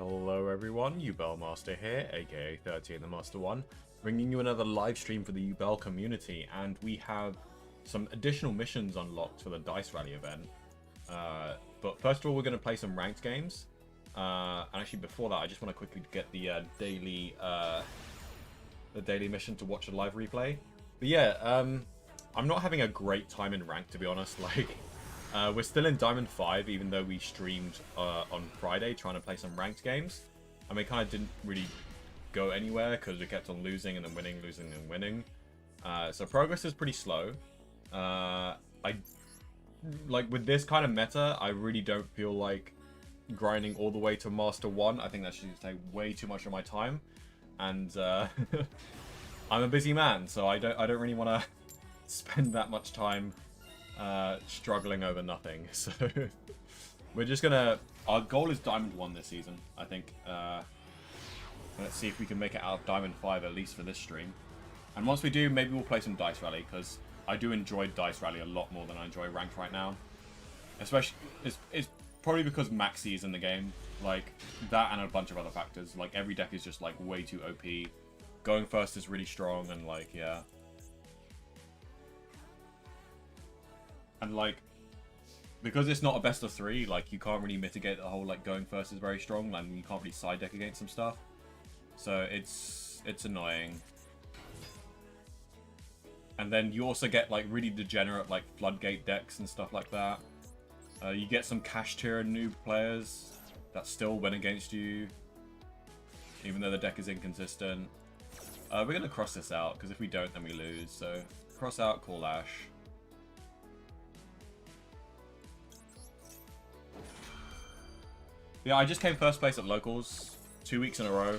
Hello everyone, Yubel Master here, aka 30 and the Master 1, bringing you another live stream for the Yubel community, and we have some additional missions unlocked for the Dice Rally event. But first of all, we're going to play some ranked games, and actually before that, I just want to quickly get the daily mission to watch a live replay. But yeah, I'm not having a great time in ranked, to be honest. We're still in Diamond 5, even though we streamed on Friday trying to play some ranked games. And we kind of didn't really go anywhere because we kept on losing and then winning, losing and winning. So progress is pretty slow. With this kind of meta, I really don't feel like grinding all the way to Master 1. I think that should take way too much of my time. And I'm a busy man, so I don't really want to spend that much time struggling over nothing. So we're just gonna, our goal is Diamond 1 this season, I think. Let's see if we can make it out of Diamond 5 at least for this stream. And once we do, maybe we'll play some Dice Rally, because I do enjoy Dice Rally a lot more than I enjoy Ranked right now. Especially, it's probably because Maxi is in the game. Like, that and a bunch of other factors. Like, every deck is just, like, way too OP. Going first is really strong, and, like, yeah. And, like, because it's not a best of 3, like, you can't really mitigate the whole, like, going first is very strong, and you can't really side deck against some stuff. So, it's annoying. And then you also get, like, really degenerate, like, floodgate decks and stuff like that. You get some cash tier noob players that still win against you, even though the deck is inconsistent. We're going to cross this out, because if we don't, then we lose. So, cross out, call Ash. Yeah, I just came first place at locals 2 weeks in a row.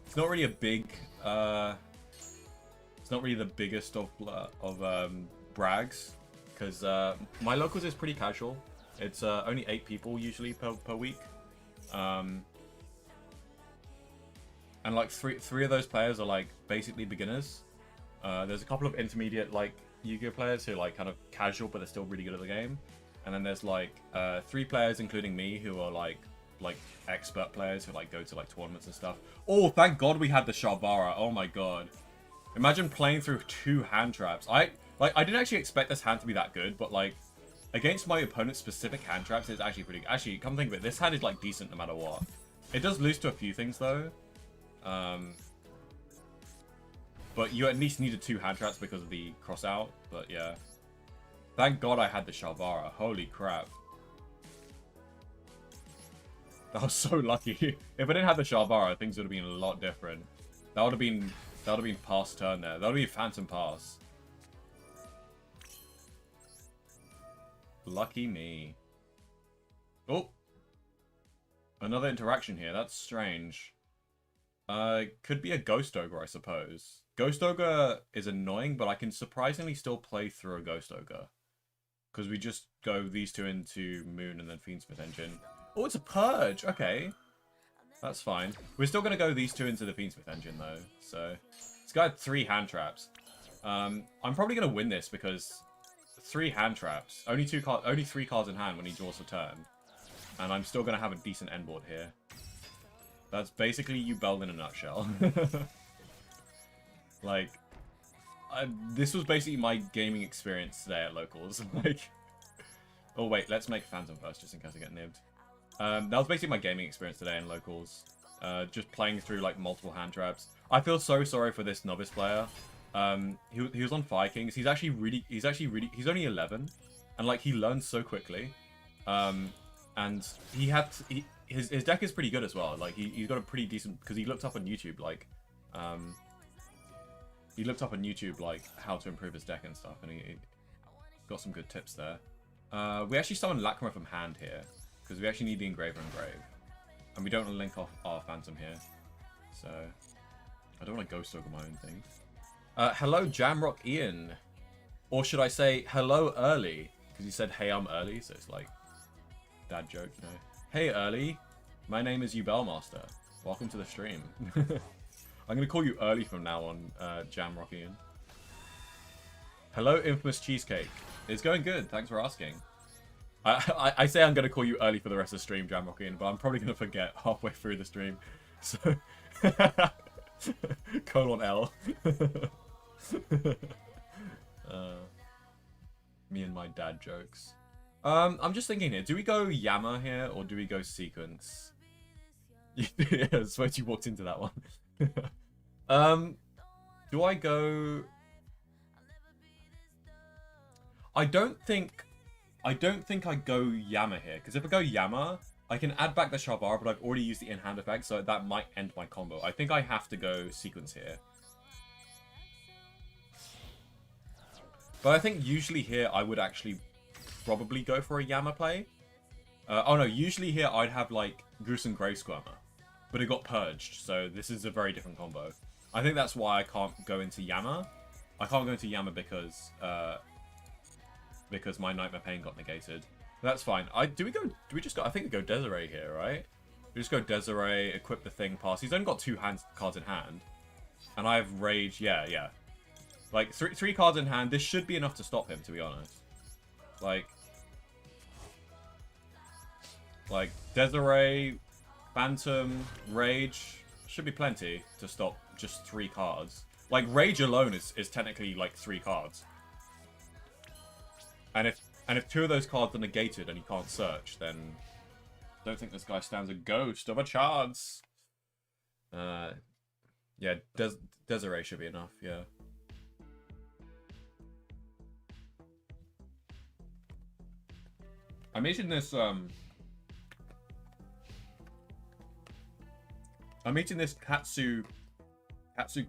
It's not really a big, it's not really the biggest of brags, because my locals is pretty casual. It's only 8 people usually per week, and like three of those players are like basically beginners. There's a couple of intermediate like Yu-Gi-Oh players who are like kind of casual, but they're still really good at the game. And then there's like 3 players, including me, who are like expert players who like go to like tournaments and stuff. Oh, thank God we had the Sharvara. Oh my God. Imagine playing through 2 hand traps. I didn't actually expect this hand to be that good, but like against my opponent's specific hand traps, it's actually pretty good. Actually, come think of it, this hand is like decent no matter what. It does lose to a few things though. But you at least needed 2 hand traps because of the cross out. But yeah. Thank God I had the Sharvara. Holy crap. That was so lucky. If I didn't have the Sharvara, things would have been a lot different. That would have been pass turn there. That would be Phantom Pass. Lucky me. Oh. Another interaction here. That's strange. Could be a Ghost Ogre, I suppose. Ghost Ogre is annoying, but I can surprisingly still play through a Ghost Ogre. Because we just go these 2 into Moon and then Fiendsmith Engine. Oh, it's a Purge! Okay. That's fine. We're still going to go these 2 into the Fiendsmith Engine, though. So, this guy had 3 hand traps. I'm probably going to win this because 3 hand traps. Only 3 cards in hand when he draws a turn. And I'm still going to have a decent end board here. That's basically Yubel in a nutshell. Like, this was basically my gaming experience today at locals. Like, oh wait, let's make Phantom first, just in case I get nibbed. That was basically my gaming experience today in locals. Just playing through like multiple hand traps. I feel so sorry for this novice player. He was on Fire Kings. He's only 11, and like he learns so quickly. And his deck is pretty good as well. Like he's got a pretty decent, because he looked up on YouTube like how to improve his deck and stuff, and he got some good tips there. We actually summoned Lacrima from hand here, because we actually need the Engraver engrave. And we don't want to link off our Phantom here. So, I don't want to Ghost Ogre my own thing. Hello, Jamrock Ian. Or should I say, hello, Early? Because he said, hey, I'm Early, so it's like, dad joke, you know. Hey, Early. My name is Yubel Master. Welcome to the stream. I'm going to call you Early from now on, Jamrock Ian. Hello, Infamous Cheesecake. It's going good, thanks for asking. I say I'm going to call you early for the rest of the stream, Jamrockin, but I'm probably going to forget halfway through the stream. So, colon L. Me and my dad jokes. I'm just thinking here, do we go Yama here, or do we go sequence? Yeah, I suppose you walked into that one. Do I go... I don't think I go Yama here, because if I go Yama, I can add back the Sharp R, but I've already used the in-hand effect, so that might end my combo. I think I have to go sequence here. But I think usually here I would actually probably go for a Yama play. Oh no, usually here I'd have like Gruesome Grave Squirmer, but it got purged, so this is a very different combo. I think that's why I can't go into Yama. I can't go into Yama because my Nightmare Pain got negated. That's fine. Do we just go? I think we go Desiree here, right? We just go Desiree, equip the thing, pass. He's only got 2 cards in hand, and I have Rage. Yeah. Like three cards in hand. This should be enough to stop him, to be honest. Like Desiree, Phantom, Rage should be plenty to stop just 3 cards. Like Rage alone is technically like 3 cards. And if 2 of those cards are negated and he can't search, then I don't think this guy stands a ghost of a chance. Yeah, Desiree should be enough, yeah. I'm eating this katsu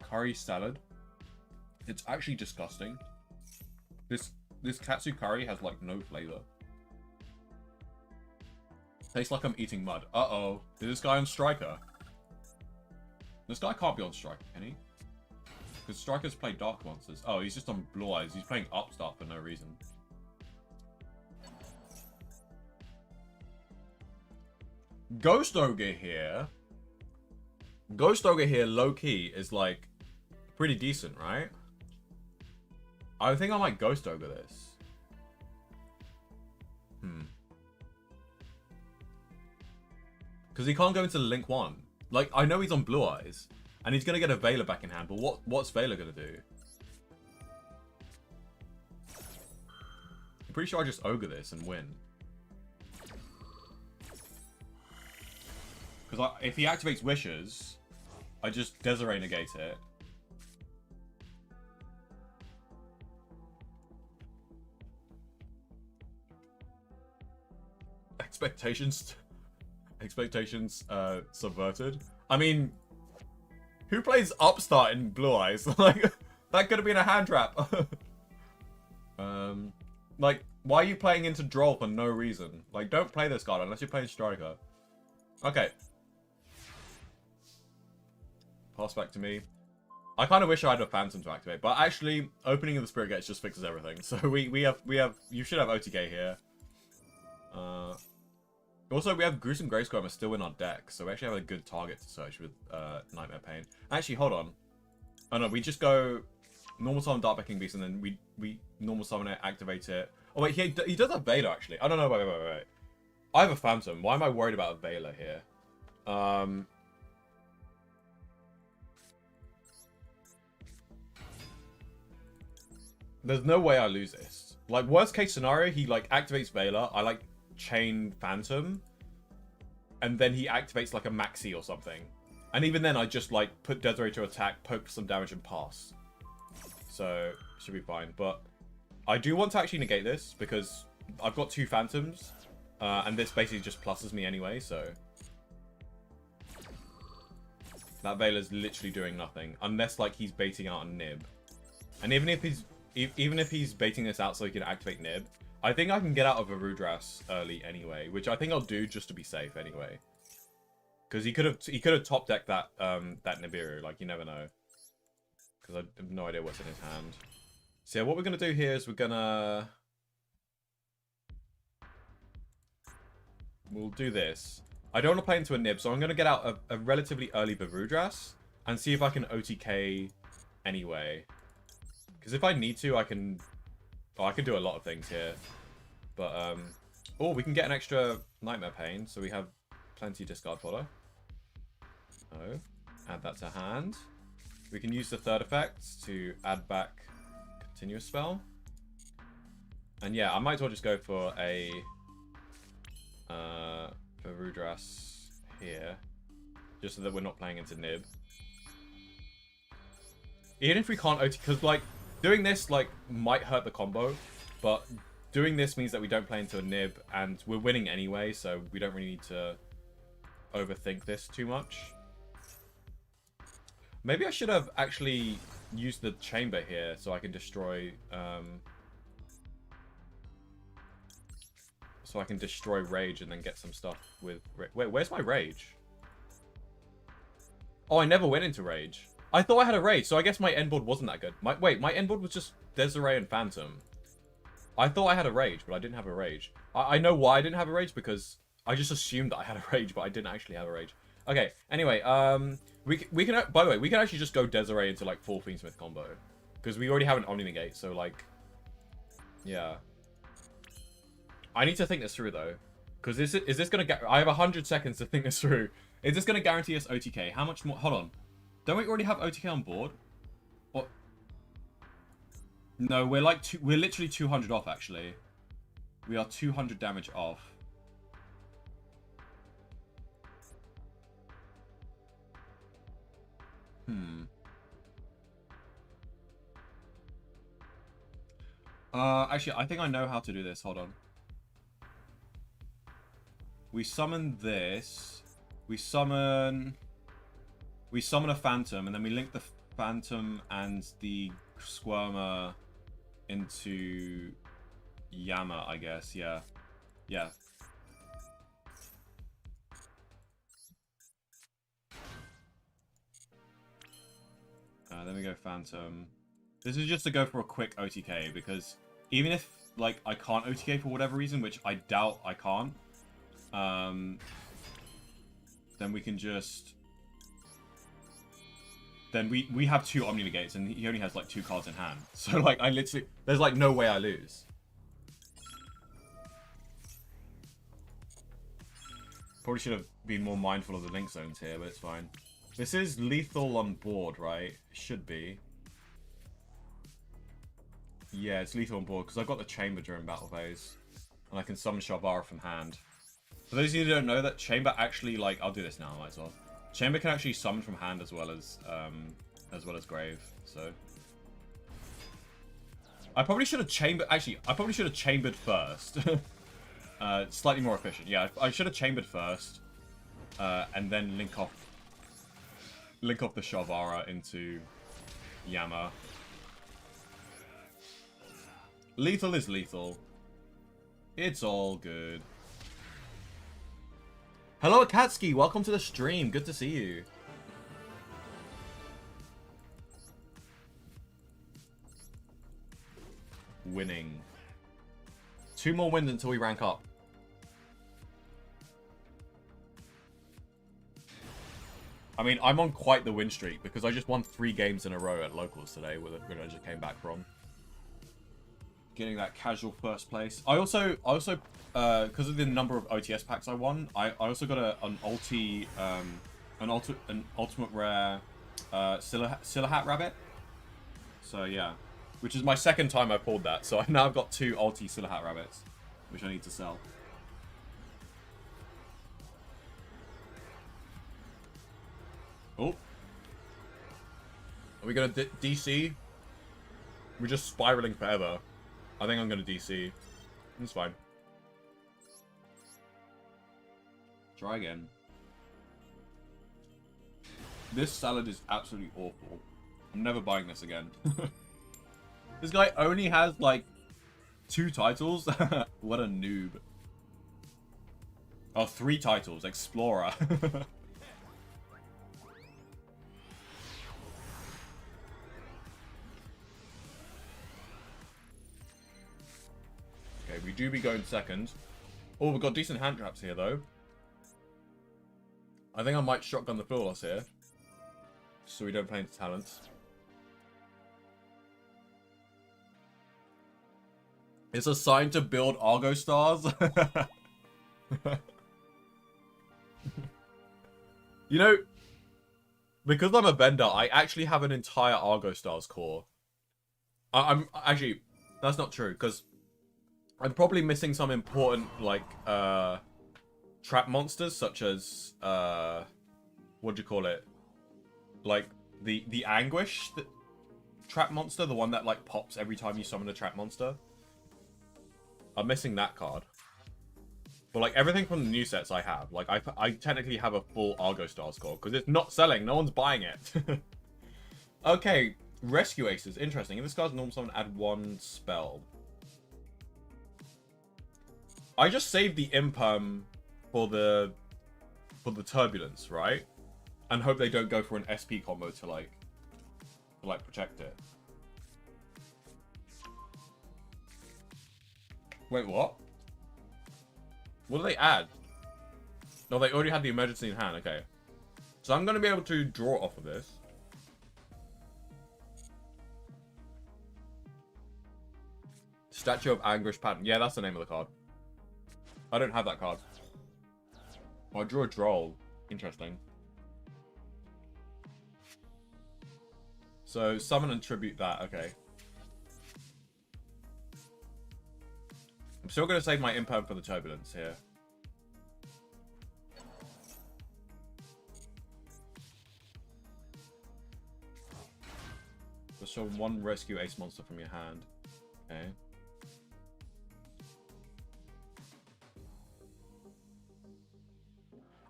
curry salad. It's actually disgusting. This katsu curry has like no flavor. Tastes like I'm eating mud. Uh-oh. Is this guy on Striker? This guy can't be on Striker, can he? Because Strikers play Dark Monsters. Oh, he's just on Blue Eyes. He's playing Upstart for no reason. Ghost Ogre here, low-key, is like pretty decent, right? I think I might Ghost Ogre this. Because he can't go into Link 1. Like, I know he's on Blue Eyes, and he's going to get a Veiler back in hand, but what's Veiler going to do? I'm pretty sure I just Ogre this and win. Because if he activates Wishes, I just Desiree negate it. Expectations subverted. I mean, who plays Upstart in Blue Eyes? Like, that could have been a hand trap. Like, why are you playing into Droll for no reason? Like, don't play this card unless you're playing Striker. Okay. Pass back to me. I kind of wish I had a Phantom to activate, but actually, opening of the Spirit Gates just fixes everything. So we have you should have OTK here. Also, we have Gruesome Grave Squirmer still in our deck, so we actually have a good target to search with Nightmare Pain. Actually, hold on. Oh no, we just go normal summon Dark King Beast, and then we normal summon it, activate it. Oh wait, he does have Veiler actually. I don't know. Wait. I have a Phantom. Why am I worried about a Veiler here? There's no way I lose this. Like, worst case scenario, he like activates Veiler. I like chain Phantom, and then he activates like a Maxi or something. And even then, I just like put Desiree to attack, poke for some damage, and pass. So should be fine. But I do want to actually negate this because I've got 2 Phantoms, and this basically just pluses me anyway. So that Veiler's literally doing nothing unless like he's baiting out a Nib. And even if he's baiting this out so he can activate Nib, I think I can get out of a Rudras early anyway, which I think I'll do just to be safe anyway. Because he could have top decked that Nibiru, like you never know. Because I have no idea what's in his hand. So yeah, what we're gonna do here is we'll do this. I don't want to play into a Nib, so I'm gonna get out a relatively early Varudras and see if I can OTK anyway. Because if I need to, I can do a lot of things here. But Oh, we can get an extra Nightmare Pain, so we have plenty discard fodder. Oh, add that to hand. We can use the third effect to add back Continuous Spell. And yeah, I might as well just go for a Rudras here, just so that we're not playing into Nib. Even if we can't OT, because like doing this like might hurt the combo, but doing this means that we don't play into a Nib, and we're winning anyway, so we don't really need to overthink this too much. Maybe I should have actually used the chamber here so I can destroy Rage and then get some stuff with... Wait, where's my Rage? Oh, I never went into Rage. I thought I had a Rage, so I guess my end board wasn't that good. Wait, my end board was just Desiree and Phantom. I thought I had a Rage, but I didn't have a Rage. I know why I didn't have a Rage, because I just assumed that I had a Rage, but I didn't actually have a Rage. Okay, anyway, we can, by the way, we can actually just go Desiree into, like, full Fiendsmith combo. Because we already have an Omni Negate, so, like, yeah. I need to think this through, though. Because is this going to... I have 100 seconds to think this through. Is this going to guarantee us OTK? How much more... Hold on. Don't we already have OTK on board? What? No, we're like... We're literally 200 off, actually. We are 200 damage off. Actually, I think I know how to do this. Hold on. We summon this. We summon a Phantom, and then we link the Phantom and the Squirmer into Yama, I guess. Yeah. Yeah. Then we go Phantom. This is just to go for a quick OTK, because even if, like, I can't OTK for whatever reason, which I doubt I can't, then we can just... Then we have 2 Omni Negates, and he only has, like, 2 cards in hand. So, like, I literally... There's, like, no way I lose. Probably should have been more mindful of the link zones here, but it's fine. This is lethal on board, right? Should be. Yeah, it's lethal on board, because I've got the Chamber during battle phase. And I can summon Shavara from hand. For those of you who don't know, that Chamber actually, like... I'll do this now, I might as well. Chamber can actually summon from hand as well as Grave, so... I probably should have chambered... Actually, I probably should have chambered first. Slightly more efficient. Yeah, I should have chambered first. And then link off the Shavara into Yama. Lethal is lethal. It's all good. Hello, Akatsuki. Welcome to the stream. Good to see you. Winning. 2 more wins until we rank up. I mean, I'm on quite the win streak because I just won 3 games in a row at locals today, where I just came back from. Getting that casual first place. I also, because of the number of OTS packs I won, I also got an ultimate rare Silahat Rabbit. So yeah, which is my 2nd time I pulled that. So now I've got 2 ulti Silahat Rabbits, which I need to sell. Oh, are we gonna DC? We're just spiraling forever. I think I'm going to DC. It's fine. Try again. This salad is absolutely awful. I'm never buying this again. This guy only has, like, 2 titles? What a noob. Oh, 3 titles. Explorer. We do be going 2nd. Oh, we've got decent hand traps here, though. I think I might shotgun the floor loss here, so we don't play into talents. It's assigned to build Argo Stars. You know, because I'm a vendor, I actually have an entire Argo Stars core. I'm actually, that's not true, because I'm probably missing some important, like, trap monsters, such as, what do you call it? Like, the Anguish trap monster, the one that, like, pops every time you summon a trap monster. I'm missing that card. But, like, everything from the new sets I have. Like, I technically have a full Argo Stars core, because it's not selling. No one's buying it. Okay, Rescue Aces. Interesting. In this card's normal summon, add 1 spell. I just saved the Imperm for the Turbulence, right? And hope they don't go for an SP combo to, like protect it. Wait, what? What do they add? No, they already had the emergency in hand. Okay. So I'm going to be able to draw off of this. Statue of Anguish Pattern. Yeah, that's the name of the card. I don't have that card. Oh, I drew a Droll. Interesting. So, summon and tribute that. Okay. I'm still going to save my Imperm for the Turbulence here. Just show 1 Rescue Ace monster from your hand. Okay.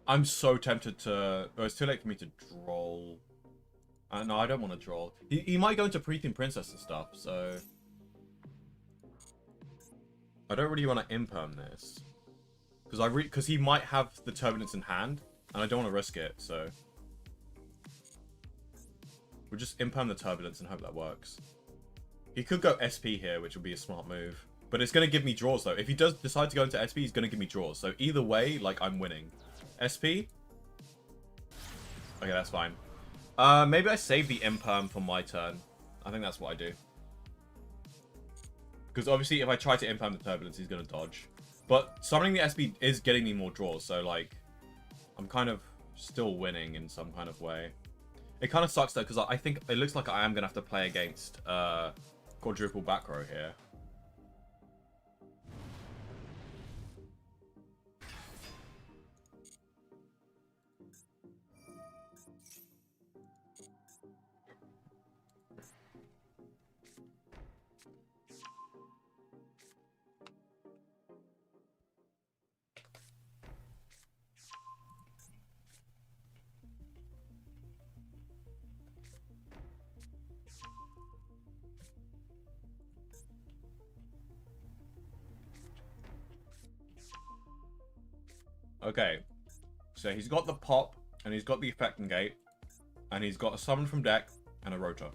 I'm so tempted to... Oh, it's too late for me to draw. No, I don't want to draw. He might go into Prethean Princess and stuff, so... I don't really want to Imperm this. Because he might have the Turbulence in hand, and I don't want to risk it, so... We'll just Imperm the Turbulence and hope that works. He could go SP here, which would be a smart move. But it's going to give me draws, though. If he does decide to go into SP, he's going to give me draws. So either way, like, I'm winning. SP? Okay, that's fine. Maybe I save the Imperm for my turn. I think that's what I do. Because obviously, if I try to Imperm the Turbulence, he's going to dodge. But summoning the SP is getting me more draws, so, like, I'm kind of still winning in some kind of way. It kind of sucks, though, because I think it looks like I am going to have to play against quadruple back row here. Okay, so he's got the pop, and he's got the effect and gate, and he's got a summon from deck and a rotor.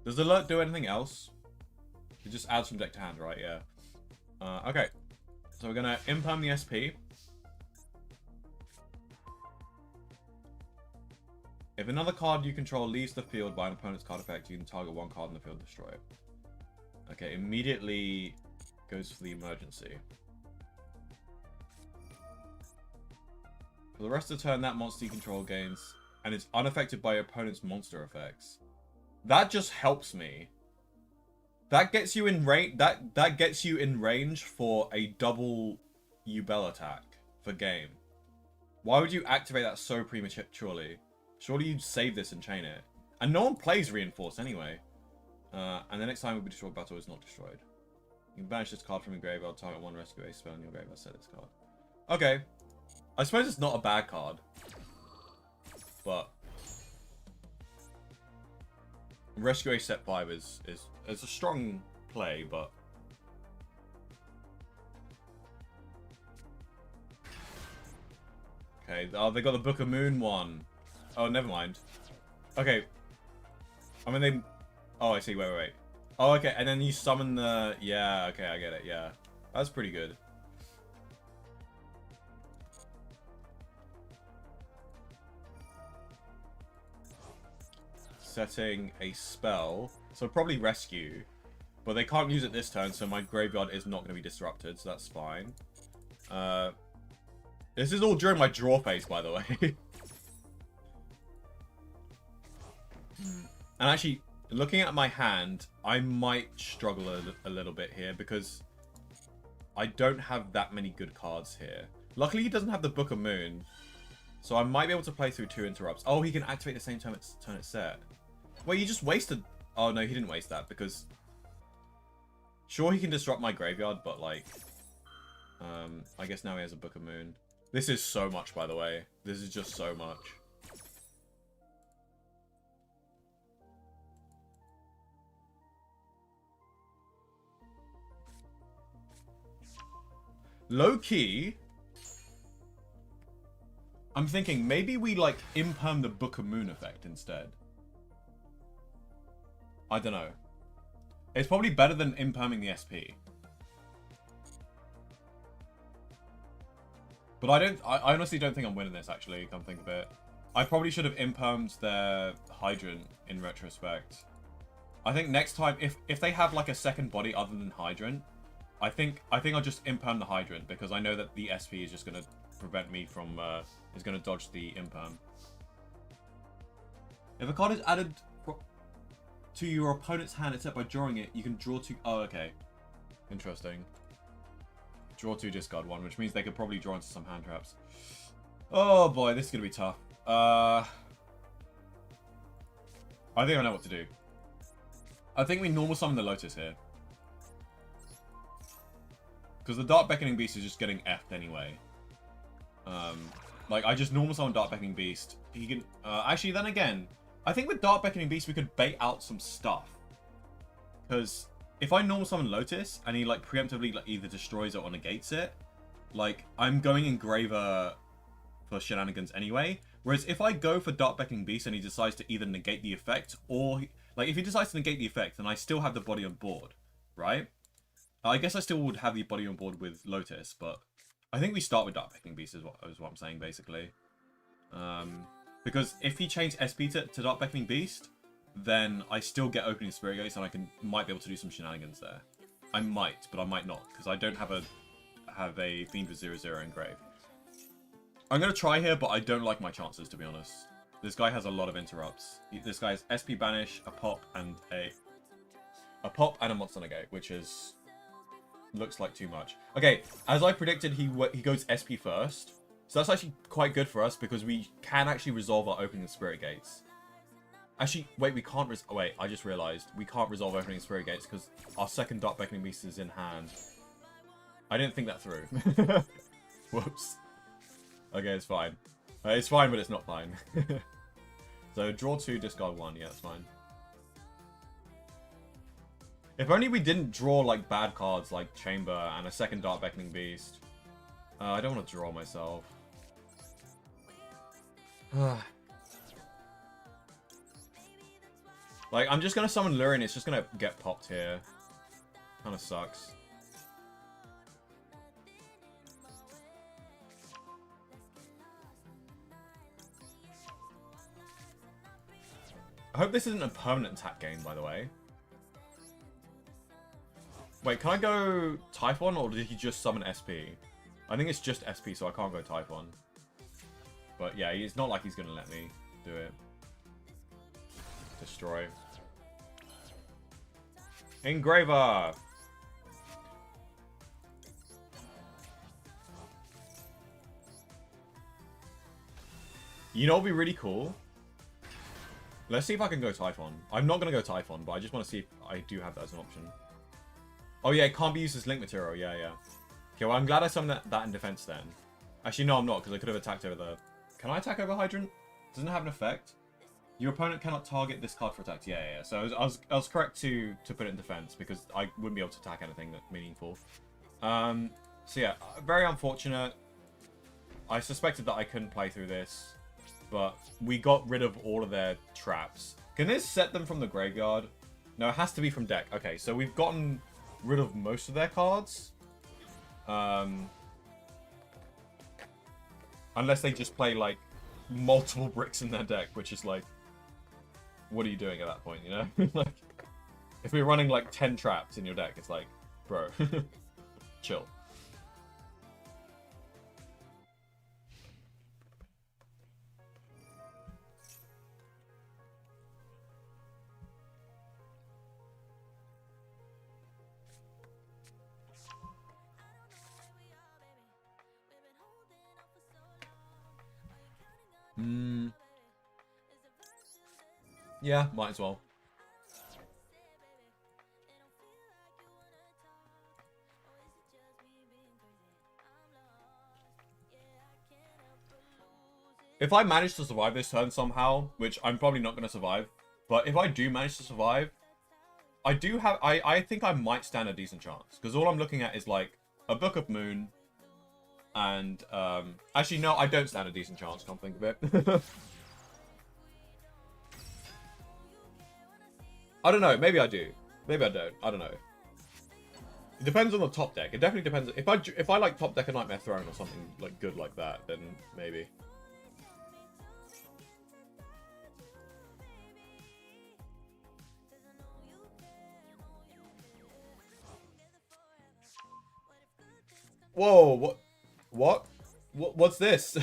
Does alert do anything else? It just adds from deck to hand, right? Yeah. Okay, so we're gonna Imperm the SP. If another card you control leaves the field by an opponent's card effect, you can target 1 card in the field and destroy it. Okay, immediately goes for the emergency. For the rest of the turn, that monster you control gains, and it's unaffected by your opponent's monster effects. That just helps me. That gets you in range. That gets you in range for a double Yubel attack for game. Why would you activate that so prematurely? Surely you'd save this and chain it. And no one plays Reinforce anyway. And the next time it will be destroyed, battle is not destroyed. You can banish this card from your graveyard, target 1 rescue ace spell in your graveyard, set this card. Okay. I suppose it's not a bad card. But Rescue Ace set 5 is a strong play, but okay. Oh, they got the Book of Moon one. Oh, never mind. Okay. I mean, they... Oh, I see. Wait. Oh, okay. And then you summon the... Yeah, okay, I get it. Yeah. That's pretty good. Setting a spell. So probably rescue. But they can't use it this turn, so my graveyard is not going to be disrupted, so that's fine. This is all during my draw phase, by the way. And actually, looking at my hand, I might struggle a little bit here because I don't have that many good cards here. Luckily, he doesn't have the Book of Moon, so I might be able to play through 2 interrupts. Oh, he can activate the same time it's set. Wait, you just wasted... Oh, no, he didn't waste that because... Sure, he can disrupt my graveyard, but, like... I guess now he has a Book of Moon. This is so much, by the way. This is just so much. Low-key... I'm thinking maybe we, like, imperm the Book of Moon effect instead. I don't know. It's probably better than imperming the SP. But I honestly don't think I'm winning this, actually, come think of it. I probably should have impermed their Hydrant in retrospect. I think next time, if they have, like, a second body other than Hydrant, I think I'll just imperm the Hydrant, because I know that the SP is just going to prevent me from, is going to dodge the imperm. If a card is added to your opponent's hand except by drawing it, you can draw 2... Oh, okay. Interesting. Draw 2, discard 1, which means they could probably draw into some hand traps. Oh boy, this is going to be tough. I think I know what to do. I think we normal summon the Lotus here. Because the Dark Beckoning Beast is just getting F'd anyway. Like, I just normal summon Dark Beckoning Beast. He can... actually, then again... I think with Dark Beckoning Beast, we could bait out some stuff. Because if I normal summon Lotus, and he, like, preemptively like, either destroys it or negates it, like, I'm going Engraver for shenanigans anyway. Whereas if I go for Dark Beckoning Beast and he decides to either negate the effect, or... Like, if he decides to negate the effect, then I still have the body on board, right? I guess I still would have the body on board with Lotus, but... I think we start with Dark Beckoning Beast is what I'm saying, basically. Because if he changed SP to Dark Beckoning Beast, then I still get Opening Spirit Gates and I might be able to do some shenanigans there. I might, but I might not, because I don't have a Fiend with 0/0 engraved. I'm going to try here, but I don't like my chances, to be honest. This guy has a lot of interrupts. This guy has SP Banish, a pop, and a Monster Negate, which is... looks like too much. Okay, as I predicted, he goes SP first. So that's actually quite good for us because we can actually resolve our Opening Spirit Gates. Actually, wait, we can't... wait, I just realized. We can't resolve Opening Spirit Gates because our second Dark Beckoning Beast is in hand. I didn't think that through. Whoops. Okay, it's fine. It's fine, but it's not fine. So, draw 2, discard 1. Yeah, that's fine. If only we didn't draw, like, bad cards like Chamber and a second Dark Beckoning Beast. I don't want to draw myself. Like, I'm just going to summon Lurin. It's just going to get popped here. Kind of sucks. I hope this isn't a permanent attack gain, by the way. Wait, can I go Typhon, or did he just summon SP? I think it's just SP, so I can't go Typhon. But yeah, it's not like he's going to let me do it. Destroy. Engraver! You know what would be really cool? Let's see if I can go Typhon. I'm not going to go Typhon, but I just want to see if I do have that as an option. Oh yeah, it can't be used as link material. Yeah, yeah. Okay, well I'm glad I summoned that in defense then. Actually, no, I'm not, because I could have attacked over the... Can I attack over Hydrant? Doesn't it have an effect? Your opponent cannot target this card for attack. Yeah, yeah, yeah. So I was correct to put it in defense, because I wouldn't be able to attack anything that's meaningful. So yeah, very unfortunate. I suspected that I couldn't play through this, but we got rid of all of their traps. Can this set them from the graveyard? No, it has to be from deck. Okay, so we've gotten rid of most of their cards. Unless they just play, like, multiple bricks in their deck, which is like, what are you doing at that point, you know? Like, if we're running like 10 traps in your deck, it's like, bro, chill. Yeah, might as well. If I manage to survive this turn somehow, which I'm probably not going to survive, but if I do manage to survive, I think I might stand a decent chance. Because all I'm looking at is like a Book of Moon and, actually no, I don't stand a decent chance, come think of it. I don't know, maybe I do. Maybe I don't, I don't know. It depends on the top deck. It definitely depends. If I like top deck a Nightmare Throne or something like good like that, then maybe. Whoa, what's this?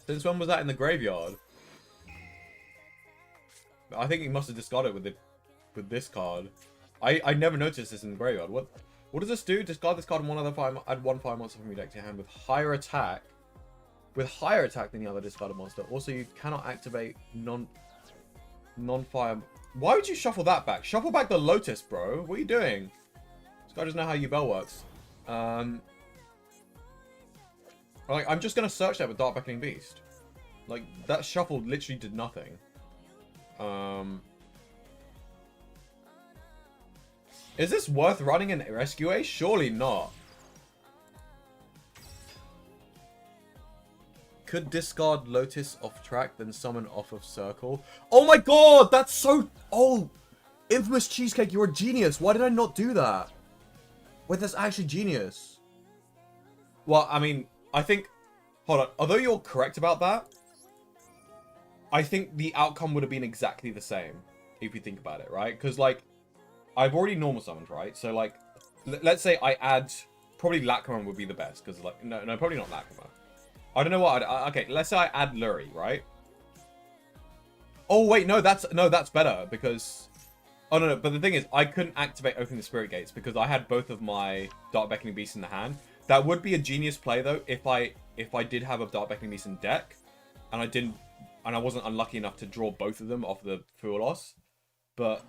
Since when was that in the graveyard? I think he must have discarded with this card. I never noticed this in the graveyard. What does this do? Discard this card and one other fire, add one fire monster from your deck to your hand with higher attack. With higher attack than the other discarded monster. Also, you cannot activate non-fire. Why would you shuffle that back? Shuffle back the Lotus, bro. What are you doing? This guy doesn't know how Yubel works. Like, I'm just gonna search that with Dark Beckoning Beast. Like, that shuffle literally did nothing. Is this worth running in Rescue Ace? Surely not. Could discard Lotus off track, then summon off of circle. Oh my god, that's so... Oh, Infamous Cheesecake, you're a genius. Why did I not do that? Wait, that's actually genius. Well, I mean, I think... Hold on. Although you're correct about that, I think the outcome would have been exactly the same, if you think about it, right? Because, like, I've already normal summoned, right? So, like, let's say I add... Probably Lacrima would be the best, because, like... No, probably not Lacrima. I don't know what okay, let's say I add Lurie, right? Oh, wait, no, that's better, because... Oh, no, but the thing is, I couldn't activate Opening the Spirit Gates, because I had both of my Dark Beckoning Beasts in the hand. That would be a genius play, though, if I did have a Dark Beckoning Beast in deck, and I wasn't unlucky enough to draw both of them off the Fuelos. But...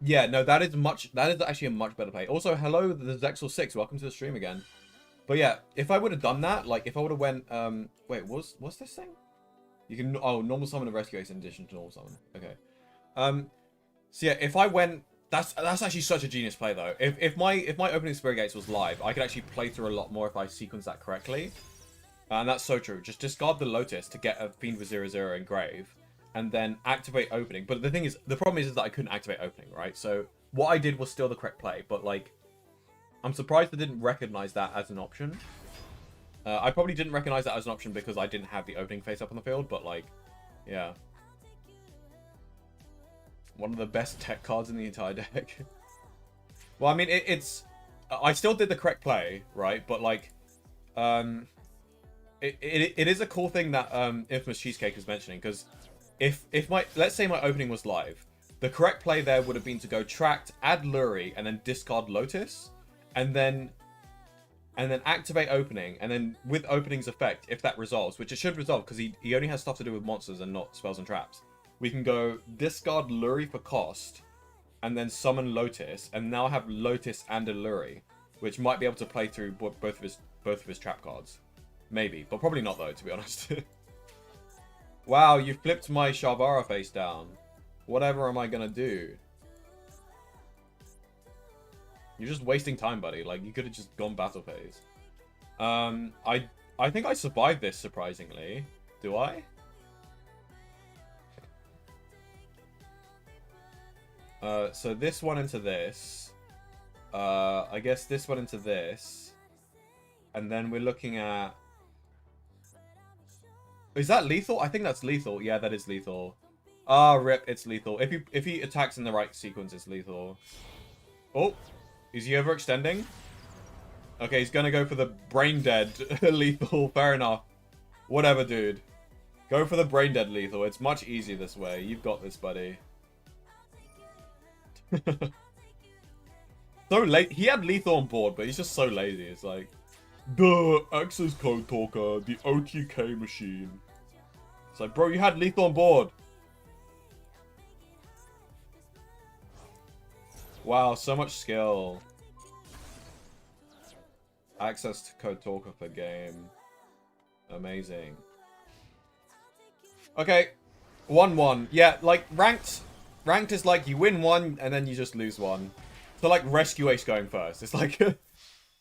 Yeah, no, that is actually a much better play. Also, hello, the Zexel6, welcome to the stream again. But yeah, if I would have done that, like if I would have went, wait, what's this thing? You can, oh, normal summon and rescue ace in addition to normal summon. Okay. So yeah, if I went, that's actually such a genius play though. If my Opening Spirit Gates was live, I could actually play through a lot more if I sequence that correctly. And that's so true. Just discard the Lotus to get a Fiend with 0/0 engrave, and then activate Opening. But the thing is, the problem is that I couldn't activate Opening, right? So what I did was still the correct play, but like, I'm surprised I didn't recognize that as an option. I probably didn't recognize that as an option because I didn't have the Opening face up on the field, but like, yeah. One of the best tech cards in the entire deck. Well, I mean, it's... I still did the correct play, right? But like, it is a cool thing that Infamous Cheesecake is mentioning, because if let's say my Opening was live, the correct play there would have been to go Tract, add Lurie, and then discard Lotus. And then activate Opening, and then with Opening's effect, if that resolves, which it should resolve because he only has stuff to do with monsters and not spells and traps, we can go discard Lurie for cost, and then summon Lotus, and now have Lotus and a Lurie, which might be able to play through both of his trap cards, maybe, but probably not though, to be honest. Wow, you flipped my Sharvara face down. Whatever am I gonna do? You're just wasting time, buddy. Like, you could have just gone battle phase. I think I survived this, surprisingly. Do I? So this one into this. I guess this one into this. And then we're looking at... Is that lethal? I think that's lethal. Yeah, that is lethal. Ah, rip, it's lethal. If he attacks in the right sequence, it's lethal. Oh, is he overextending? Okay, he's gonna go for the brain dead lethal. Fair enough. Whatever, dude. Go for the brain dead lethal. It's much easier this way. You've got this, buddy. So late. He had lethal on board, but he's just so lazy. It's like, the access code talker, the OTK machine. It's like, bro, you had lethal on board. Wow, so much skill. Access to code talker for game. Amazing. Okay. 1-1. Yeah, like, ranked is like, you win one, and then you just lose one. So, like, Rescue Ace going first. It's like,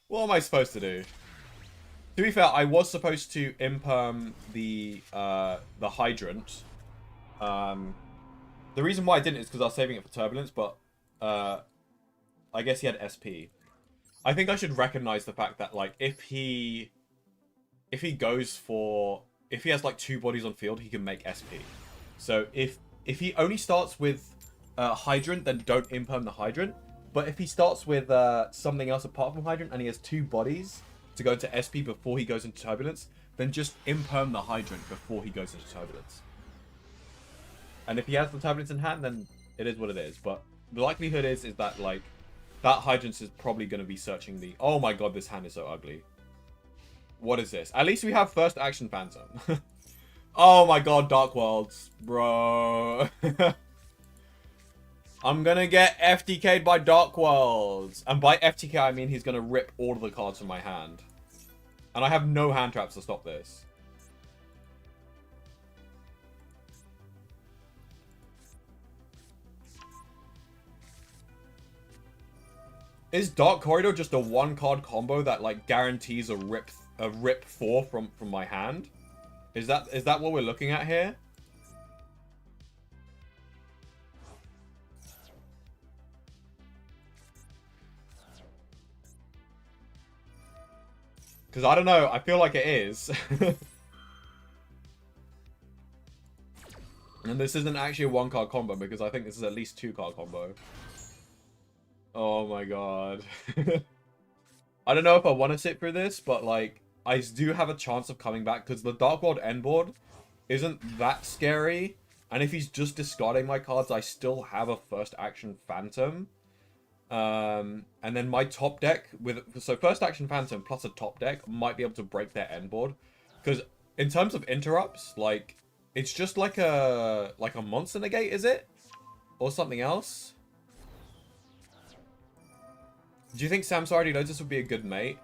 what am I supposed to do? To be fair, I was supposed to imperm the Hydrant. The reason why I didn't is because I was saving it for Turbulence, but I guess he had SP. I think I should recognize the fact that, like, if he has like 2 bodies on field, he can make SP. So if he only starts with Hydrant, then don't imperm the Hydrant. But if he starts with something else apart from Hydrant and he has 2 bodies to go into SP before he goes into Turbulence, then just imperm the Hydrant before he goes into Turbulence. And if he has the Turbulence in hand, then it is what it is. But the likelihood is that, like, that Hydrant is probably going to be searching the... Oh my god, this hand is so ugly. What is this? At least we have first action Phantom. Oh my god, Dark Worlds. Bro. I'm gonna get FTK'd by Dark Worlds. And by FTK, I mean he's gonna rip all of the cards from my hand. And I have no hand traps to stop this. Is Dark Corridor just a 1-card combo that, like, guarantees a rip 4 from my hand? Is that what we're looking at here? Because I don't know, I feel like it is. And this isn't actually a 1-card combo because I think this is at least 2-card combo. Oh my god. I don't know if I want to sit through this, but, like, I do have a chance of coming back because the Dark World end board isn't that scary. And if he's just discarding my cards, I still have a first action Phantom. And then my top deck so first action Phantom plus a top deck might be able to break their end board. Because in terms of interrupts, like, it's just like a monster negate, is it? Or something else? Do you think Samsardi Lotus would be a good mate?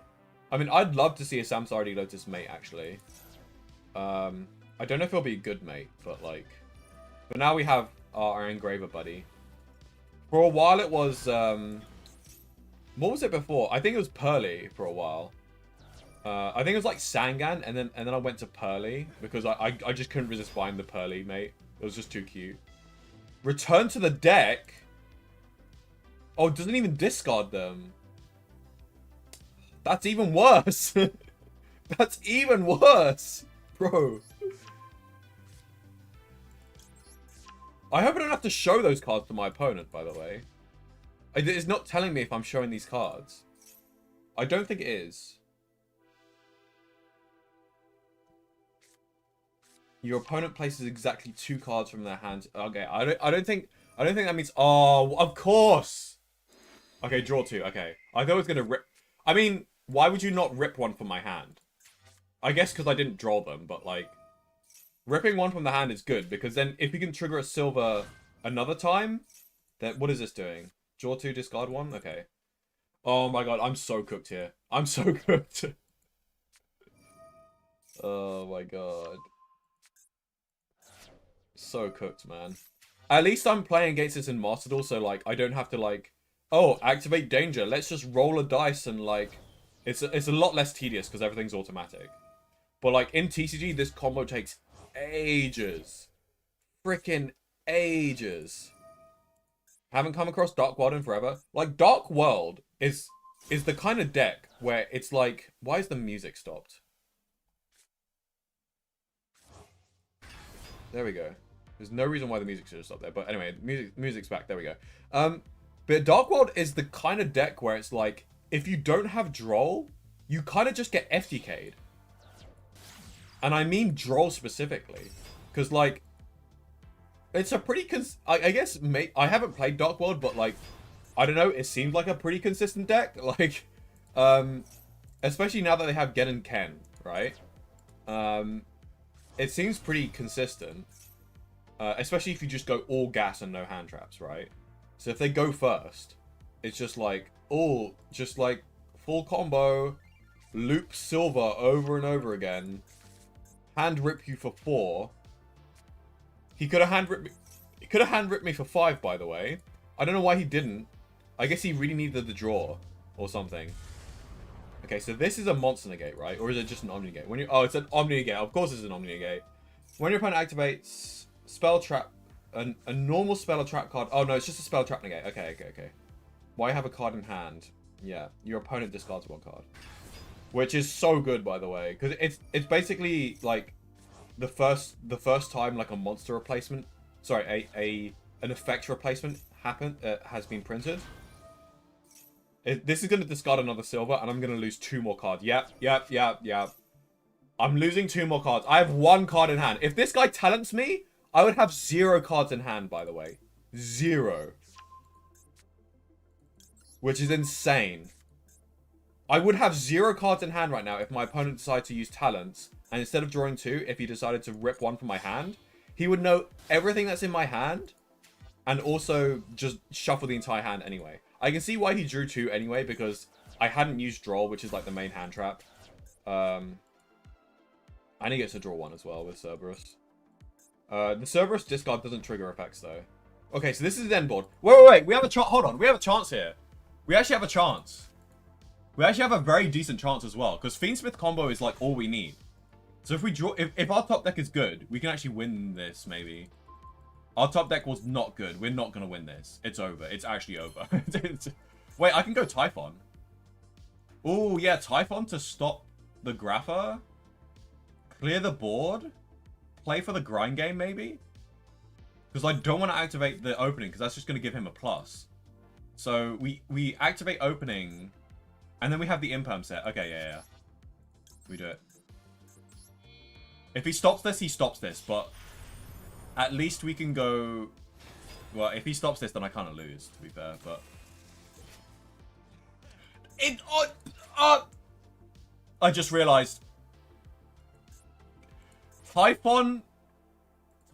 I mean, I'd love to see a Samsardi Lotus mate, actually. I don't know if it'll be a good mate, but, like... But now we have our Engraver buddy. For a while it was, what was it before? I think it was Pearly for a while. I think it was, like, Sangan, and then I went to Pearly, because I just couldn't resist buying the Pearly mate. It was just too cute. Return to the deck? Oh, it doesn't even discard them. That's even worse. That's even worse. Bro. I hope I don't have to show those cards to my opponent, by the way. It's not telling me if I'm showing these cards. I don't think it is. Your opponent places exactly 2 cards from their hands. Okay, I don't think that means... Oh, of course! Okay, draw 2. Okay. I thought I was gonna rip... I mean... Why would you not rip one from my hand? I guess because I didn't draw them, but, like... Ripping one from the hand is good, because then if you can trigger a silver another time, then what is this doing? Draw 2, discard 1? Okay. Oh my god, I'm so cooked here. I'm so cooked. Oh my god. So cooked, man. At least I'm playing against this in Master Duel, so, like, I don't have to, like... Oh, activate danger. Let's just roll a dice and, like... It's a lot less tedious because everything's automatic. But, like, in TCG, this combo takes ages. Freaking ages. Haven't come across Dark World in forever. Like, Dark World is the kind of deck where it's like... Why is the music stopped? There we go. There's no reason why the music should have stopped there. But anyway, music's back. There we go. But Dark World is the kind of deck where it's like, if you don't have Droll, you kind of just get FTK'd. And I mean Droll specifically. Because, like, it's a pretty... I guess, I haven't played Dark World, but, like, I don't know, it seemed like a pretty consistent deck. Like, especially now that they have Gen and Ken, right? It seems pretty consistent. Especially if you just go all gas and no hand traps, right? So if they go first, it's just like, just like full combo, loop silver over and over again, hand rip you for 4. He could have hand ripped me. He could have hand ripped me for 5, by the way. I don't know why he didn't. I guess he really needed the draw or something. Okay, so this is a monster negate, right? Or is it just an omni negate? When you it's an omni negate. Of course, it's an omni negate. When your opponent activates spell trap, a normal spell or trap card. Oh no, it's just a spell trap negate. Okay. Why have a card in hand? Yeah, your opponent discards 1 card, which is so good, by the way, because it's basically like the first time like a monster replacement, sorry, an effect replacement has been printed. This is going to discard another silver, and I'm going to lose 2 more cards. Yep. I'm losing 2 more cards. I have 1 card in hand. If this guy talents me, I would have 0 cards in hand, by the way. 0. Which is insane. I would have 0 cards in hand right now if my opponent decided to use talents, and instead of drawing 2, if he decided to rip 1 from my hand, he would know everything that's in my hand, and also just shuffle the entire hand anyway. I can see why he drew 2 anyway, because I hadn't used draw, which is like the main hand trap. And he gets to draw 1 as well with Cerberus. The Cerberus discard doesn't trigger effects though. Okay, so this is his end board. Wait. We have a chance. Hold on. We have a chance here. We actually have a chance. We actually have a very decent chance as well, because Fiendsmith combo is like all we need. So if we draw, if our top deck is good, we can actually win this maybe. Our top deck was not good. We're not gonna win this. It's over. It's actually over. Wait, I can go Typhon. Oh yeah, Typhon to stop the Grapher. Clear the board. Play for the grind game maybe. Because I don't want to activate the opening, because that's just going to give him a plus. So we activate opening, and then we have the imperm set. Okay, yeah. We do it. If he stops this, he stops this. But at least we can go... Well, if he stops this, then I kind of lose, to be fair. But... I just realized... Typhon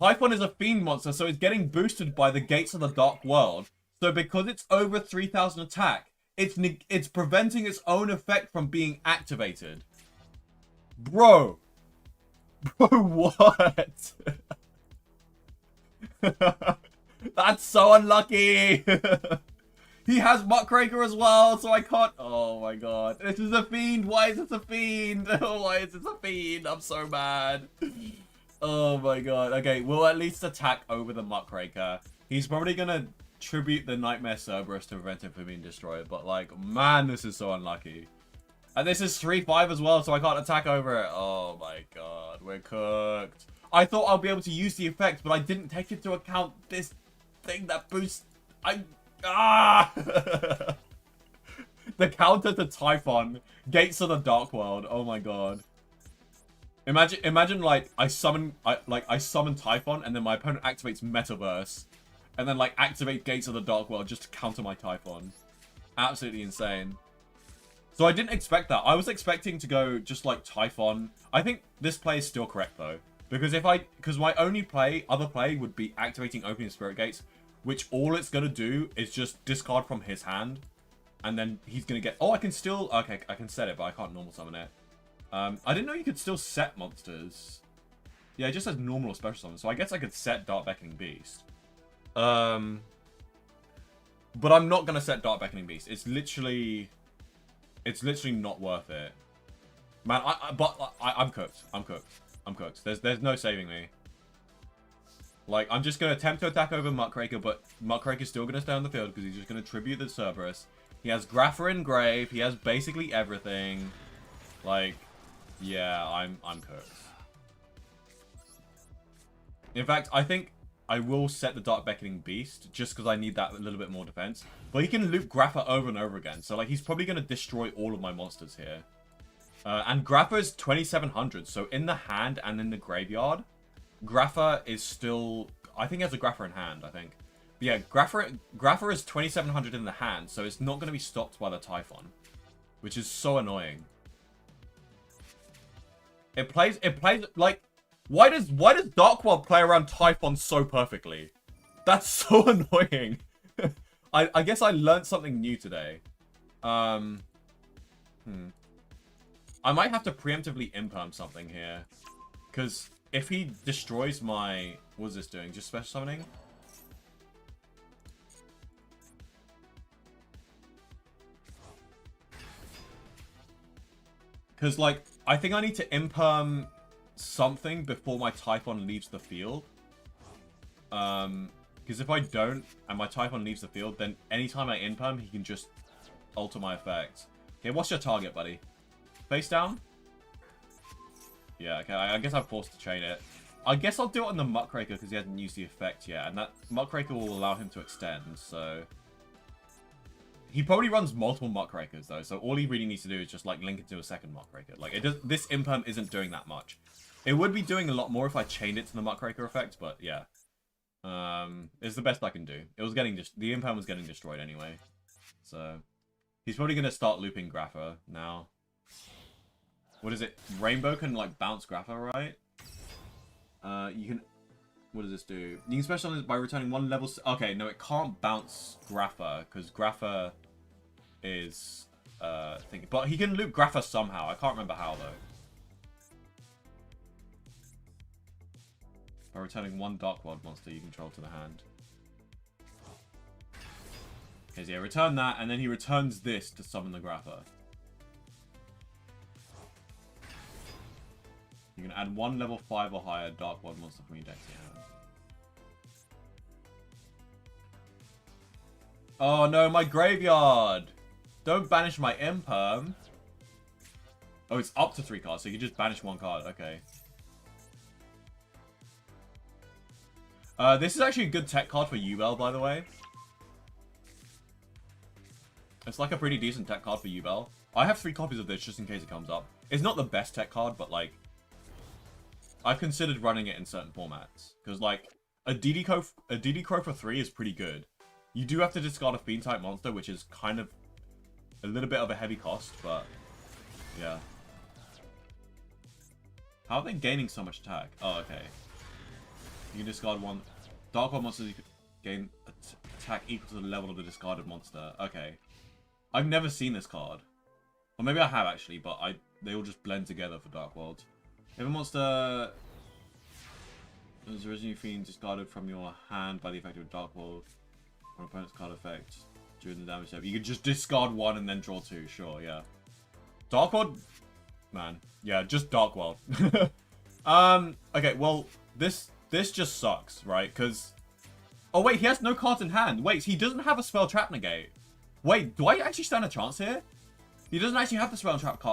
is a fiend monster, so it's getting boosted by the Gates of the Dark World. So because it's over 3000 attack, it's preventing its own effect from being activated. Bro, what? That's so unlucky. He has Muckraker as well, so I can't... Oh my god. This is a fiend. Why is this a fiend? Why is this a fiend? I'm so mad. Oh my god. Okay, we'll at least attack over the Muckraker. He's probably gonna tribute the Nightmare Cerberus to prevent him from being destroyed. But like, man, this is so unlucky. And this is 3-5 as well, so I can't attack over it. Oh my god, we're cooked. I thought I'll be able to use the effect, but I didn't take into account this thing that boosts... The counter to Typhon, Gates of the Dark World. Oh my god. Imagine like I summon Typhon, and then my opponent activates Metaverse, and then like activate Gates of the Dark World just to counter my Typhon. Absolutely insane. So I didn't expect that. I was expecting to go just like Typhon. I think this play is still correct though, because my only other play would be activating Opening Spirit Gates, which all it's going to do is just discard from his hand. And then he's going to get... Oh, I can still... Okay, I can set it, but I can't normal summon it. I didn't know you could still set monsters. Yeah, it just says normal or special summon. So I guess I could set Dark Beckoning Beast. But I'm not going to set Dark Beckoning Beast. It's literally not worth it. Man, I'm cooked. I'm cooked. There's no saving me. Like, I'm just going to attempt to attack over Muckraker, but Muckraker's still going to stay on the field because he's just going to tribute the Cerberus. He has Grapher in Grave. He has basically everything. Like, yeah, I'm cooked. In fact, I think I will set the Dark Beckoning Beast just because I need that a little bit more defense. But he can loop Grappa over and over again. So, like, he's probably going to destroy all of my monsters here. And Grappa is 2700. So, in the hand and in the graveyard, Grappa is still... I think he has a Grappa in hand, I think. But yeah, Grappa is 2700 in the hand. So, it's not going to be stopped by the Typhon. Which is so annoying. It plays, like... Why does Dark World play around Typhon so perfectly? That's so annoying. I guess I learned something new today. I might have to preemptively imperm something here. Because if he destroys my... What's this doing? Just special summoning? Because, like, I think I need to imperm something before my Typhon leaves the field. Because if I don't, and my Typhon leaves the field, then anytime I imperm, he can just alter my effects. Okay, what's your target, buddy? Face down? Yeah, okay, I guess I'm forced to chain it. I guess I'll do it on the Muckraker because he hasn't used the effect yet, and that Muckraker will allow him to extend, so... He probably runs multiple Muckrakers, though, so all he really needs to do is just, like, link it to a second Muckraker. Like, this imperm isn't doing that much. It would be doing a lot more if I chained it to the Muckraker effect, but yeah. It's the best I can do. It was getting the imperm was getting destroyed anyway. So he's probably gonna start looping Grappa now. What is it? Rainbow can like bounce Grappa, right? You can. What does this do? You can specialize by returning one level. Okay, no, it can't bounce Grappa because Grappa is thinking. But he can loop Grappa somehow. I can't remember how though. By returning one Dark World monster you control to the hand. Okay, so yeah, return that, and then he returns this to summon the Grappa. You can add one level 5 or higher Dark World monster from your deck to your hand. Oh no, my graveyard! Don't banish my imperm. Oh, it's up to 3 cards, so you can just banish 1 card. Okay. This is actually a good tech card for Yubel, by the way. It's like a pretty decent tech card for Yubel. I have 3 copies of this just in case it comes up. It's not the best tech card, but like... I've considered running it in certain formats. Because like, a DD Crow for 3 is pretty good. You do have to discard a Fiend-type monster, which is kind of a little bit of a heavy cost, but... Yeah. How are they gaining so much attack? Oh, okay. You can discard 1. Dark World monsters you can gain attack equal to the level of the discarded monster. Okay. I've never seen this card. Or maybe I have actually, but they all just blend together for Dark World. If a monster is a Resident Fiend discarded from your hand by the effect of a Dark World or opponent's card effect during the damage step, you can just discard 1 and then draw 2. Sure, yeah. Dark World? Man. Yeah, just Dark World. Okay, well, this just sucks, right? Because... Oh, wait, he has no cards in hand. Wait, he doesn't have a Spell Trap Negate. Wait, do I actually stand a chance here? He doesn't actually have the Spell Trap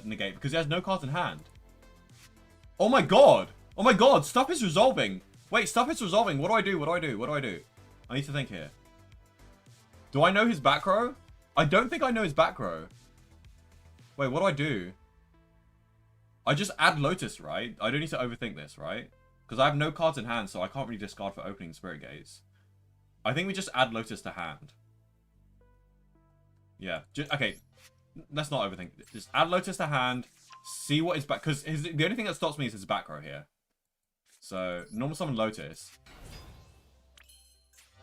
Negate because he has no cards in hand. Oh my god! Oh my god, stuff is resolving! Wait, stuff is resolving. What do I do? What do I do? What do I do? I need to think here. Do I know his back row? I don't think I know his back row. Wait, what do I do? I just add Lotus, right? I don't need to overthink this, right? Because I have no cards in hand, so I can't really discard for opening Spirit Gates. I think we just add Lotus to hand. Yeah. Okay. Let's not overthink it. Just add Lotus to hand. See what is back. Because the only thing that stops me is his back row here. So, normal summon Lotus.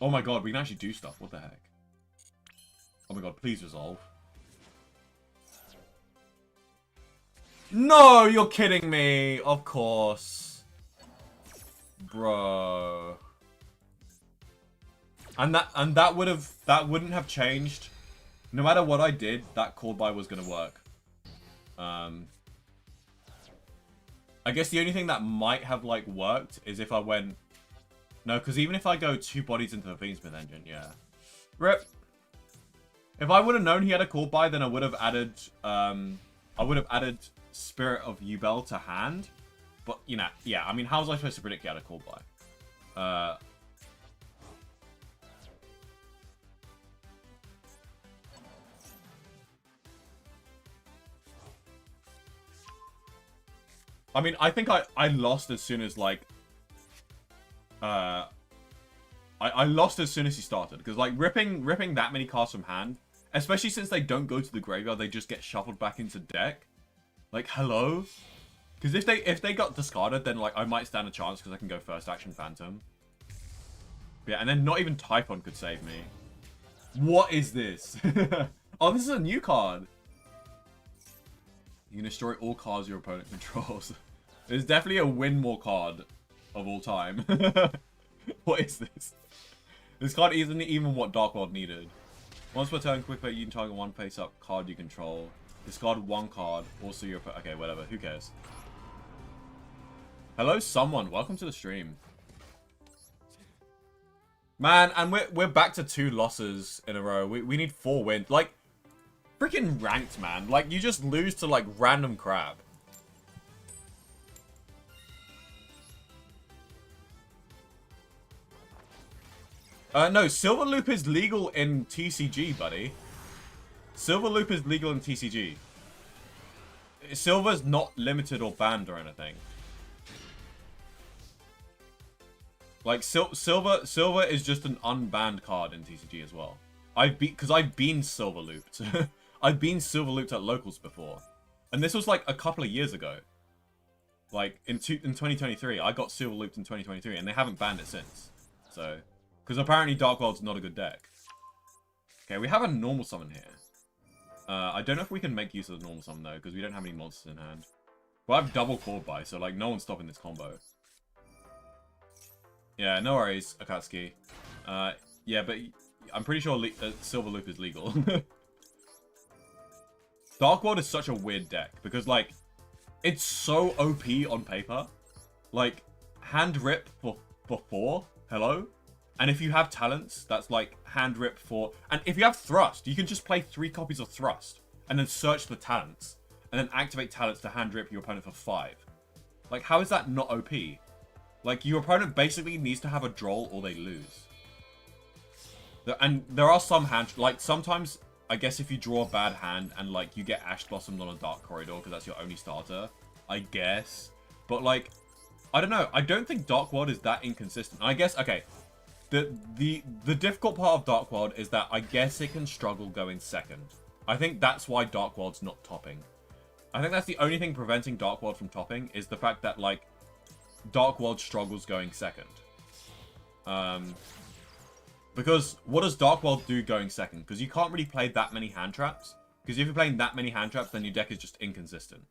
Oh my god, we can actually do stuff. What the heck? Oh my god, please resolve. No, you're kidding me. Of course. Bro. And that wouldn't have changed. No matter what I did, that call by was gonna work. I guess the only thing that might have like worked is if I went... No, because even if I go 2 bodies into the Fiendsmith engine, yeah. RIP. If I would have known he had a call by, then I would have added Spirit of Yubel to hand. But, you know, yeah, I mean, how was I supposed to predict he had a call by? Uh, I mean, I think I lost as soon as, like... I lost as soon as he started. Because, like, ripping that many cards from hand, especially since they don't go to the graveyard, they just get shuffled back into deck. Like, hello? Because if they got discarded, then, like, I might stand a chance because I can go first action Phantom. Yeah, and then not even Typhon could save me. What is this? Oh, this is a new card. You can destroy all cards your opponent controls. It's definitely a win more card of all time. What is this? This card isn't even what Dark World needed. Once per turn, quick play, you can target one face-up card you control. Discard one card. Also your... Okay, whatever. Who cares? Hello, someone. Welcome to the stream. Man, and we're back to 2 losses in a row. We need 4 wins. Like, freaking ranked, man. Like, you just lose to, like, random crap. No, Silver Loop is legal in TCG, buddy. Silver Loop is legal in TCG. Silver's not limited or banned or anything. Like, Silver is just an unbanned card in TCG as well. Because I've been Silver Looped. I've been Silver Looped at locals before. And this was like a couple of years ago. Like, in 2023. I got Silver Looped in 2023, and they haven't banned it since. So... Because apparently Dark World's not a good deck. Okay, we have a normal summon here. I don't know if we can make use of the normal summon though, because we don't have any monsters in hand. Well, I have double Cord Buy, so like no one's stopping this combo. Yeah, no worries, Akatsuki. Yeah, but I'm pretty sure Silver Loop is legal. Dark World is such a weird deck, because like, it's so OP on paper. Like, hand rip for 4, hello? And if you have talents, that's like hand rip for... And if you have thrust, you can just play 3 copies of thrust. And then search the talents. And then activate talents to hand rip your opponent for 5. Like, how is that not OP? Like, your opponent basically needs to have a droll or they lose. And there are some hands... Like, sometimes, I guess if you draw a bad hand and, like, you get Ash Blossomed on a Dark Corridor because that's your only starter. I guess. But, like, I don't know. I don't think Dark World is that inconsistent. I guess, okay... The difficult part of Dark World is that I guess it can struggle going second. I think that's why Dark World's not topping. I think that's the only thing preventing Dark World from topping is the fact that, like, Dark World struggles going second. Because what does Dark World do going second? Because you can't really play that many hand traps. Because if you're playing that many hand traps, then your deck is just inconsistent.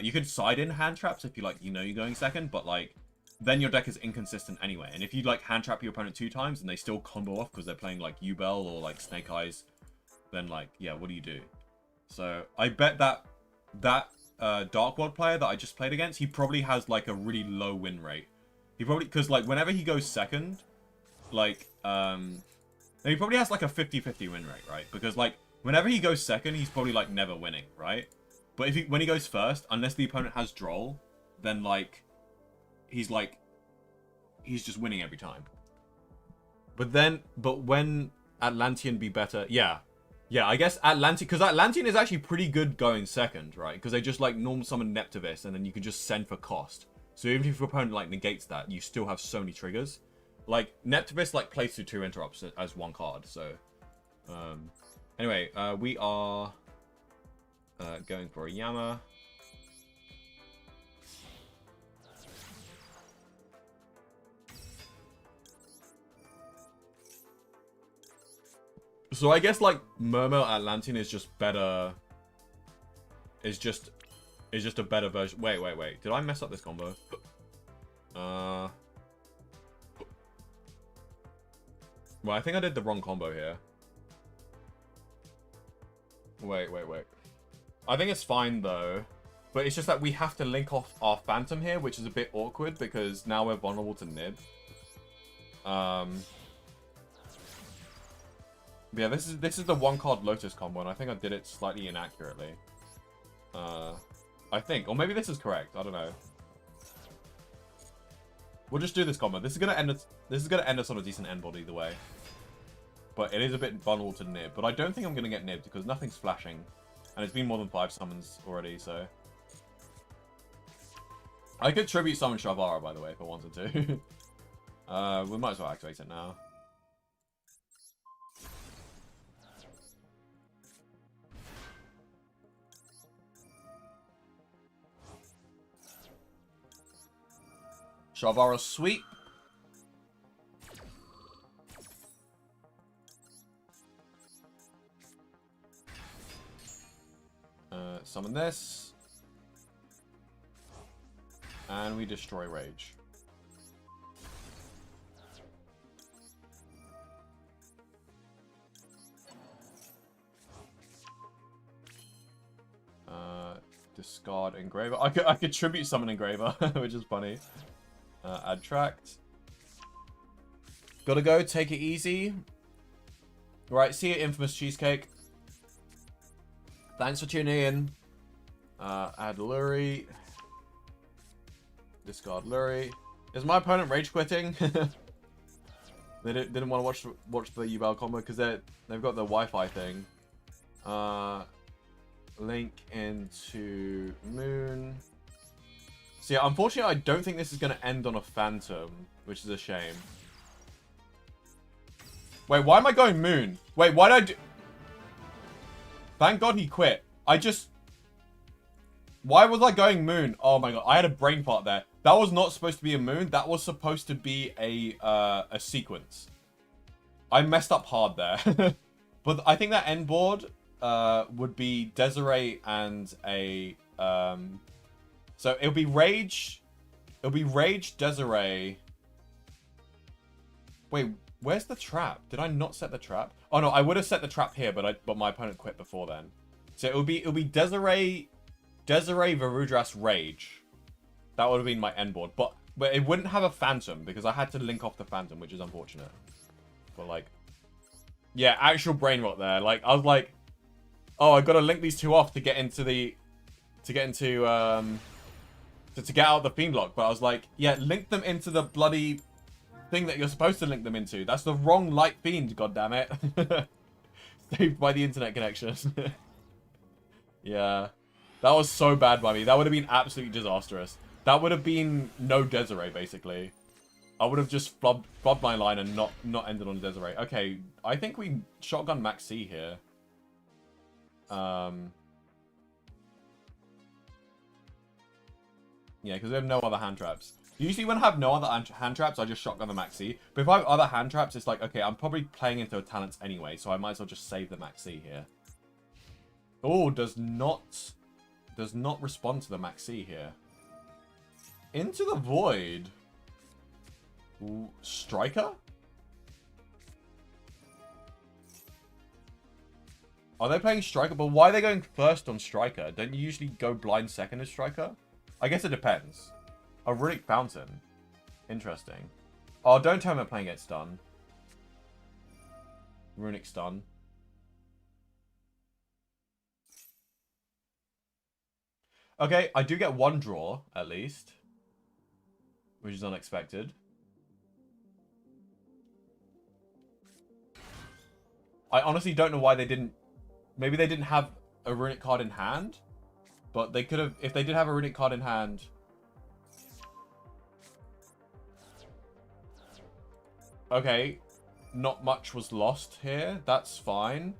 You could side in hand traps if you, like, you know you're going second, but, like... Then your deck is inconsistent anyway. And if you, like, hand trap your opponent 2 times and they still combo off because they're playing, like, Yubel or, like, Snake Eyes, then, like, yeah, what do you do? So, I bet that Dark World player that I just played against, he probably has, like, a really low win rate. He probably... Because, like, whenever he goes second, like, he probably has, like, a 50-50 win rate, right? Because, like, whenever he goes second, he's probably, like, never winning, right? But when he goes first, unless the opponent has Droll, then, like... He's just winning every time. But when Atlantean be better, yeah, I guess Atlantean, because Atlantean is actually pretty good going second, right? Because they just like normal summon Neptivist and then you can just send for cost. So even if your opponent like negates that, you still have so many triggers. Like Neptivist like plays through 2 interrupts as 1 card. So anyway, we are going for a Yama. So I guess like Murmur Atlantean is just better. Is just a better version. Wait. Did I mess up this combo? Well, I think I did the wrong combo here. Wait. I think it's fine though. But it's just that we have to link off our Phantom here, which is a bit awkward because now we're vulnerable to Nib. But yeah, this is the 1-card Lotus combo, and I think I did it slightly inaccurately. I think. Or maybe this is correct. I don't know. We'll just do this combo. This is gonna end us on a decent end board either way. But it is a bit vulnerable to nib. But I don't think I'm gonna get nibbed because nothing's flashing. And it's been more than 5 summons already, so. I could tribute summon Shavara, by the way, if I wanted to. We might as well activate it now. Shavara sweep. Summon this. And we destroy Rage. Discard Engraver. I could tribute summon Engraver, which is funny. Add tract. Gotta go, take it easy. Right, see you, Infamous Cheesecake. Thanks for tuning in. Add Lurie. Discard Lurie. Is my opponent rage quitting? They didn't want to watch the Yubel combo because they've got the Wi-Fi thing. Link into Moon. So yeah, unfortunately, I don't think this is going to end on a Phantom, which is a shame. Wait, why am I going Moon? Wait, why did I do... Thank God he quit. Why was I going Moon? Oh my God, I had a brain fart there. That was not supposed to be a Moon. That was supposed to be a sequence. I messed up hard there. But I think that end board would be Desiree and a... So it'll be Rage. It'll be Rage, Desiree. Wait, where's the trap? Did I not set the trap? Oh no, I would have set the trap here, but my opponent quit before then. So it'll be Desiree, Varudras, Rage. That would have been my end board, but it wouldn't have a Phantom because I had to link off the Phantom, which is unfortunate. But like, yeah, actual brain rot there. Like I was like, oh, I got to link these two off to get into the, to get out the Fiend Lock. But I was like, yeah, link them into the bloody thing that you're supposed to link them into. That's the wrong Light Fiend, goddammit. Saved by the internet connection. Yeah. That was so bad by me. That would have been absolutely disastrous. That would have been no Desiree, basically. I would have just flubbed my line and not ended on Desiree. Okay, I think we shotgun Max C here. Yeah, because we have no other hand traps. Usually when I have no other hand traps, I just shotgun the Maxi. But if I have other hand traps, it's like, okay, I'm probably playing into talents anyway, so I might as well just save the Maxi here. Oh, does not respond to the Maxi here. Into the Void. Ooh, Striker? Are they playing Striker? But why are they going first on Striker? Don't you usually go blind second as Striker? I guess it depends. A Runic Fountain. Interesting. Oh, don't tell me I'm playing it stun. Runic stun. Okay, I do get one draw, at least. Which is unexpected. I honestly don't know why they didn't... Maybe they didn't have a Runic card in hand. But they could have... If they did have a Runic card in hand... Okay. Not much was lost here. That's fine.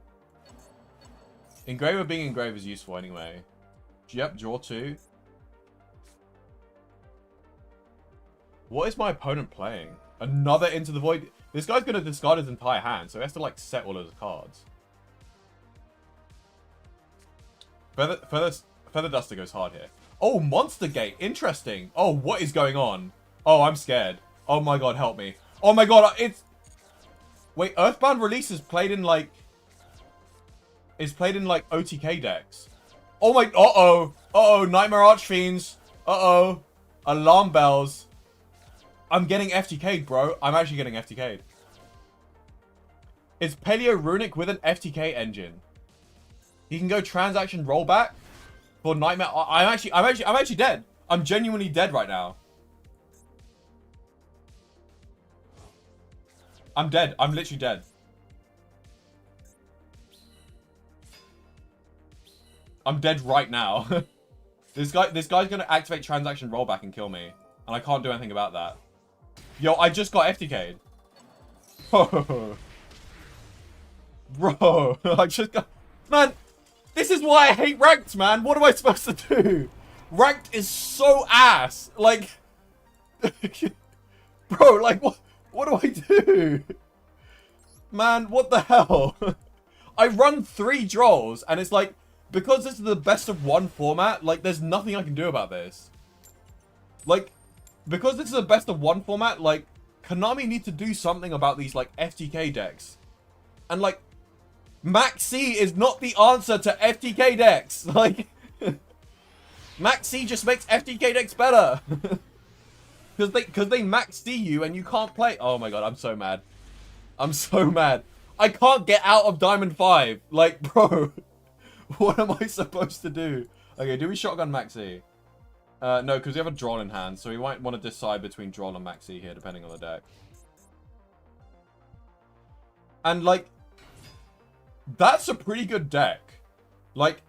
Engraver being Engraver is useful anyway. Yep, draw 2. What is my opponent playing? Another Into the Void. This guy's going to discard his entire hand, so he has to like set all of his cards. Feather Duster goes hard here. Oh, Monster Gate. Interesting. Oh, what is going on? Oh, I'm scared. Oh my god, help me. Oh my god, it's... Wait, Earthbound Release is played in like... Is played in like OTK decks. Oh my... Uh-oh. Uh-oh, Nightmare Archfiends. Uh-oh. Alarm bells. I'm getting FTK'd, bro. I'm actually getting FTK'd. It's Paleo Runic with an FTK engine. He can go transaction rollback for Nightmare. I'm actually dead. I'm genuinely dead right now. I'm dead. I'm literally dead. I'm dead right now. This guy's gonna activate transaction rollback and kill me. And I can't do anything about that. Yo, I just got FTK'd. Bro, I just got... Man, this is why I hate ranked, man. What am I supposed to do? Ranked is so ass. Like... Bro, like, what do I do? Man, what the hell? I run 3 draws, and it's like, because this is the best of 1 format, like, there's nothing I can do about this. Like, because this is a best of 1 format, like, Konami need to do something about these, like, FTK decks. And, like, Max C is not the answer to FTK decks. Like, Max C just makes FTK decks better. Because they Max C you and you can't play. Oh my god, I'm so mad. I'm so mad. I can't get out of Diamond 5. Like, bro, what am I supposed to do? Okay, do we shotgun Max C? No, because we have a Droll in hand, so we might want to decide between Droll and Max C here, depending on the deck. And, like, that's a pretty good deck. Like,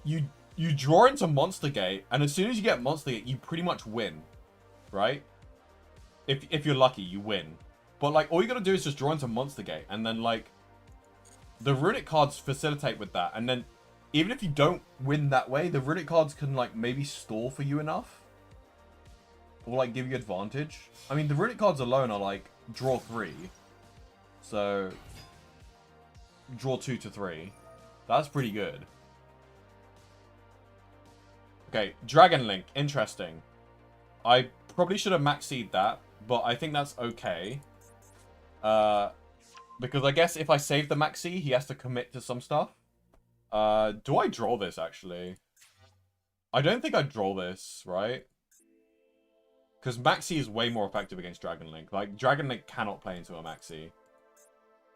you draw into Monster Gate, and as soon as you get Monster Gate, you pretty much win. Right? If you're lucky, you win. But, like, all you gotta do is just draw into Monster Gate, and then, like, the Runic cards facilitate with that, and then, even if you don't win that way, the Runic cards can, like, maybe stall for you enough. Or, like, give you advantage. I mean, the Runic cards alone are, like, draw 3. So, draw 2 to 3. That's pretty good. Okay, Dragon Link. Interesting. I probably should have max-seed that, but I think that's okay. Because I guess if I save the maxi, he has to commit to some stuff. Do I draw this, actually? I don't think I draw this, right? Because maxi is way more effective against Dragon Link. Like, Dragon Link cannot play into a maxi.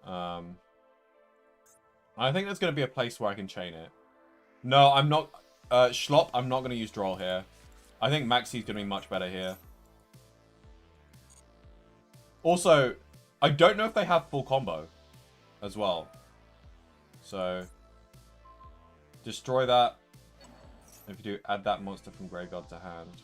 I think there's going to be a place where I can chain it. No, I'm not... Schlop, I'm not going to use draw here. I think Maxi's going to be much better here. Also, I don't know if they have full combo as well. So, destroy that. If you do, add that monster from graveyard to hand.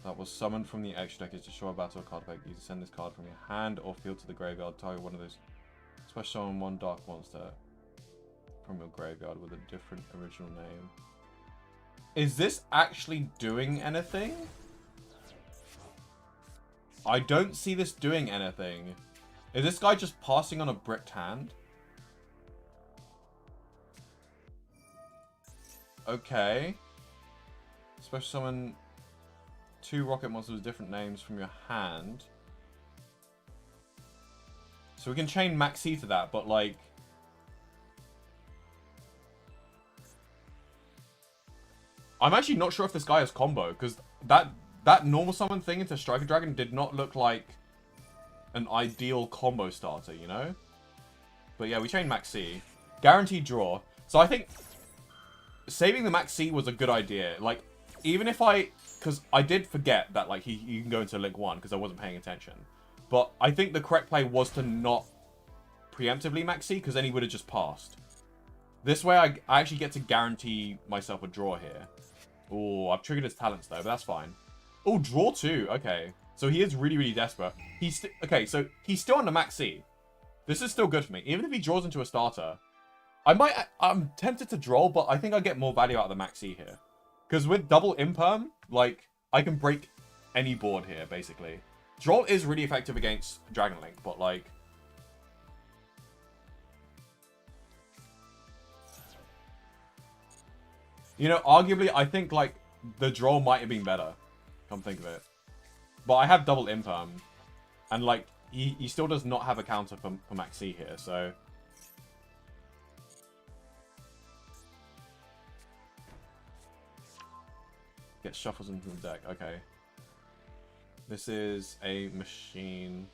That was summoned from the extra deck. Is destroy a battle card effect. You can send this card from your hand or field to the graveyard. Target one of those. Special summon one dark monster from your graveyard with a different original name. Is this actually doing anything? I don't see this doing anything. Is this guy just passing on a bricked hand? Okay. Special summon 2 rocket monsters with different names from your hand. So we can chain Maxi to that, but like... I'm actually not sure if this guy has combo, because that normal summon thing into Striker Dragon did not look like an ideal combo starter, you know? But yeah, we chain Maxi. Guaranteed draw. So I think saving the Maxi was a good idea. Like, even if because I did forget that, like, you can go into Link 1, because I wasn't paying attention. But I think the correct play was to not preemptively Maxi, because then he would have just passed. This way, I actually get to guarantee myself a draw here. Oh, I've triggered his talents, though, but that's fine. Oh, draw 2. Okay. So he is really, really desperate. Okay, so he's still under Maxi. This is still good for me. Even if he draws into a starter, I'm tempted to draw, but I think I get more value out of the Maxi here. Because with double imperm, like, I can break any board here, basically. Draw is really effective against Dragon Link, but, like... You know, arguably, I think, like, the draw might have been better. Come think of it. But I have double imperm. And, like, he still does not have a counter for Maxi here, so... Get shuffles into the deck. Okay. This is a machine.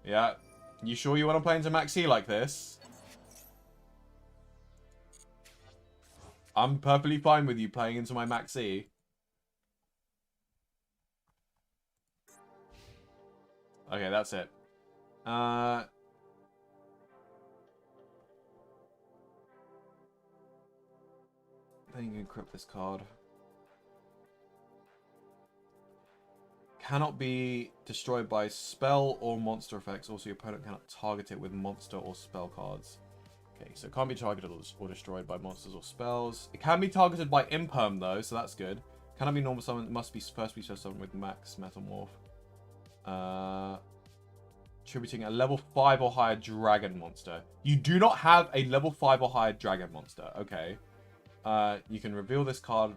Yeah. You sure you want to play into Maxi like this? I'm perfectly fine with you playing into my Maxi. Okay, that's it. Then you can equip this card. Cannot be destroyed by spell or monster effects. Also, your opponent cannot target it with monster or spell cards. Okay, so it can't be targeted or destroyed by monsters or spells. It can be targeted by Imperm, though, so that's good. Cannot be normal summon. It must be first be summoned with max Metamorph. Attributing a level 5 or higher dragon monster. You do not have a level 5 or higher dragon monster. Okay. You can reveal this card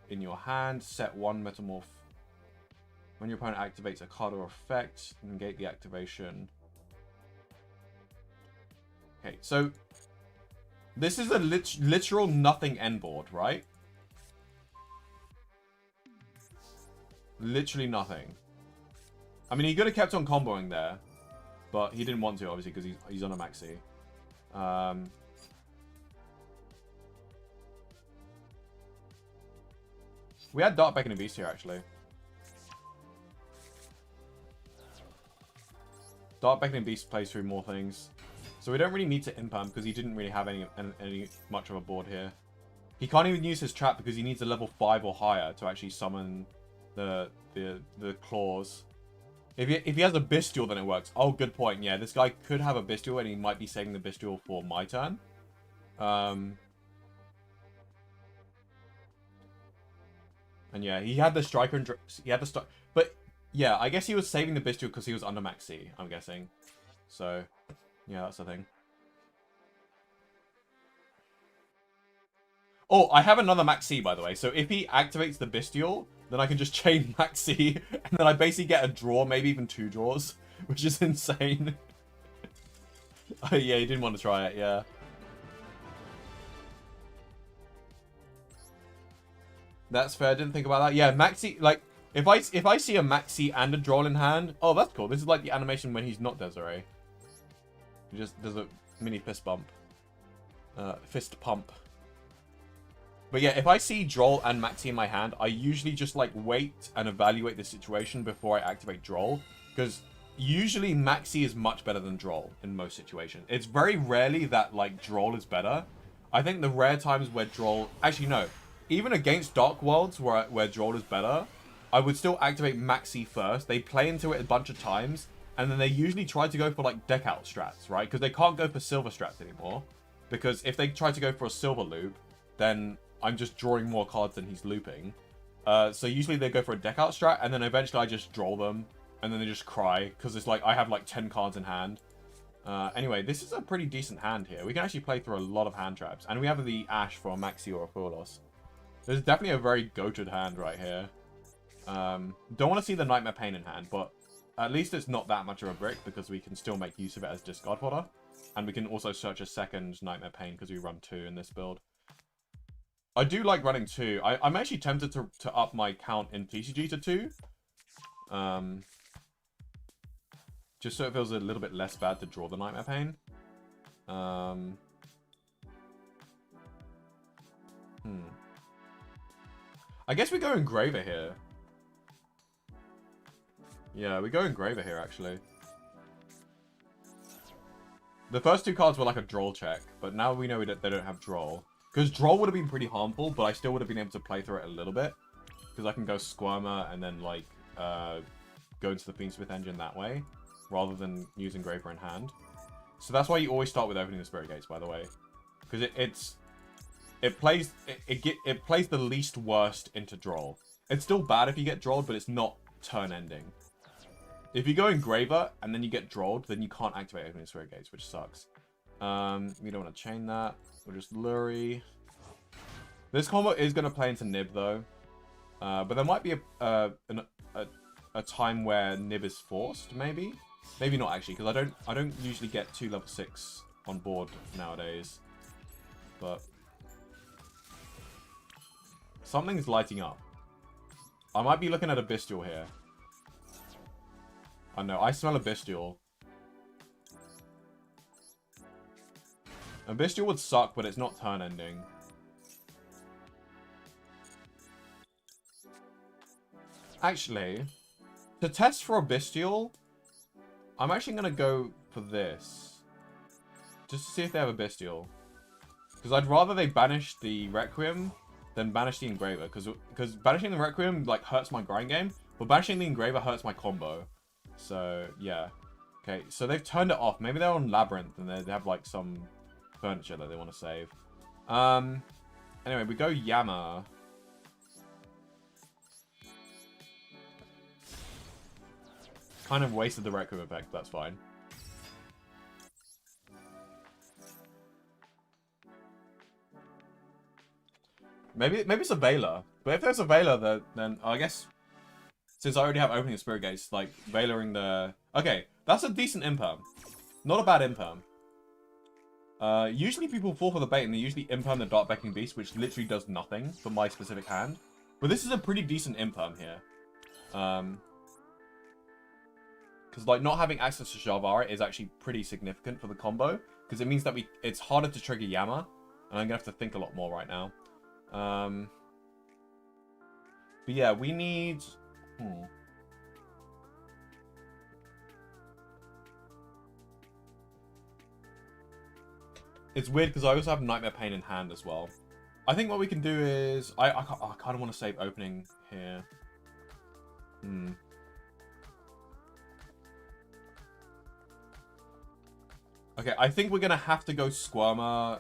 in your hand. Set 1 Metamorph. When your opponent activates a card or effect, negate the activation. Okay, so this is a literal nothing end board, right? Literally nothing. I mean, he could have kept on comboing there, but he didn't want to, obviously, because he's on a maxi. We had Dark Beckoning Beast here, actually. Dark Beckoning Beast plays through more things. So we don't really need to Imperm because he didn't really have any much of a board here. He can't even use his trap because he needs a level 5 or higher to actually summon the claws. If he has a Bestial, then it works. Oh, good point. Yeah, this guy could have a Bestial and he might be saving the Bestial for my turn. And yeah, he had the Striker and he had the but yeah, I guess he was saving the Bestial because he was under Max C, I'm guessing. So, yeah, that's the thing. Oh, I have another Max C, by the way. So if he activates the Bestial, then I can just chain Max C, and then I basically get a draw, maybe even 2 draws, which is insane. Oh, yeah, he didn't want to try it, yeah. That's fair, I didn't think about that. Yeah, Maxi, like, if I see a Maxi and a Droll in hand, oh, that's cool. This is like the animation when he's not Desiree. He just does a mini fist bump. Fist pump. But yeah, if I see Droll and Maxi in my hand, I usually just, like, wait and evaluate the situation before I activate Droll. Because usually Maxi is much better than Droll in most situations. It's very rarely that, like, Droll is better. I think the rare times where Droll... Actually, no. Even against Dark Worlds, where Droll is better, I would still activate Maxi first. They play into it a bunch of times, and then they usually try to go for, like, deck out strats, right? Because they can't go for silver strats anymore. Because if they try to go for a silver loop, then I'm just drawing more cards than he's looping. So usually they go for a deck out strat, and then eventually I just draw them, and then they just cry, because it's like, I have, like, 10 cards in hand. Anyway, this is a pretty decent hand here. We can actually play through a lot of hand traps, and we have the Ash for a Maxi or a Furlos. This is definitely a very goated hand right here. Don't want to see the Nightmare Pain in hand, but at least it's not that much of a brick because we can still make use of it as discard fodder. And we can also search a second Nightmare Pain because we run 2 in this build. I do like running 2. I'm actually tempted to up my count in TCG to 2. Just so it feels a little bit less bad to draw the Nightmare Pain. I guess we go Engraver here. Yeah, we go Engraver here, actually. The first 2 cards were like a Droll check, but now we know that they don't have Droll. Because Droll would have been pretty harmful, but I still would have been able to play through it a little bit. Because I can go Squirmer and then, like, go into the Fiendsmith engine that way, rather than use Engraver in hand. So that's why you always start with opening the Spirit Gates, by the way. Because it plays the least worst into Droll. It's still bad if you get Drolled, but it's not turn ending. If you go Engraver and then you get Drolled, then you can't activate opening Spirit Gates, which sucks. We don't want to chain that. We'll just Lurie. This combo is going to play into Nib, though. But there might be a time where Nib is forced, maybe? Maybe not, actually, because I don't usually get 2 level 6 on board nowadays. But something's lighting up. I might be looking at a Bestial here. I know, I smell a Bestial. A Bestial would suck, but it's not turn ending. Actually, to test for a Bestial, I'm actually going to go for this. Just to see if they have a Bestial. Because I'd rather they banish the Requiem than banish the Engraver. Because banishing the Requiem, like, hurts my grind game. But banishing the Engraver hurts my combo. So, yeah. Okay, so they've turned it off. Maybe they're on Labyrinth and they have, like, some furniture that they want to save. Anyway, we go Yama. Kind of wasted the Requiem effect, that's fine. Maybe it's a Veiler. But if there's a Veiler, then I guess... Since I already have opening Spirit Gates, like, Veilering the... Okay, that's a decent imperm. Not a bad imperm. Usually people fall for the bait and they usually imperm the Dark Beckoning Beast, which literally does nothing for my specific hand. But this is a pretty decent imperm here. Because, like, not having access to Shavara is actually pretty significant for the combo. Because it means that it's harder to trigger Yama. And I'm going to have to think a lot more right now. But yeah, we need... It's weird because I also have Nightmare Pain in hand as well. I think what we can do is... I kind of want to save opening here. Okay, I think we're going to have to go Squirmer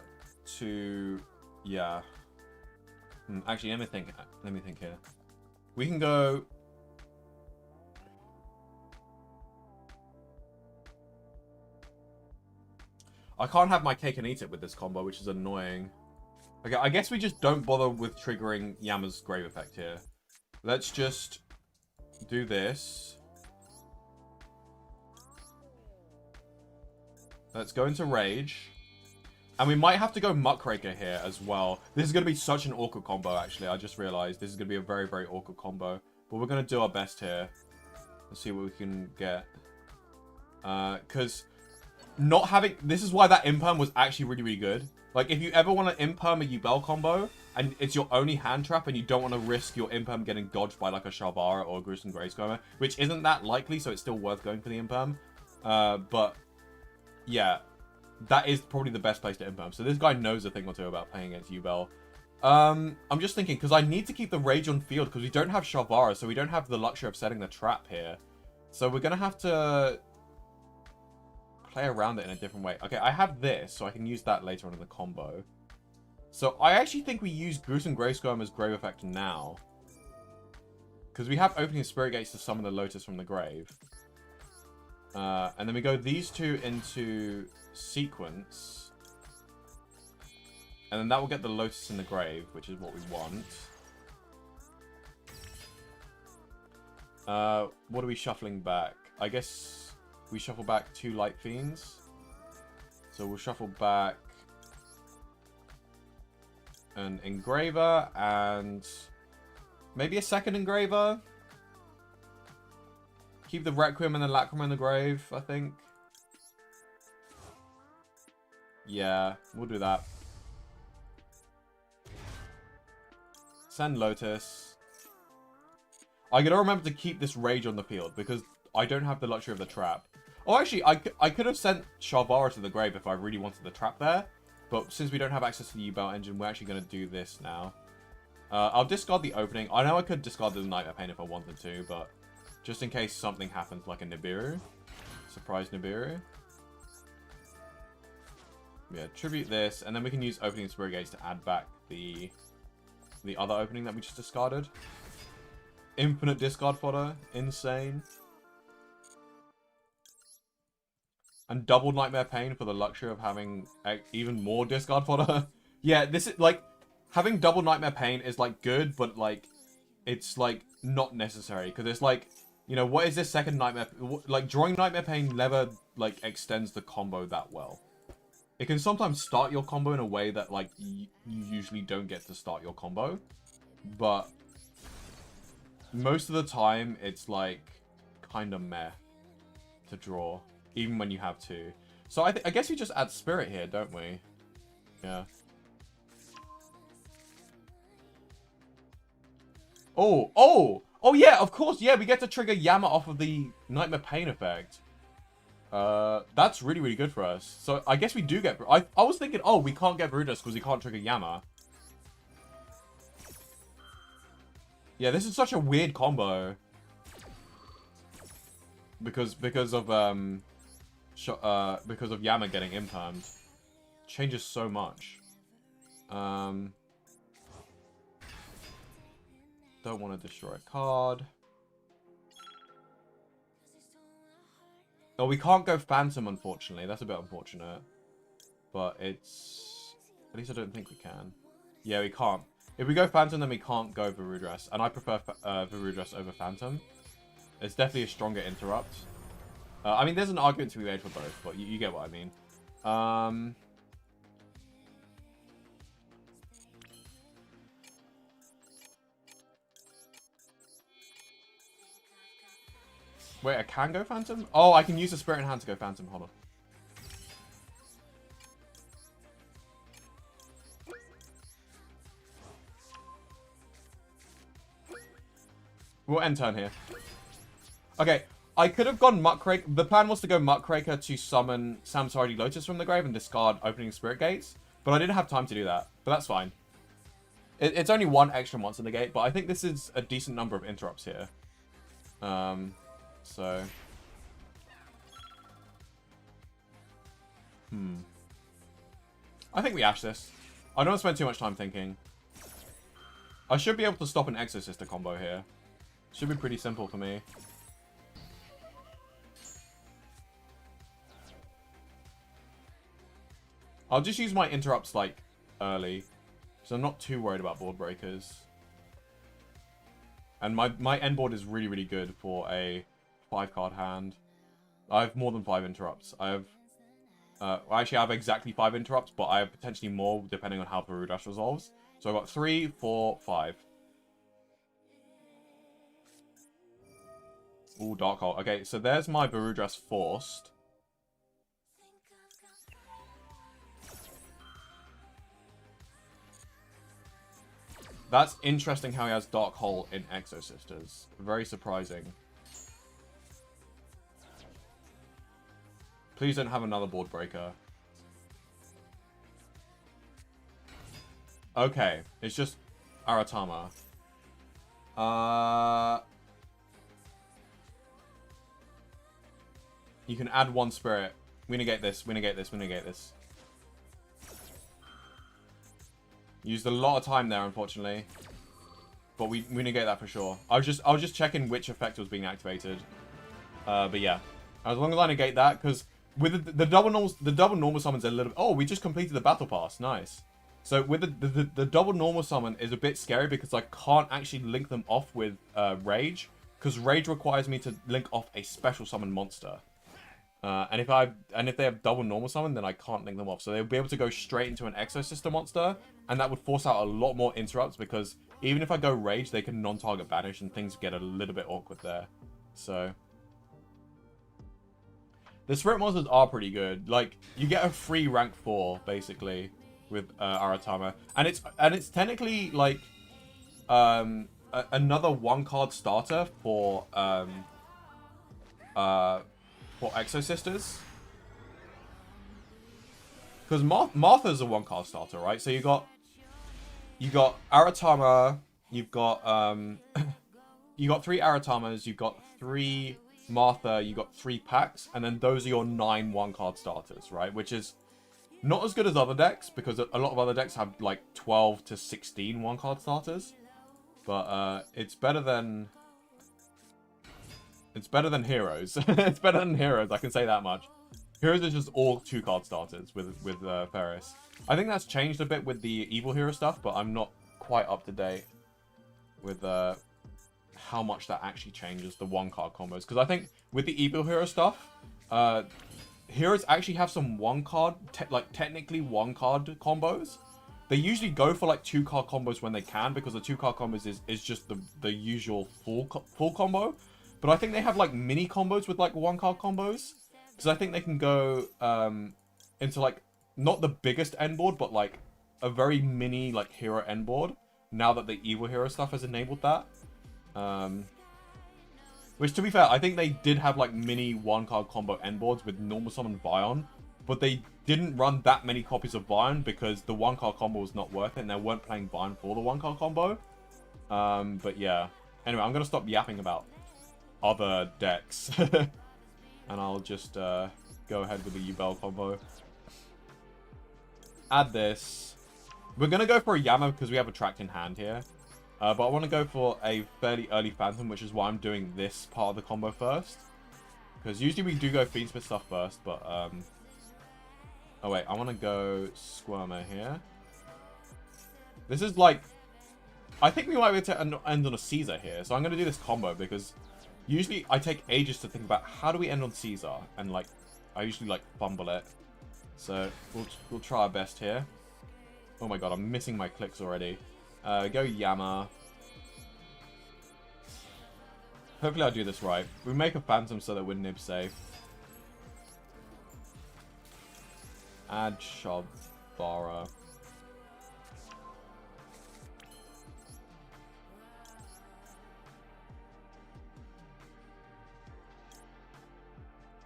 to... Yeah. Actually, let me think here. We can go... I can't have my cake and eat it with this combo, which is annoying. Okay, I guess we just don't bother with triggering Yama's Grave effect here. Let's just do this. Let's go into Rage. And we might have to go Muckraker here as well. This is going to be such an awkward combo, actually. I just realized this is going to be a very, very awkward combo. But we're going to do our best here. Let's see what we can get. Because... Not having... This is why that imperm was actually really, really good. Like, if you ever want to imperm a Yubel combo, and it's your only hand trap, and you don't want to risk your imperm getting dodged by, like, a Shavara or a Gruesome Grayscomber, which isn't that likely, so it's still worth going for the imperm. But, yeah, that is probably the best place to imperm. So this guy knows a thing or two about playing against Yubel. I'm just thinking, because I need to keep the Rage on field, because we don't have Shavara, so we don't have the luxury of setting the trap here. So we're going to have to... play around it in a different way. Okay, I have this, so I can use that later on in the combo. So I actually think we use Gruesome Grayscomber's Grave effect now. Because we have Opening Spirit Gates to summon the Lotus from the grave. And then we go these two into sequence. And then that will get the Lotus in the grave, which is what we want. What are we shuffling back? I guess... we shuffle back 2 Light Fiends. So we'll shuffle back an Engraver and maybe a second Engraver. Keep the Requiem and the Lacrima in the grave, I think. Yeah, we'll do that. Send Lotus. I gotta remember to keep this Rage on the field because I don't have the luxury of the trap. Oh, actually, I could have sent Shavara to the grave if I really wanted the trap there. But since we don't have access to the Yubel engine, we're actually going to do this now. I'll discard the opening. I know I could discard the Nightmare Pain if I wanted to, but just in case something happens, like a Nibiru. Surprise Nibiru. Yeah, tribute this, and then we can use Opening Spirit Gates to add back the other opening that we just discarded. Infinite discard fodder. Insane. And double Nightmare Pain for the luxury of having even more discard fodder. Yeah, this is, like, having double Nightmare Pain is, like, good, but, like, it's, like, not necessary. Because it's, like, you know, what is this second Nightmare... Like, drawing Nightmare Pain never, like, extends the combo that well. It can sometimes start your combo in a way that, like, you usually don't get to start your combo. But most of the time, it's, like, kind of meh to draw. Even when you have to. So I guess we just add Spirit here, don't we? Yeah. Oh! Oh yeah, of course. Yeah, we get to trigger Yama off of the Nightmare Pain effect. That's really, really good for us. So I guess we do get... I was thinking, oh, we can't get Brutus because we can't trigger Yama. Yeah, this is such a weird combo. Because of Yama getting impermed. Changes so much. Don't want to destroy a card. Oh, we can't go Phantom, unfortunately. That's a bit unfortunate. But it's... At least I don't think we can. Yeah, we can't. If we go Phantom, then we can't go Varudress. And I prefer Varudress over Phantom. It's definitely a stronger interrupt. I mean, there's an argument to be made for both, but you get what I mean. Wait, I can go Phantom? Oh, I can use the Spirit in Hand to go Phantom. Hold on. We'll end turn here. Okay, I could have gone Muckraker. The plan was to go Muckraker to summon Samsardi Lotus from the grave and discard Opening Spirit Gates. But I didn't have time to do that. But that's fine. It's only one extra monster negate, but I think this is a decent number of interrupts here. So... I think we ash this. I don't want to spend too much time thinking. I should be able to stop an Exorcister combo here. Should be pretty simple for me. I'll just use my interrupts, like, early. So I'm not too worried about board breakers. And my end board is really, really good for a 5-card hand. I have more than 5 interrupts. I have... actually, I have exactly 5 interrupts, but I have potentially more depending on how Varudress resolves. So I've got 3, 4, 5. Ooh, Dark Hole. Okay, so there's my Varudress forced. That's interesting how he has Dark Hole in Exosisters. Very surprising. Please don't have another board breaker. Okay, it's just Aratama. You can add 1 spirit. We negate this, we negate this, we negate this. Used a lot of time there, unfortunately. But we negate that for sure. I was just checking which effect was being activated. But yeah. As long as I negate that, because with the double normal summons a little... Oh, we just completed the battle pass. Nice. So with the double normal summon is a bit scary because I can't actually link them off with Rage. Because Rage requires me to link off a special summon monster. And if they have double normal summon, then I can't link them off. So they'll be able to go straight into an Exosister monster, and that would force out a lot more interrupts because even if I go Rage, they can non-target banish, and things get a little bit awkward there. So the Spirit monsters are pretty good. Like, you get a free rank 4 basically with Aratama, and it's technically like another 1-card starter for Exosisters. Because Martha's a 1-card starter, right? So you got Aratama, you've got you got 3 Aratamas, you've got 3 Martha, you got 3 packs, and then those are your 9 1-card starters, right? Which is not as good as other decks, because a lot of other decks have like 12 to 16 1-card starters. But it's better than Heroes. It's better than Heroes, I can say that much. Heroes are just all 2-card starters with Ferris. I think that's changed a bit with the Evil Hero stuff, but I'm not quite up to date with how much that actually changes the 1-card combos. Because I think with the Evil Hero stuff, Heroes actually have some 1-card, technically 1-card combos. They usually go for like 2-card combos when they can, because the 2-card combos is just the usual full combo. But I think they have like mini combos with like 1-card combos. Because I think they can go into like, not the biggest end board, but like a very mini like hero end board. Now that the Evil Hero stuff has enabled that. Which, to be fair, I think they did have, like, mini one-card combo end boards with normal summon Vion. But they didn't run that many copies of Vion because the one-card combo was not worth it. And they weren't playing Vion for the one-card combo. But, yeah. Anyway, I'm going to stop yapping about other decks. And I'll just go ahead with the Yubel combo. Add this. We're going to go for a Yama because we have a tracked in hand here. But I want to go for a fairly early Phantom, which is why I'm doing this part of the combo first. Because usually we do go Fiendsmith stuff first, but... Oh wait, I want to go Squirmer here. This is like... I think we might be able to end on a Caesar here. So I'm going to do this combo because usually I take ages to think about how do we end on Caesar. And like, I usually like fumble it. So we'll try our best here. Oh my god, I'm missing my clicks already. Go Yama. Hopefully I'll do this right. We make a Phantom so that we're nib safe. Add Shabara.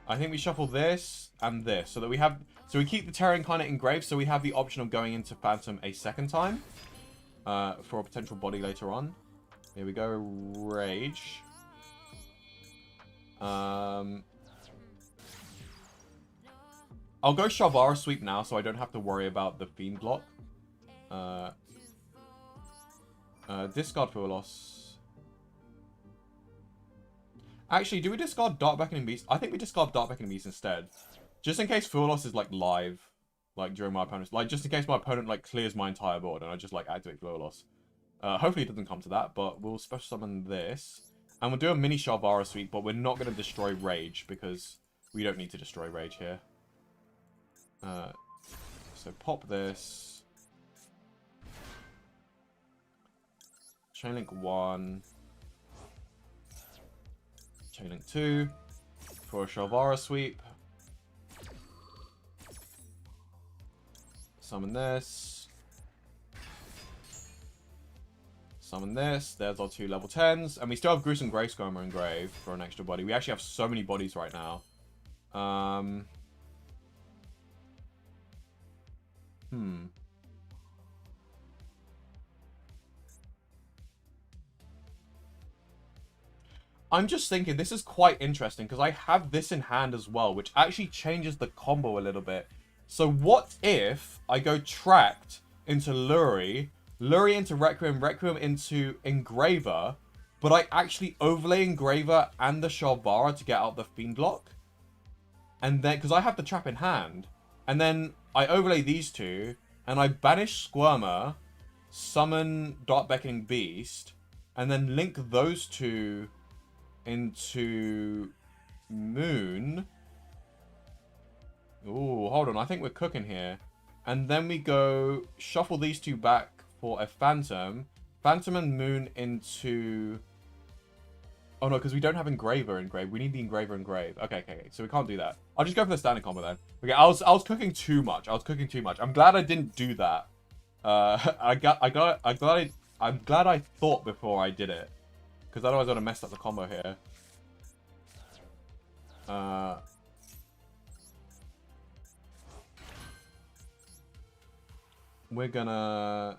I think we shuffle this and this so that we have... So we keep the Terra Incarnate engraved so we have the option of going into Phantom a second time. For a potential body later on. Here we go. Rage. I'll go Shavara Sweep now so I don't have to worry about the Fiend block. Discard Fuel Loss. Actually, do we discard Dark Beckoning Beast? I think we discard Dark Beckoning Beast instead. Just in case Fuel Loss is like live. Like during my opponent's, like just in case my opponent like clears my entire board and I just like activate Fuel Loss. Hopefully it doesn't come to that, but we'll special summon this. And we'll do a mini Shavara Sweep, but we're not going to destroy Rage because we don't need to destroy Rage here. So pop this. Chainlink 1. Chainlink 2. For a Shavara Sweep. Summon this. Summon this. There's our 2 level 10s. And we still have Gruesome Grayscomber engraved for an extra body. We actually have so many bodies right now. I'm just thinking this is quite interesting because I have this in hand as well, which actually changes the combo a little bit. So what if I go Tracked into Luri, Luri into Requiem, Requiem into Engraver, but I actually overlay Engraver and the Shavara to get out the Fiend block? And then, because I have the trap in hand, and then I overlay these two, and I banish Squirmer, summon Dark Beckoning Beast, and then link those two into Moon. Ooh, hold on. I think we're cooking here. And then we go shuffle these two back for a Phantom. Phantom and Moon into... Oh, no, because we don't have Engraver engraved. We need the Engraver engraved. Okay. So we can't do that. I'll just go for the standard combo then. Okay, I was cooking too much. I'm glad I didn't do that. I'm glad I thought before I did it. Because otherwise I would have messed up the combo here. We're gonna...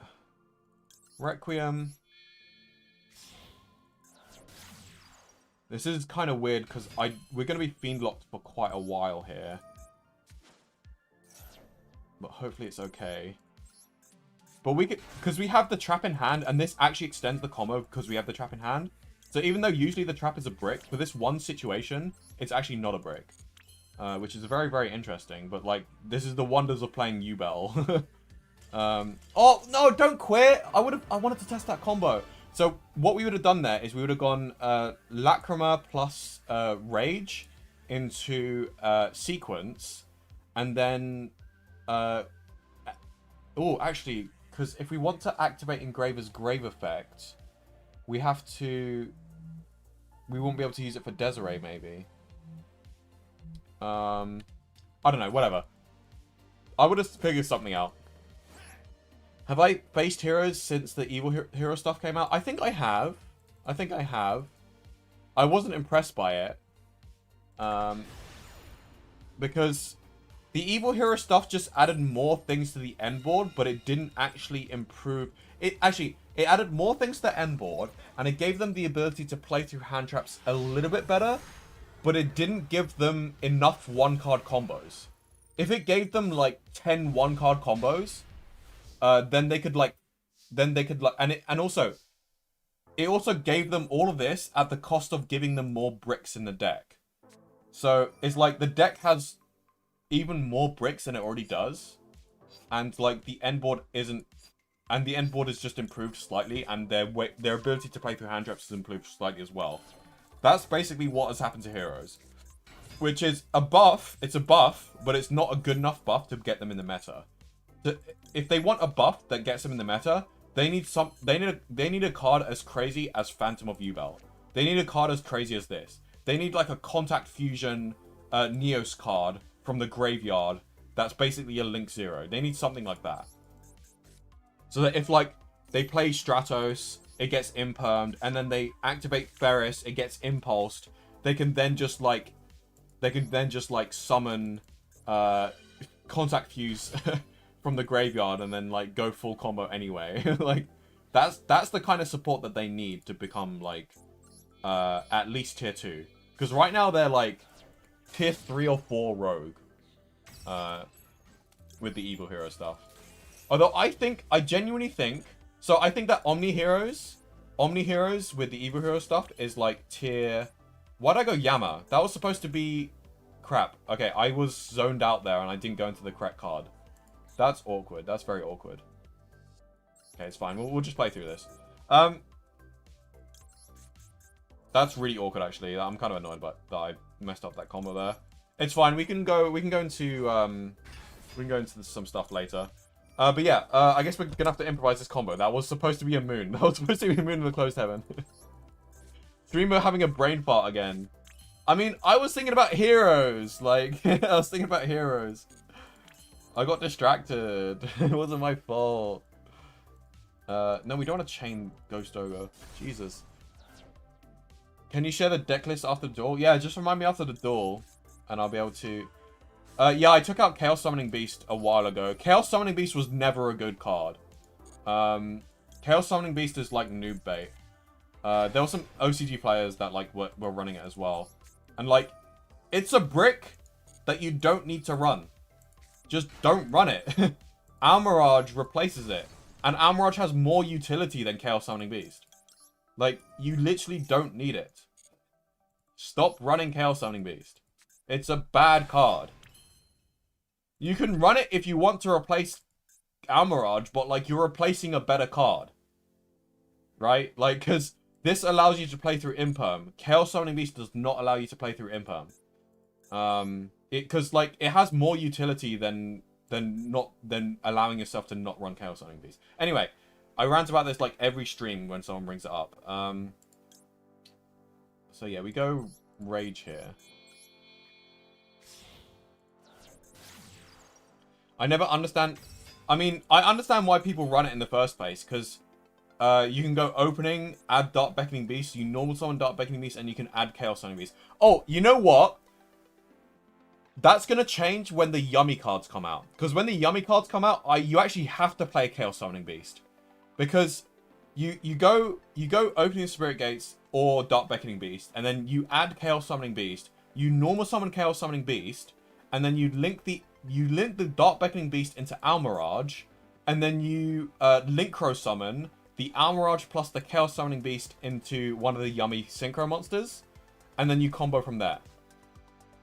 Requiem. This is kind of weird because we're going to be Fiend locked for quite a while here. But hopefully it's okay. But we could, because we have the trap in hand, and this actually extends the combo because we have the trap in hand. So even though usually the trap is a brick, for this one situation, it's actually not a brick. Which is very, very interesting. But like, this is the wonders of playing Yubel. Oh, no, don't quit! I wanted to test that combo. So what we would have done there is we would have gone Lacrima plus Rage into Sequence. And then... oh, actually, because if we want to activate Engraver's Grave Effect, we have to... We won't be able to use it for Desiree, maybe. I don't know, whatever. I would have figured something out. Have I faced heroes since the Evil Hero stuff came out? I think I have. I think I have. I wasn't impressed by it. Because the Evil Hero stuff just added more things to the end board, but it didn't actually improve. It added more things to the end board, and it gave them the ability to play through hand traps a little bit better, but it didn't give them enough one-card combos. If it gave them, like, 10 one-card combos, then they could, like, and also, it also gave them all of this at the cost of giving them more bricks in the deck. So, it's like the deck has even more bricks than it already does. And, like, the end board isn't... And the end board is just improved slightly, and their ability to play through hand traps is improved slightly as well. That's basically what has happened to heroes. Which is a buff. It's a buff, but it's not a good enough buff to get them in the meta. If they want a buff that gets them in the meta, they need a card as crazy as Phantom of Yubel. They need a card as crazy as this. They need like a Contact Fusion Neos card from the graveyard that's basically a Link 0. They need something like that. So that if like they play Stratos, it gets impermed, and then they activate Ferris, it gets impulsed, they can then just like summon Contact Fuse from the graveyard and then like go full combo anyway. Like that's the kind of support that they need to become like at least tier 2. Because right now they're like tier 3 or 4 rogue with the Evil Hero stuff. Although I genuinely think, so I think that Omni Heroes with the Evil Hero stuff is like tier... Why'd I go Yama? That was supposed to be... Crap. Okay, I was zoned out there and I didn't go into the correct card. That's awkward. That's very awkward. Okay, it's fine. We'll just play through this. That's really awkward, actually. I'm kind of annoyed that I messed up that combo there. It's fine. We can go into some stuff later. But yeah, I guess we're gonna have to improvise this combo. That was supposed to be a moon. That was supposed to be a moon in the closed heaven. Streamer having a brain fart again. I mean, I was thinking about heroes. Like, I was thinking about heroes. I got distracted. It wasn't my fault. No, we don't want to chain Ghost Ogre. Jesus. Can you share the deck list after the duel? Yeah, just remind me after the duel. And I'll be able to... yeah, I took out Chaos Summoning Beast a while ago. Chaos Summoning Beast was never a good card. Chaos Summoning Beast is like noob bait. There were some OCG players that like were running it as well. And like, it's a brick that you don't need to run. Just don't run it. Almirage replaces it. And Almirage has more utility than Chaos Summoning Beast. Like, you literally don't need it. Stop running Chaos Summoning Beast. It's a bad card. You can run it if you want to replace Almirage, but, like, you're replacing a better card. Right? Like, because this allows you to play through Imperm. Chaos Summoning Beast does not allow you to play through Imperm. Because, like, it has more utility than allowing yourself to not run Chaos Summoning Beast. Anyway, I rant about this, like, every stream when someone brings it up. So, yeah, we go Rage here. I never understand... I mean, I understand why people run it in the first place, because you can go opening, add Dark Beckoning Beast, you normal summon Dark Beckoning Beast, and you can add Chaos Summoning Beast. Oh, you know what? That's going to change when the Yummy cards come out. Because when the Yummy cards come out, you actually have to play Chaos Summoning Beast. Because you go opening Spirit Gates or Dark Beckoning Beast, and then you add Chaos Summoning Beast, you normal summon Chaos Summoning Beast, and then you link the Dark Beckoning Beast into Almirage, and then you Linkro summon the Almirage plus the Chaos Summoning Beast into one of the Yummy Synchro monsters, and then you combo from there.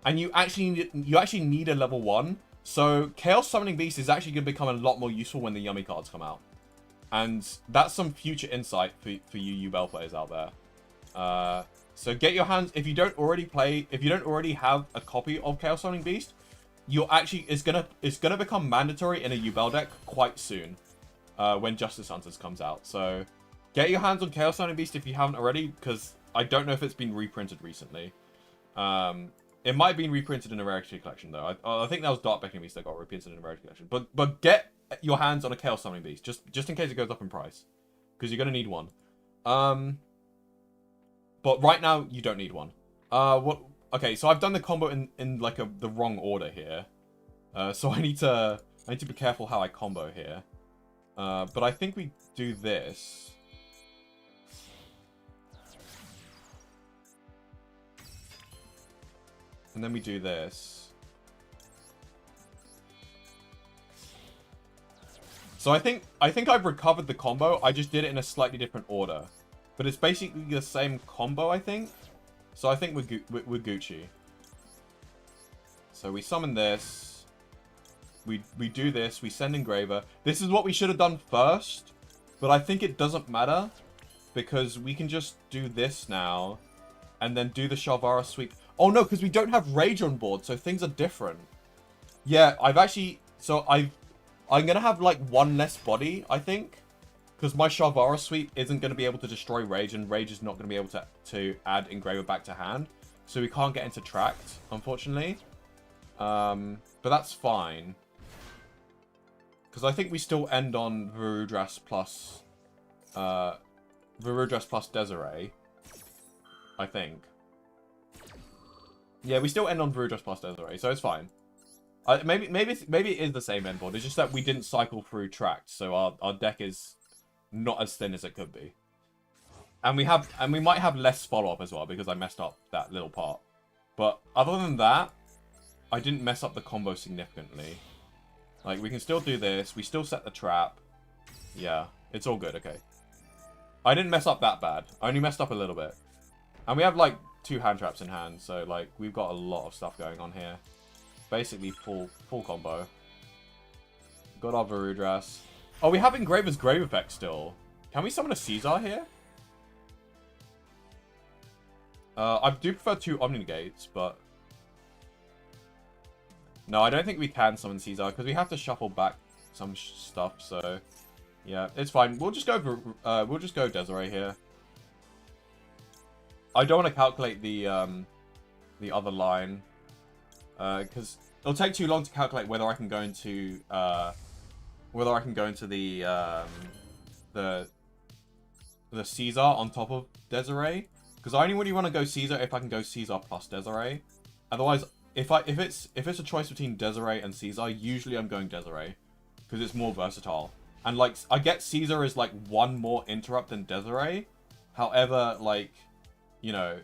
And you actually need a level 1, so Chaos Summoning Beast is actually going to become a lot more useful when the Yummy cards come out. And that's some future insight for you Yubel players out there. So get your hands, if you don't already have a copy of Chaos Summoning Beast, it's gonna become mandatory in a Yubel deck quite soon, when Justice Hunters comes out. So get your hands on Chaos Summoning Beast if you haven't already, because I don't know if it's been reprinted recently. It might have been reprinted in a Rarity Collection though. I think that was Dark Beckoning Beast that got reprinted in a Rarity Collection. But get your hands on a Chaos Summoning Beast just in case it goes up in price, because you're gonna need one. But right now, you don't need one. What? Okay, so I've done the combo in like the wrong order here. So I need to be careful how I combo here. But I think we do this. And then we do this. So I think I've recovered the combo. I just did it in a slightly different order. But it's basically the same combo, I think. So I think we're Gucci. So we summon this. We do this. We send Engraver. This is what we should have done first. But I think it doesn't matter. Because we can just do this now. And then do the Shalvara sweep. Oh no, because we don't have Rage on board. So things are different. Yeah, I've actually... So I'm going to have like one less body, I think. Because my Shalvara sweep isn't going to be able to destroy Rage. And Rage is not going to be able to add Engraver back to hand. So we can't get into Tract, unfortunately. But that's fine. Because I think we still end on Varudras plus Desiree. I think. Yeah, we still end on Varudras plus Desiree, so it's fine. Maybe it is the same end board. It's just that we didn't cycle through Tract, so our deck is not as thin as it could be. And we might have less follow-up as well, because I messed up that little part. But other than that, I didn't mess up the combo significantly. Like, we can still do this. We still set the trap. Yeah, it's all good, okay. I didn't mess up that bad. I only messed up a little bit. And we have, like, 2 hand traps in hand, so, like, we've got a lot of stuff going on here. Basically, full combo. Got our Varudras. Oh, we have Engraver's Grave Effect still. Can we summon a Caesar here? I do prefer 2 Omni-Negates, but... No, I don't think we can summon Caesar, because we have to shuffle back some stuff, so... Yeah, it's fine. We'll just go Desiree here. I don't want to calculate the other line. Because it'll take too long to calculate whether I can go into... the Caesar on top of Desiree. Because I only really want to go Caesar if I can go Caesar plus Desiree. Otherwise, if it's a choice between Desiree and Caesar, usually I'm going Desiree. Because it's more versatile. And, like, I get Caesar is, like, 1 more interrupt than Desiree. However, like, you know,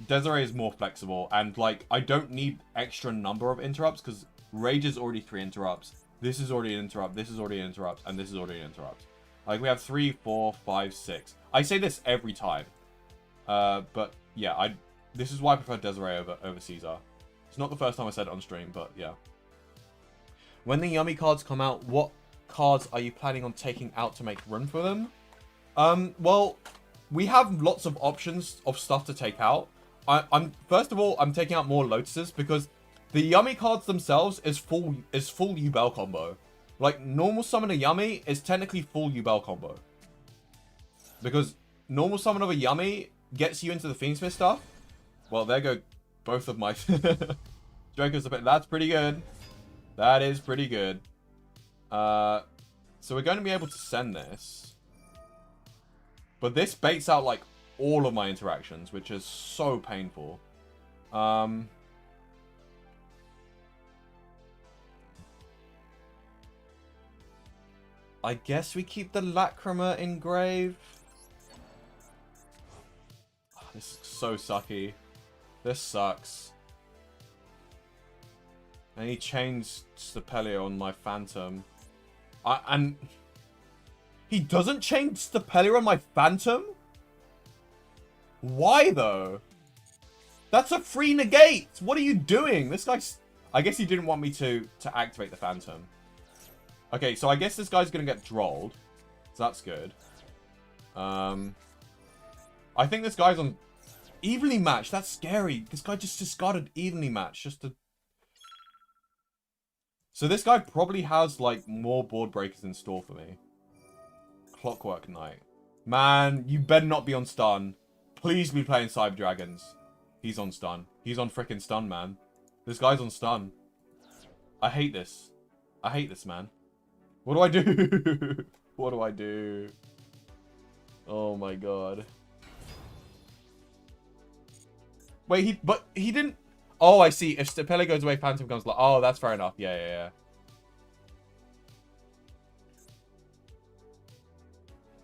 Desiree is more flexible. And, like, I don't need extra number of interrupts because Rage is already 3 interrupts. This is already an interrupt. This is already an interrupt. And this is already an interrupt. Like, we have 3, 4, 5, 6. I say this every time. But, yeah, this is why I prefer Desiree over Caesar. It's not the first time I said it on stream, but, yeah. When the Yummy cards come out, what cards are you planning on taking out to make room for them? Well, we have lots of options of stuff to take out. First of all, I'm taking out more Lotuses because the Yummy cards themselves is full Yubel combo. Like, normal summon a Yummy is technically full Yubel combo. Because normal summon of a Yummy gets you into the Fiendsmith stuff. Well, there go both of my Jokers a bit. That's pretty good. That is pretty good. So we're going to be able to send this. But this baits out, like, all of my interactions, which is so painful. I guess we keep the Lacrima Engrave. Oh, this is so sucky. This sucks. And he changed Stapelio on my Phantom. And he doesn't change Stapelio on my Phantom? Why, though? That's a free negate! What are you doing? This guy's... I guess he didn't want me to activate the Phantom. Okay, so I guess this guy's gonna get drolled. So that's good. I think this guy's on... Evenly matched. That's scary. This guy just discarded evenly matched just to... So this guy probably has, like, more board breakers in store for me. Clockwork Knight. Man, you better not be on stun. Please be playing Cyber Dragons. He's on stun. He's on frickin' stun, man. This guy's on stun. I hate this. I hate this, man. What do I do? What do I do? Oh my god. Wait, but he didn't... Oh, I see. If Stapele goes away, Phantom comes... Oh, that's fair enough. Yeah.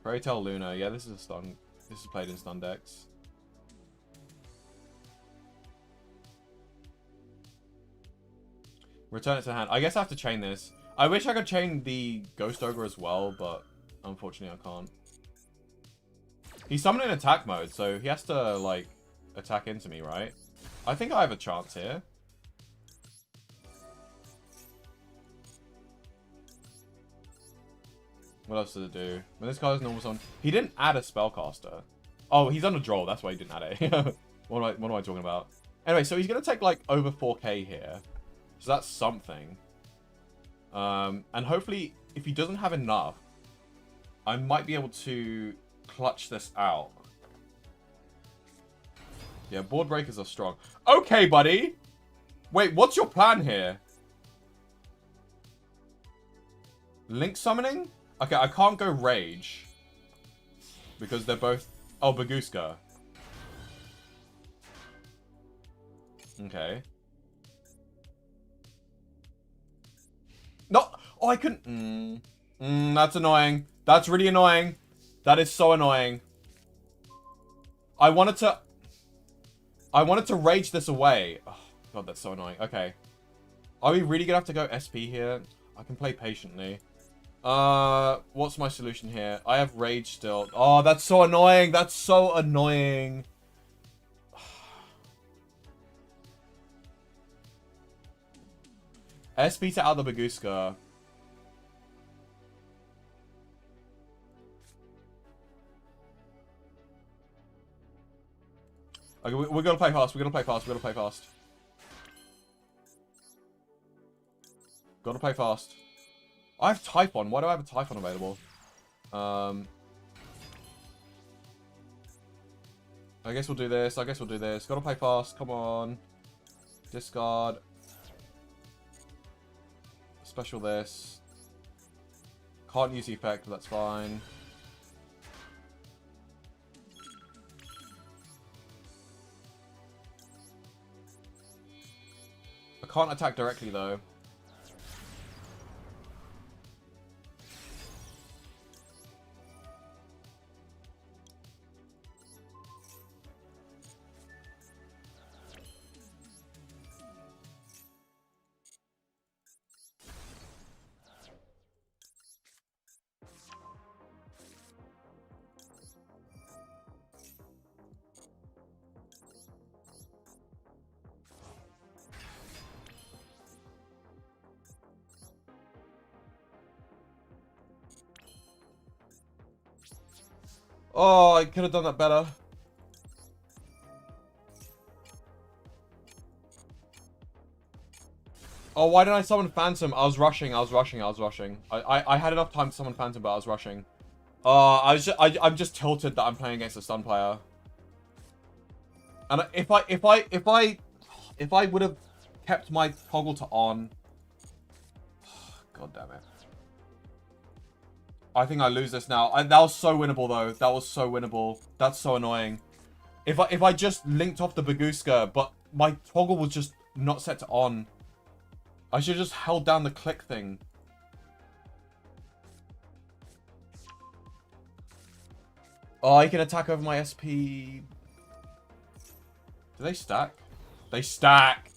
Fairy Tail Luna. Yeah, this is a stun. This is played in stun decks. Return it to hand. I guess I have to chain this. I wish I could chain the Ghost Ogre as well, but unfortunately I can't. He's summoned in attack mode, so he has to, like, attack into me, right? I think I have a chance here. What else does it do? When this card is normal summon... He didn't add a spellcaster. Oh, he's on a draw. That's why he didn't add it. What am I talking about? Anyway, so he's going to take, like, over 4k here. So that's something. And hopefully, if he doesn't have enough, I might be able to clutch this out. Yeah, board breakers are strong. Okay, buddy. Wait, what's your plan here? Link summoning? Okay, I can't go Rage. Because they're both... Oh, Baguska. Okay. No! Oh, I couldn't... that's annoying. That's really annoying. That is so annoying. I wanted to Rage this away. Oh, God, that's so annoying. Okay. Are we really gonna have to go SP here? I can play patiently. What's my solution here? I have Rage still. Oh, that's so annoying. That's so annoying. SP to out the Baguska. Okay, we're gonna play fast. We're gonna play fast. We're gonna play fast. Gotta play fast. I have Typhon. Why do I have a Typhon available? I guess we'll do this. Gotta play fast. Come on. Discard. Special this. Can't use the effect, but that's fine. I can't attack directly, though. Oh, I could have done that better. Oh, why didn't I summon Phantom? I was rushing. I had enough time to summon Phantom, but I was rushing. I'm just tilted that I'm playing against a stun player. And if I would have kept my toggle to on. God damn it. I think I lose this now. That was so winnable, though. That was so winnable. That's so annoying. If I just linked off the Baguska, but my toggle was just not set to on. I should have just held down the click thing. Oh, I can attack over my SP. Do they stack? They stack.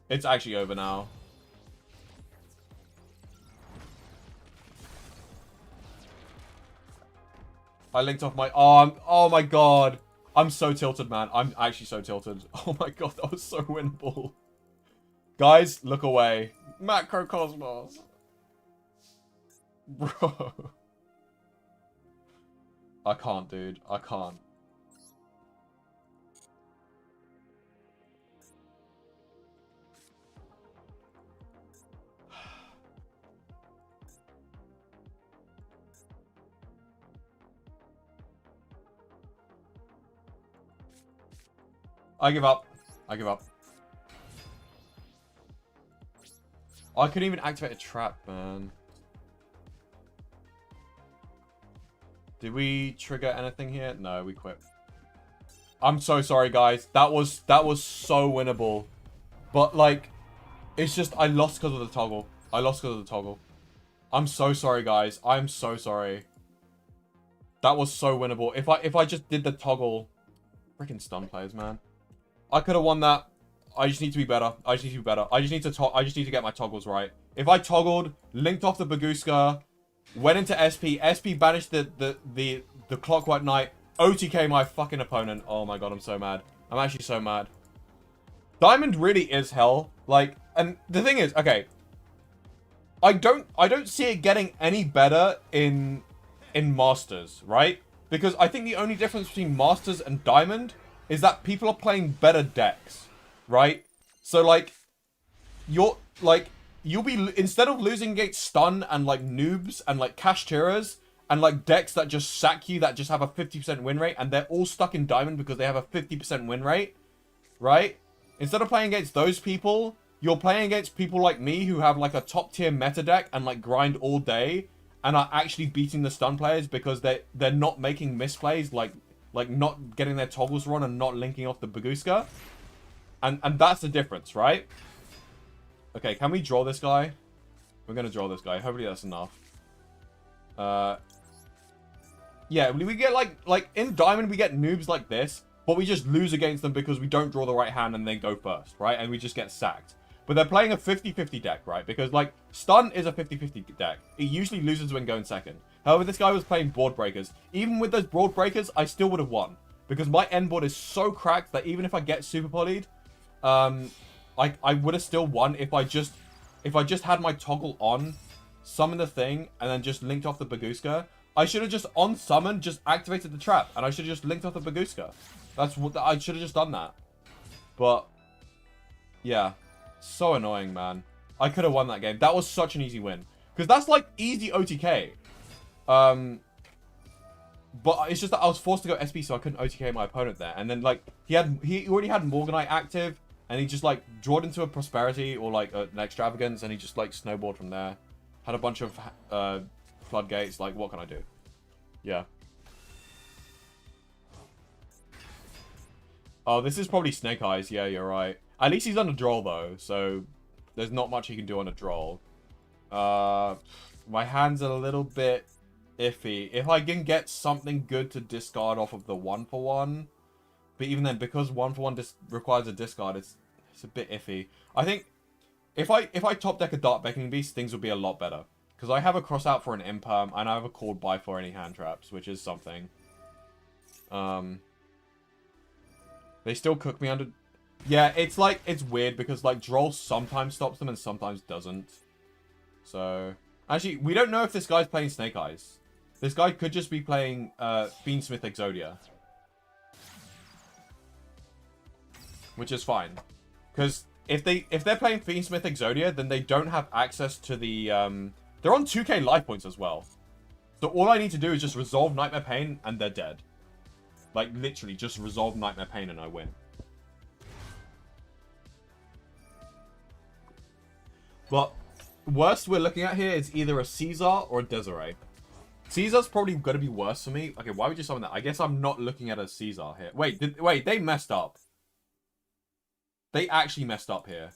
It's actually over now. I linked off my arm. Oh my god. I'm so tilted, man. I'm actually so tilted. Oh my god, that was so winnable. Guys, look away. Macrocosmos. Bro. I can't, dude. I can't. I give up. I give up. Oh, I couldn't even activate a trap, man. Did we trigger anything here? No, we quit. I'm so sorry, guys. That was so winnable. But, like, it's just, I lost because of the toggle. I lost because of the toggle. I'm so sorry, guys. I'm so sorry. That was so winnable. If I just did the toggle... Freaking stun players, man. I could have won that. I just need to be better. I just need to be better. I just need to get my toggles right. If I toggled, linked off the Baguska, went into SP, SP banished the Clockwork Knight, OTK my fucking opponent. Oh my god, I'm so mad. I'm actually so mad. Diamond really is hell. Like, and the thing is, okay, I don't see it getting any better in Masters, right? Because I think the only difference between Masters and Diamond is that people are playing better decks, right? So, like, you'll be, instead of losing against stun and, like, noobs and, like, Kashtiras and, like, decks that just sack you, that just have a 50% win rate, and they're all stuck in Diamond because they have a 50% win rate, right? Instead of playing against those people, you're playing against people like me who have, like, a top-tier meta deck and, like, grind all day and are actually beating the stun players because they're not making misplays, like not getting their toggles wrong and not linking off the Baguska. And that's the difference, right? Okay, can we draw this guy? We're gonna draw this guy. Hopefully that's enough. Yeah, we get like in Diamond we get noobs like this, but we just lose against them because we don't draw the right hand and they go first, right? And we just get sacked. But they're playing a 50-50 deck, right? Because, like, stun is a 50-50 deck. It usually loses when going second. However, this guy was playing board breakers. Even with those board breakers, I still would have won. Because my end board is so cracked that even if I get super polyed, I would have still won if I just had my toggle on, summon the thing, and then just linked off the Baguska. I should have just, on summon, just activated the trap. And I should have just linked off the Baguska. That's what I should have just done that. But, yeah. So annoying, man. I could have won that game. That was such an easy win. Because that's, like, easy OTK. But it's just that I was forced to go SP, so I couldn't OTK my opponent there. And then, like, he already had Morganite active, and he just, like, drawed into a Prosperity or, like, an Extravagance, and he just, like, snowballed from there. Had a bunch of Floodgates. Like, what can I do? Yeah. Oh, this is probably Snake Eyes. Yeah, you're right. At least he's on a draw, though, so there's not much he can do on a draw. My hand's a little bit iffy. If I can get something good to discard off of the 1-for-1, but even then, because 1-for-1 requires a discard, it's a bit iffy. I think if I top deck a Dark Beckoning Beast, things would be a lot better. Because I have a cross out for an Imperm, and I have a called buy for any hand traps, which is something. They still cook me under... Yeah, it's like, it's weird because, like, Droll sometimes stops them and sometimes doesn't. So, actually, we don't know if this guy's playing Snake Eyes. This guy could just be playing Fiendsmith Exodia. Which is fine. Because if they're playing Fiendsmith Exodia, then they don't have access to the... they're on 2k life points as well. So all I need to do is just resolve Nightmare Pain and they're dead. Like, literally, just resolve Nightmare Pain and I win. But worst we're looking at here is either a Caesar or a Desiree. Caesar's probably going to be worse for me. Okay, why would you summon that? I guess I'm not looking at a Caesar here. Wait, they messed up. They actually messed up here.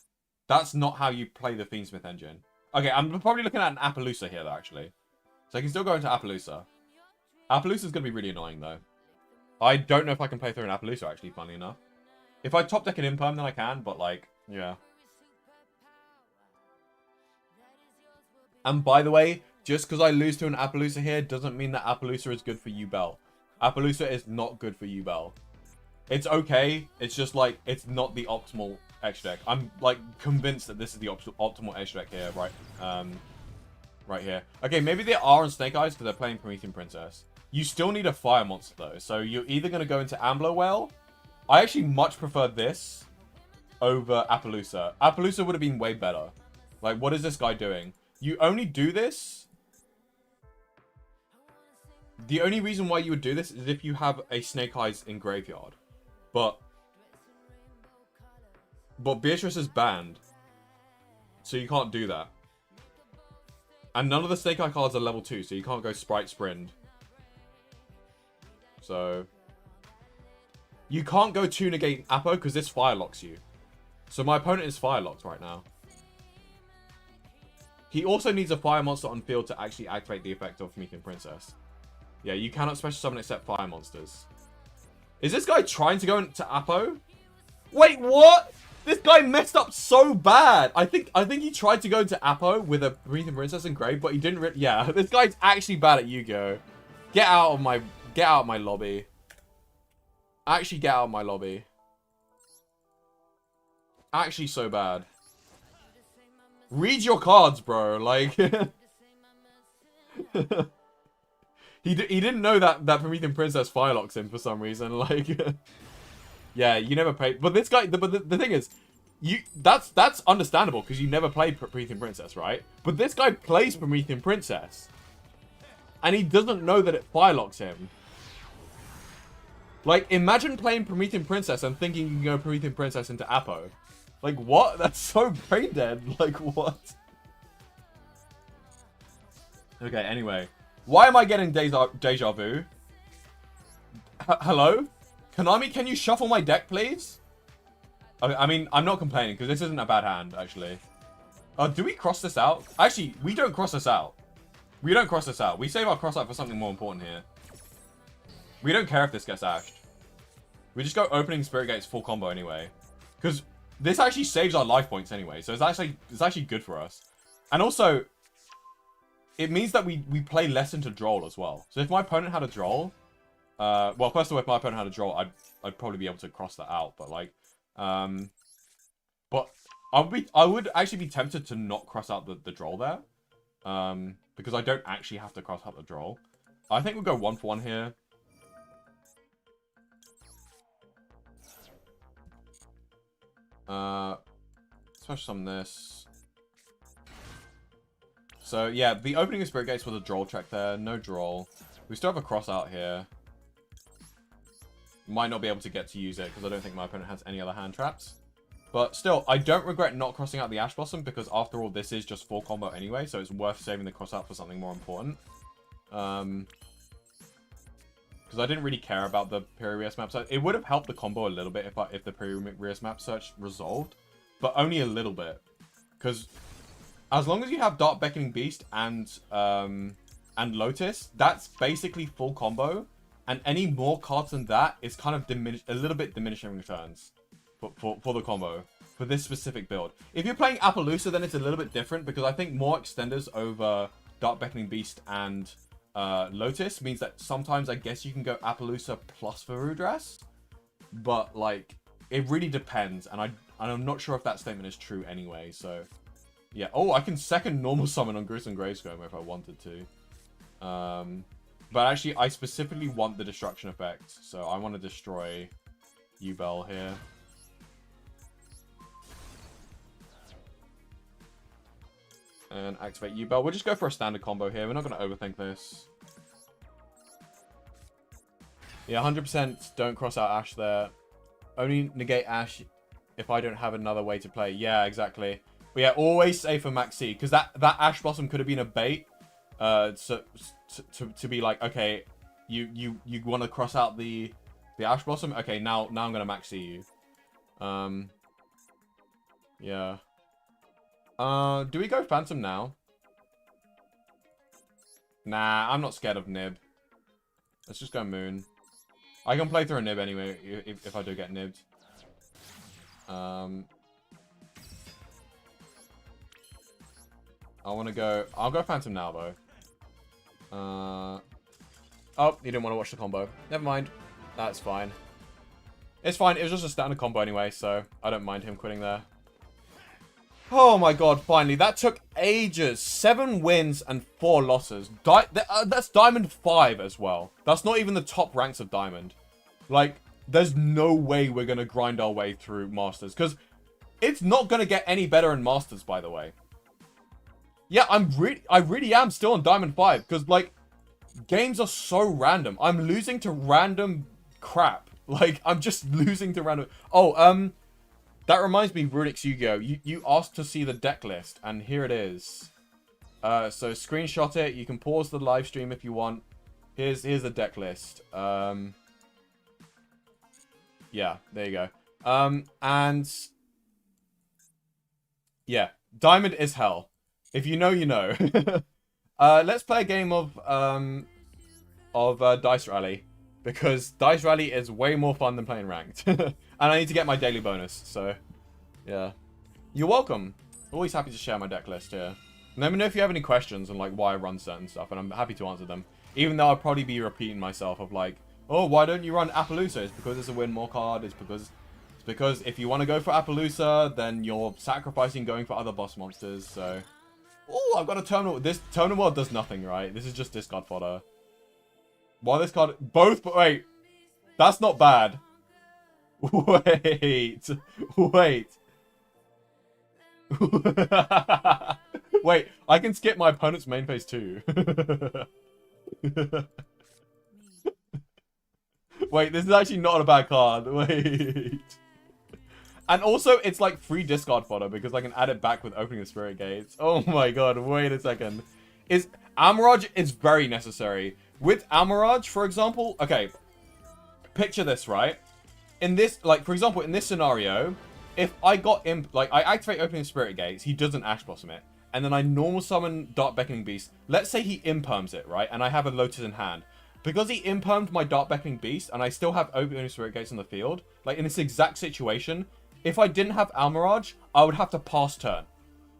That's not how you play the Fiendsmith engine. Okay, I'm probably looking at an Appaloosa here, though, actually. So I can still go into Appaloosa. Appaloosa's going to be really annoying, though. I don't know if I can play through an Appaloosa, actually, funnily enough. If I top deck an Imperm, then I can, but, like, yeah. And by the way, just because I lose to an Appaloosa here doesn't mean that Appaloosa is good for Yubel. Appaloosa is not good for Yubel. It's okay. It's just like, it's not the optimal extra deck. I'm like convinced that this is the optimal extra deck here, right? Right here. Okay, maybe they are on Snake Eyes because they're playing Promethean Princess. You still need a fire monster though. So you're either going to go into Ambler Whale. I actually much prefer this over Appaloosa. Appaloosa would have been way better. Like, what is this guy doing? You only do this... The only reason why you would do this is if you have a Snake Eyes in Graveyard. But Beatrice is banned. So you can't do that. And none of the Snake Eye cards are level 2, so you can't go Sprite Sprint. So... You can't go 2 negate Apo because this fire locks you. So my opponent is fire locked right now. He also needs a fire monster on field to actually activate the effect of Promethean Princess. Yeah, you cannot special summon except fire monsters. Is this guy trying to go into Apo? Wait, what? This guy messed up so bad. I think he tried to go into Apo with a Promethean Princess and Grave, but he didn't really. Yeah, this guy's actually bad at Yu-Gi-Oh! Get out of my lobby. Actually get out of my lobby. Actually so bad. Read your cards, bro. Like he didn't know that Promethean Princess firelocks him for some reason. Like yeah, you never played. But this guy, but the thing is, that's understandable because you never played Promethean Princess, right? But this guy plays Promethean Princess, and he doesn't know that it firelocks him. Like, imagine playing Promethean Princess and thinking you can go Promethean Princess into Apo. Like, what? That's so brain dead. Like, what? Okay, anyway. Why am I getting deja vu? Hello? Konami, can you shuffle my deck, please? I mean, I'm not complaining, because this isn't a bad hand, actually. Do we cross this out? Actually, we don't cross this out. We don't cross this out. We save our cross out for something more important here. We don't care if this gets ashed. We just go opening Spirit Gates full combo anyway. Because this actually saves our life points anyway. So it's actually good for us. And also, it means that we play less into Droll as well. So if my opponent had a Droll... well, first of all, if my opponent had a Droll, I'd probably be able to cross that out. But like... but I would actually be tempted to not cross out the Droll there. Because I don't actually have to cross out the Droll. I think we'll go 1-for-1 here. Special summon this. So yeah, the opening of Spirit Gates was a Droll check there. No Droll. We still have a cross out here. Might not be able to get to use it because I don't think my opponent has any other hand traps. But still, I don't regret not crossing out the Ash Blossom because after all, this is just full combo anyway, so it's worth saving the cross out for something more important. Because I didn't really care about the Pirius map search. It would have helped the combo a little bit if the Pirius map search resolved, but only a little bit. Because as long as you have Dark Beckoning Beast and Lotus, that's basically full combo. And any more cards than that is kind of a little bit diminishing returns for the combo, for this specific build. If you're playing Appaloosa, then it's a little bit different, because I think more extenders over Dark Beckoning Beast and Lotus means that sometimes I guess you can go Appaloosa plus Varudras. But, like, it really depends, and I'm not sure if that statement is true anyway, so... Yeah, oh, I can second normal summon on Gruesome Gravescomb if I wanted to. But actually, I specifically want the destruction effect, so I want to destroy Yubel here. And activate Yubel. We'll just go for a standard combo here. We're not going to overthink this. Yeah, 100% don't cross out Ash there. Only negate Ash if I don't have another way to play. Yeah, exactly. But yeah, always save for Max C, because that Ash Blossom could have been a bait. To be like, okay, you want to cross out the Ash Blossom? Okay, now I'm gonna Max C you. Yeah. Do we go Phantom now? Nah, I'm not scared of Nib. Let's just go Moon. I can play through a Nib anyway if I do get nibbed. I'll go Phantom now though. Oh, you didn't want to watch the combo. Never mind. That's fine. It's fine. It was just a standard combo anyway, so I don't mind him quitting there. Oh my god, finally. That took ages. 7 wins and 4 losses. That's Diamond 5 as well. That's not even the top ranks of Diamond. Like, there's no way we're going to grind our way through Masters. Because it's not going to get any better in Masters, by the way. Yeah, I really am still on Diamond 5. Because, like, games are so random. I'm losing to random crap. Like, I'm just losing to random... Oh, that reminds me, Runix Yu-Gi-Oh! You asked to see the deck list, and here it is. So screenshot it. You can pause the live stream if you want. Here's the deck list. Yeah, there you go. And yeah, diamond is hell. If you know, you know. Let's play a game of Dice Rally, because Dice Rally is way more fun than playing ranked. And I need to get my daily bonus, so yeah. You're welcome. Always happy to share my deck list here. Let me know if you have any questions on like why I run certain stuff, and I'm happy to answer them. Even though I'll probably be repeating myself of like, oh, why don't you run Appaloosa? It's because it's a win more card. It's because if you want to go for Appaloosa, then you're sacrificing going for other boss monsters. So, oh, I've got a terminal. This terminal world does nothing, right? This is just discard fodder. While this card, both, but wait, that's not bad. Wait, wait. Wait, I can skip my opponent's main phase too. Wait, this is actually not a bad card. Wait. And also, it's like free discard fodder because I can add it back with opening the spirit gates. Oh my god, wait a second. Amaraj is very necessary. With Amaraj, for example, okay, picture this, right? In this, like, for example, in this scenario, if I got I activate opening spirit gates, he doesn't Ash Blossom it, and then I normal summon Dark Beckoning Beast. Let's say he imperms it, right? And I have a Lotus in hand. Because he impermed my Dark Beckoning Beast, and I still have opening spirit gates on the field, like in this exact situation, if I didn't have Amaraj, I would have to pass turn.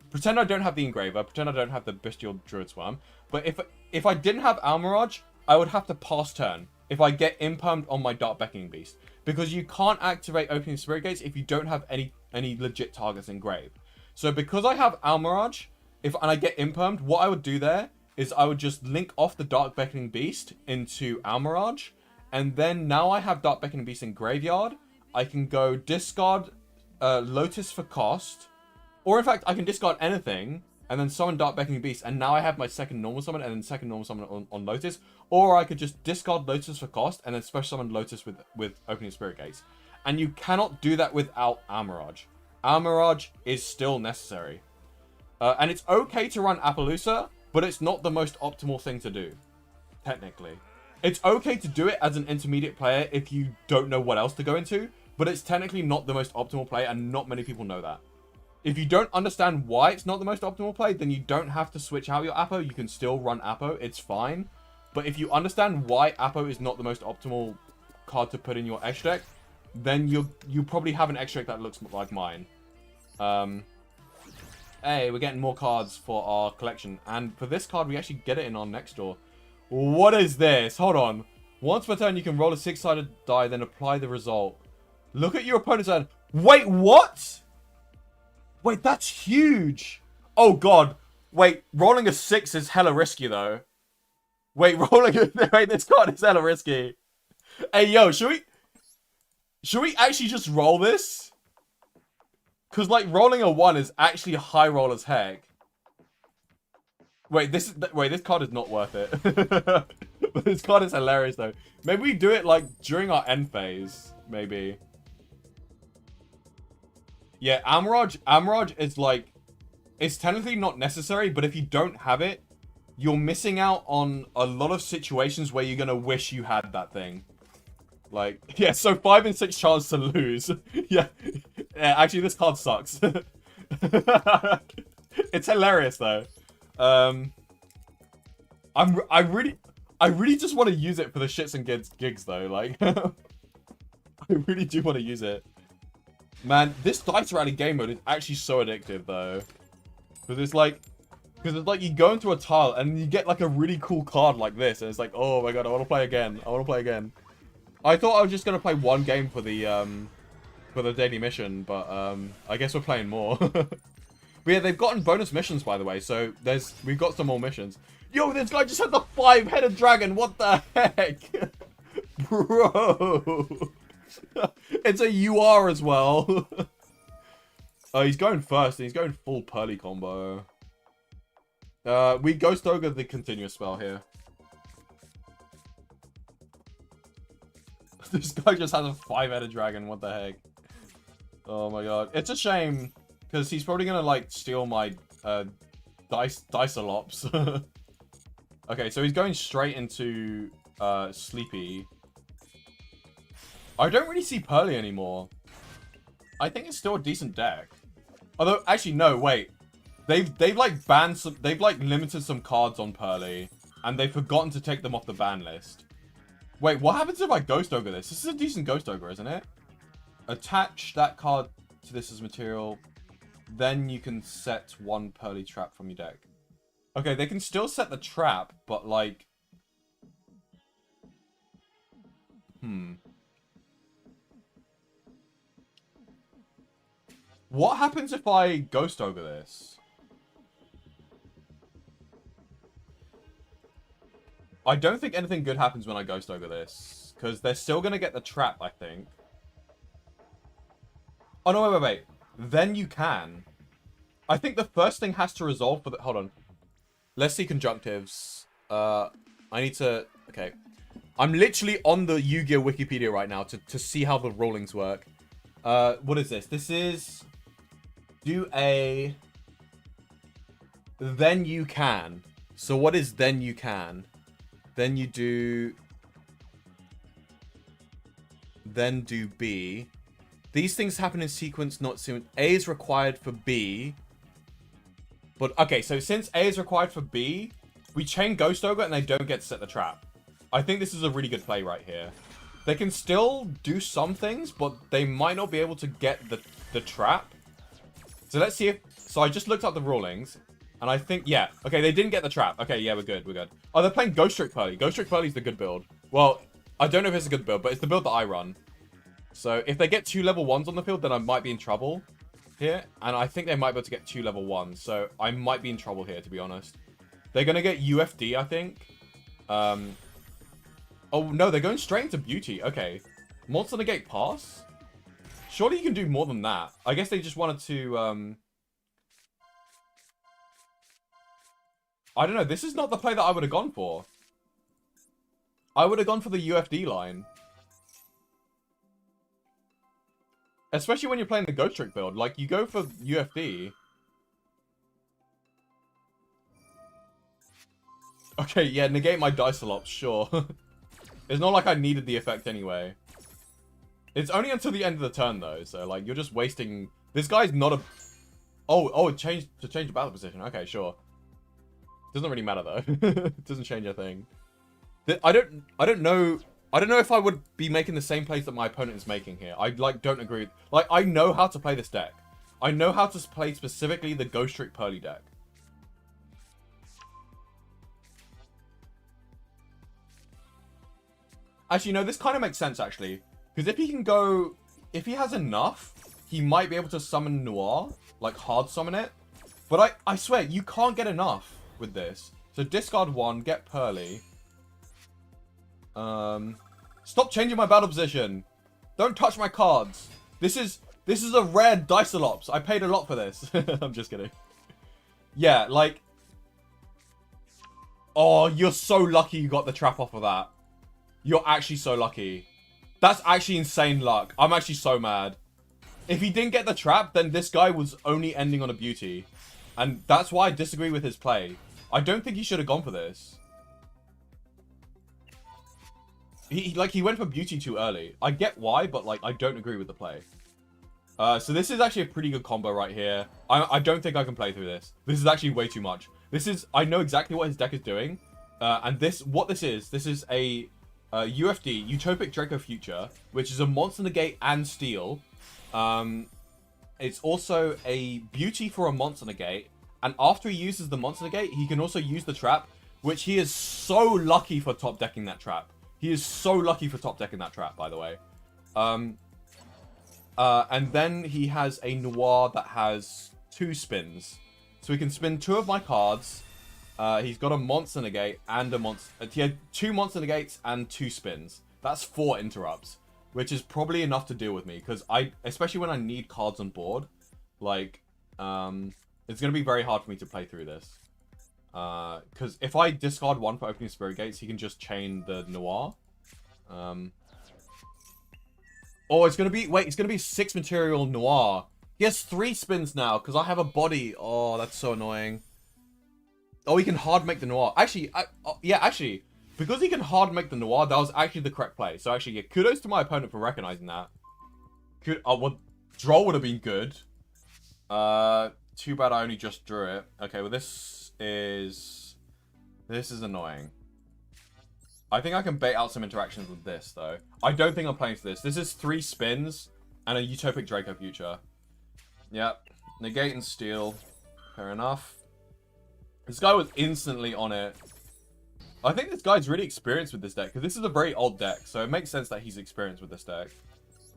Pretend I don't have the Engraver, pretend I don't have the Bestial Druid Swarm, but if I didn't have Almirage, I would have to pass turn if I get impermed on my Dark Beckoning Beast. Because you can't activate Opening Spirit Gates if you don't have any legit targets engraved. So because I have Almirage, and I get impermed, what I would do there is I would just link off the Dark Beckoning Beast into Almirage, and then now I have Dark Beckoning Beast in Graveyard, I can go discard Lotus for cost, or in fact, I can discard anything, and then summon Dark Beckoning Beast, and now I have my second normal summon, and then second normal summon on Lotus. Or I could just discard Lotus for cost, and then special summon Lotus with Opening Spirit Gates. And you cannot do that without Amaraj. Amaraj is still necessary. And it's okay to run Appaloosa, but it's not the most optimal thing to do, technically. It's okay to do it as an intermediate player if you don't know what else to go into, but it's technically not the most optimal play, and not many people know that. If you don't understand why it's not the most optimal play, then you don't have to switch out your Appo. You can still run Appo. It's fine. But if you understand why Appo is not the most optimal card to put in your X deck, then you probably have an X deck that looks like mine. Hey, we're getting more cards for our collection. And for this card, we actually get it in our next door. What is this? Hold on. Once per turn, you can roll a 6-sided die, then apply the result. Look at your opponent's hand. Wait, what? Wait, that's huge. Oh, God. Wait, rolling a 6 is hella risky, though. Wait, wait, this card is hella risky. Hey, yo, should we actually just roll this? Because, like, rolling a 1 is actually a high roll as heck. Wait, this card is not worth it. But this card is hilarious, though. Maybe we do it, like, during our end phase. Maybe. Yeah, Amaraj is like, it's technically not necessary, but if you don't have it, you're missing out on a lot of situations where you're gonna wish you had that thing. Like, yeah, so 5 in 6 chance to lose. Yeah, actually, this card sucks. It's hilarious though. I really just want to use it for the shits and gigs though. Like, I really do want to use it. Man, this Dice Rally game mode is actually so addictive, though. Because it's like you go into a tile and you get like a really cool card like this, and it's like, oh my god, I want to play again. I want to play again. I thought I was just gonna play one game for the daily mission, but I guess we're playing more. But yeah, they've gotten bonus missions, by the way. So we've got some more missions. Yo, this guy just had the 5-headed dragon. What the heck, bro? It's a UR as well. Oh, he's going first, and he's going full Pearly combo. We Ghost Ogre the continuous spell here. This guy just has a 5-headed dragon. What the heck? Oh my god. It's a shame, because he's probably gonna, like, steal my Dicelops. Okay, so he's going straight into Sleepy. I don't really see Pearly anymore. I think it's still a decent deck. Although, actually, no, wait. They've like banned some, they've like limited some cards on Pearly, and they've forgotten to take them off the ban list. Wait, what happens if I Ghost Ogre this? This is a decent Ghost Ogre, isn't it? Attach that card to this as material. Then you can set one Pearly trap from your deck. Okay, they can still set the trap, but like... What happens if I Ghost Ogre this? I don't think anything good happens when I Ghost Ogre this. Because they're still going to get the trap, I think. Oh, no, wait. Then you can. I think the first thing has to resolve for the... Hold on. Let's see conjunctives. I need to... Okay. I'm literally on the Yu-Gi-Oh! Wikipedia right now to see how the rulings work. What is this? This is... Do a... Then you can. So what is then you can? Then you do... Then do B. These things happen in sequence, not soon. A is required for B. But, okay, so since A is required for B, we chain Ghost Ogre and they don't get to set the trap. I think this is a really good play right here. They can still do some things, but they might not be able to get the trap. So let's see if... So I just looked up the rulings, and I think... Yeah, okay, they didn't get the trap. Okay, yeah, we're good. Oh, they're playing Ghost Trick Pearly. Ghost Trick Pearly's the good build. Well, I don't know if it's a good build, but it's the build that I run. So if they get 2 level 1s on the field, then I might be in trouble here. And I think they might be able to get 2 level 1s. So I might be in trouble here, to be honest. They're going to get UFD, I think. Oh, no, they're going straight into Beauty. Okay. Monster Negate pass? Surely you can do more than that. I guess they just wanted to... I don't know. This is not the play that I would have gone for. I would have gone for the UFD line. Especially when you're playing the Ghost Trick build. Like, you go for UFD. Okay, yeah, negate my Dicelops, sure. It's not like I needed the effect anyway. It's only until the end of the turn, though. So, like, you're just wasting... This guy's not a... Oh, it changed to change the battle position. Okay, sure. Doesn't really matter, though. It doesn't change a thing. I don't know if I would be making the same plays that my opponent is making here. I, like, don't agree. Like, I know how to play this deck. I know how to play specifically the Ghost Trick Pearly deck. Actually, no, this kind of makes sense, actually. Because if he can go... If he has enough, he might be able to summon Noir. Like, hard summon it. But I swear, you can't get enough with this. So discard 1, get Pearly. Stop changing my battle position. Don't touch my cards. This is a rare Dicelops. I paid a lot for this. I'm just kidding. Yeah, like... Oh, you're so lucky you got the trap off of that. You're actually so lucky. That's actually insane luck. I'm actually so mad. If he didn't get the trap, then this guy was only ending on a Beauty. And that's why I disagree with his play. I don't think he should have gone for this. He went for Beauty too early. I get why, but, like, I don't agree with the play. So this is actually a pretty good combo right here. I don't think I can play through this. This is actually way too much. I know exactly what his deck is doing. And what this is a... UFD, Utopic Draco Future, which is a Monster Negate and Steal. It's also a Beauty for a Monster Negate, and after he uses the Monster Negate, he can also use the trap, which he is so lucky for top decking that trap. He is so lucky for top decking that trap, by the way. And then he has a Noir that has 2 spins. So he can spin 2 of my cards. He's got a Monster Negate and a Monster... He had 2 Monster Negates and 2 spins. That's 4 interrupts, which is probably enough to deal with me, because especially when I need cards on board, like, it's going to be very hard for me to play through this. Because if I discard 1 for opening Spirit Gates, he can just chain the Noir. Oh, it's going to be... Wait, it's going to be 6 material Noir. He has 3 spins now, because I have a body. Oh, that's so annoying. Oh, he can hard make the Noir. Actually, yeah, actually, because he can hard make the Noir, that was actually the correct play. So actually, yeah, kudos to my opponent for recognizing that. Well, draw would have been good. Too bad I only just drew it. Okay, well this is annoying. I think I can bait out some interactions with this, though. I don't think I'm playing for this. This is 3 spins and a Utopic Draco Future. Yep. Negate and steal. Fair enough. This guy was instantly on it. I think this guy's really experienced with this deck, because this is a very old deck, so it makes sense that he's experienced with this deck.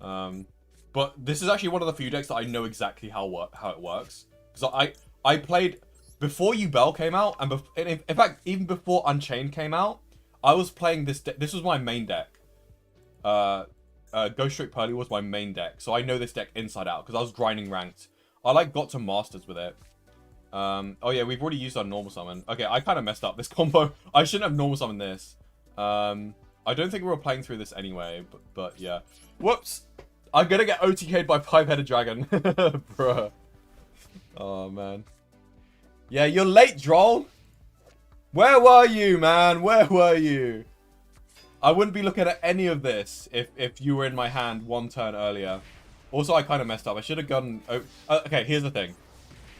But this is actually one of the few decks that I know exactly how it works. Because I played before Yubel came out, and in fact, even before Unchained came out, I was playing this deck. This was my main deck. Ghost Trick Pearly was my main deck, so I know this deck inside out, because I was grinding ranked. I got to Masters with it. Oh yeah, we've already used our normal summon. Okay, I kind of messed up this combo. I shouldn't have normal summoned this. I don't think we were playing through this anyway, but yeah. Whoops! I'm gonna get OTK'd by 5-headed dragon. Bruh. Oh, man. Yeah, you're late, Droll. Where were you, man? Where were you? I wouldn't be looking at any of this if you were in my hand 1 turn earlier. Also, I kind of messed up. I should have gone... okay, here's the thing.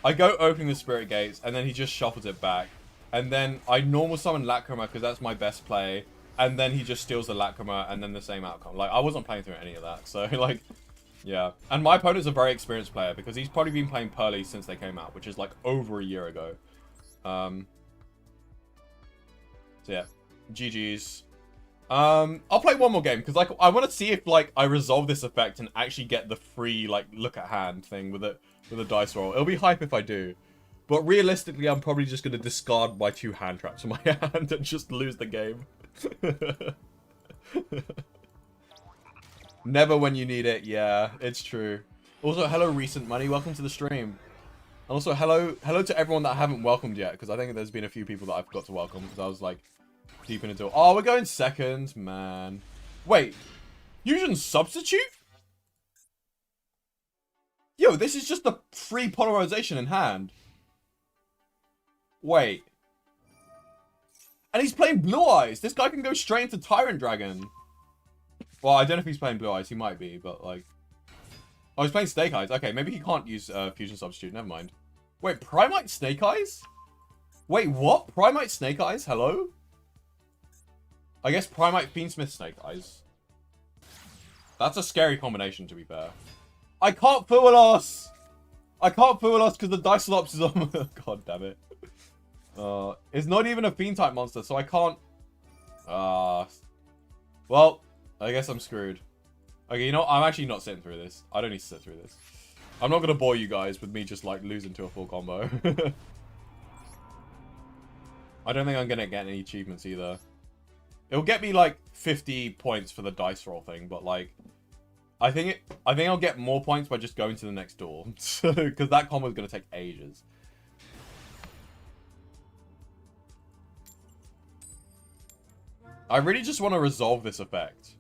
I go opening the Spirit Gates, and then he just shuffles it back. And then I normal summon Lacrima, because that's my best play. And then he just steals the Lacrima, and then the same outcome. Like, I wasn't playing through any of that. So, like, yeah. And my opponent's a very experienced player, because he's probably been playing Pearly since they came out, which is, like, over a year ago. So, yeah. GG's. I'll play one more game, because, like, I want to see if, like, I resolve this effect and actually get the free, like, look at hand thing with a dice roll. It'll be hype if I do. But realistically, I'm probably just going to discard my 2 hand traps in my hand and just lose the game. Never when you need it. Yeah, it's true. Also, hello Recent Money. Welcome to the stream. And also, hello to everyone that I haven't welcomed yet, because I think there's been a few people that I forgot to welcome, because I was, like, deep into it. Oh, we're going second, man. Wait. Fusion Substitute? Yo, this is just the free polarization in hand. Wait. And he's playing Blue Eyes. This guy can go straight into Tyrant Dragon. Well, I don't know if he's playing Blue Eyes. He might be, but like... Oh, he's playing Snake Eyes. Okay, maybe he can't use Fusion Substitute. Never mind. Wait, Primite Snake Eyes? Wait, what? Primite Snake Eyes? Hello? I guess Primite Fiendsmith Snake Eyes. That's a scary combination, to be fair. I can't fool us! I can't fool us because the Dicelops is on... God damn it. It's not even a Fiend type monster, so I can't... Well, I guess I'm screwed. Okay, you know, I'm actually not sitting through this. I don't need to sit through this. I'm not going to bore you guys with me just, like, losing to a full combo. I don't think I'm going to get any achievements either. It'll get me, like, 50 points for the dice roll thing, but, like... I think I'll get more points by just going to the next door. Because that combo is going to take ages. I really just want to resolve this effect.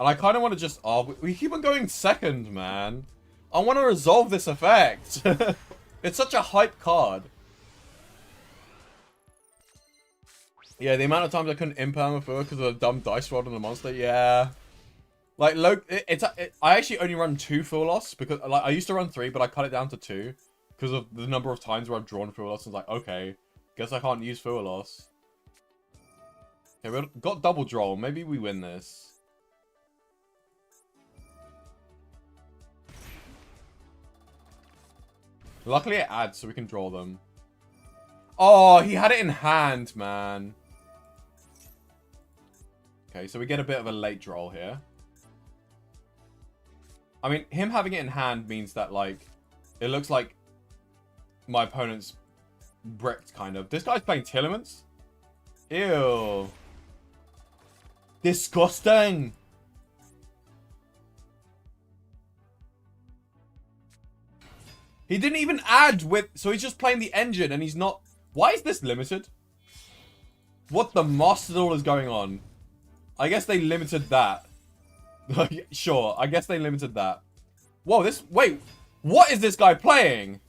And I kind of want to just... Oh, we keep on going second, man. I want to resolve this effect. It's such a hype card. Yeah, the amount of times I couldn't imperma because of a dumb dice roll on the monster. Yeah. Like, I actually only run 2 full loss. Because, like, I used to run 3, but I cut it down to 2. Because of the number of times where I've drawn full loss. I was like, okay. Guess I can't use full loss. Okay, we've got double draw. Maybe we win this. Luckily it adds so we can draw them. Oh, he had it in hand, man. Okay, so we get a bit of a late draw here. I mean, him having it in hand means that, like, it looks like my opponent's bricked, kind of. This guy's playing Tillaments? Ew. Disgusting. He didn't even add with... So he's just playing the engine and he's not... Why is this limited? What the Master Duel is going on? I guess they limited that. Sure, I guess they limited that. Whoa, this... Wait, what is this guy playing?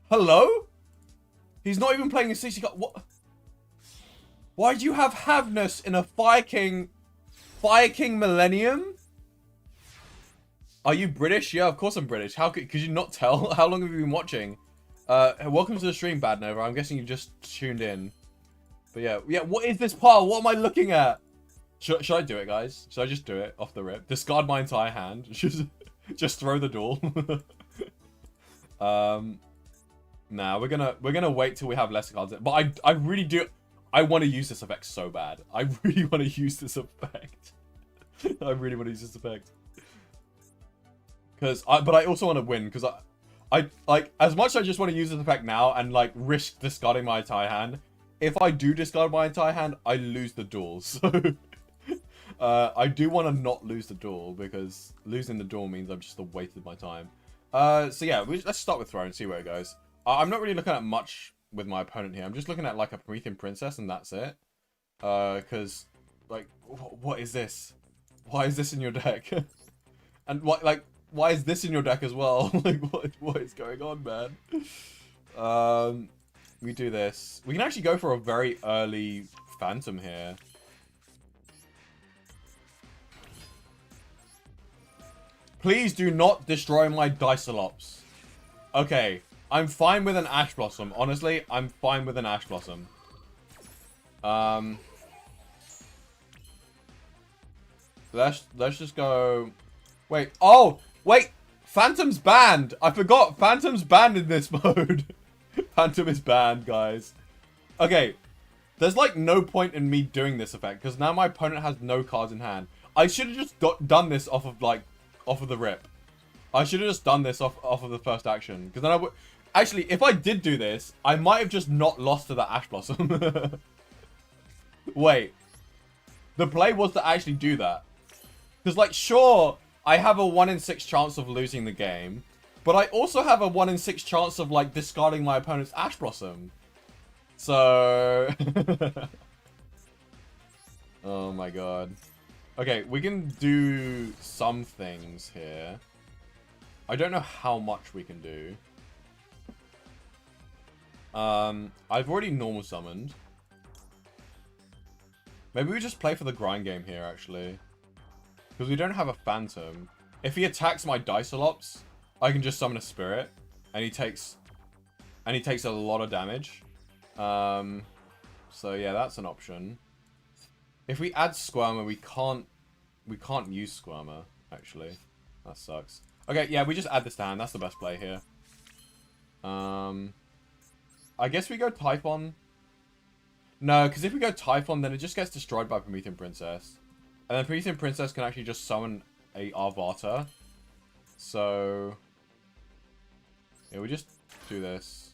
Hello? He's not even playing a 60 card... What? Why do you have Havnus in a Fire King Millennium? Are you British? Yeah, of course I'm British. How could you not tell? How long have you been watching? Welcome to the stream, Bad Nova. I'm guessing you just tuned in. But yeah. What is this pile? What am I looking at? Should I do it, guys? Should I just do it off the rip? Discard my entire hand. Just throw the duel. Nah, we're gonna wait till we have less cards. But I really do. I want to use this effect so bad. I really want to use this effect. I really want to use this effect. But I also want to win because I like as much as I just want to use this effect now and like risk discarding my entire hand. If I do discard my entire hand, I lose the duel. So I do want to not lose the duel because losing the duel means I've just wasted my time. So yeah, let's start with throw and see where it goes. I'm not really looking at much with my opponent here. I'm just looking at like a Promethean Princess and that's it. Because like, what is this? Why is this in your deck? And why is this in your deck as well? Like, what is going on, man? We do this. We can actually go for a very early Phantom here. Please do not destroy my Dicelops. Okay, I'm fine with an Ash Blossom. Honestly, I'm fine with an Ash Blossom. Let's just go. Wait. Oh, wait. Phantom's banned. I forgot. Phantom's banned in this mode. Phantom is banned, guys. Okay. There's like no point in me doing this effect because now my opponent has no cards in hand. I should have just done this off of the rip. I should have just done this off of the first action because then I would. Actually, if I did do this, I might have just not lost to that Ash Blossom. Wait. The play was to actually do that. Because, like, sure, I have a 1 in 6 chance of losing the game. But I also have a 1 in 6 chance of, like, discarding my opponent's Ash Blossom. So... oh my god. Okay, we can do some things here. I don't know how much we can do. I've already normal summoned. Maybe we just play for the grind game here, actually. Because we don't have a Phantom. If he attacks my Dicelops, I can just summon a Spirit. And he takes a lot of damage. So yeah, that's an option. If we add Squirmer, we can't use Squirmer, actually. That sucks. Okay, yeah, we just add this to hand. That's the best play here. I guess we go Typhon. No, because if we go Typhon, then it just gets destroyed by Promethean Princess. And then Promethean Princess can actually just summon a Arvata. So... yeah, we just do this.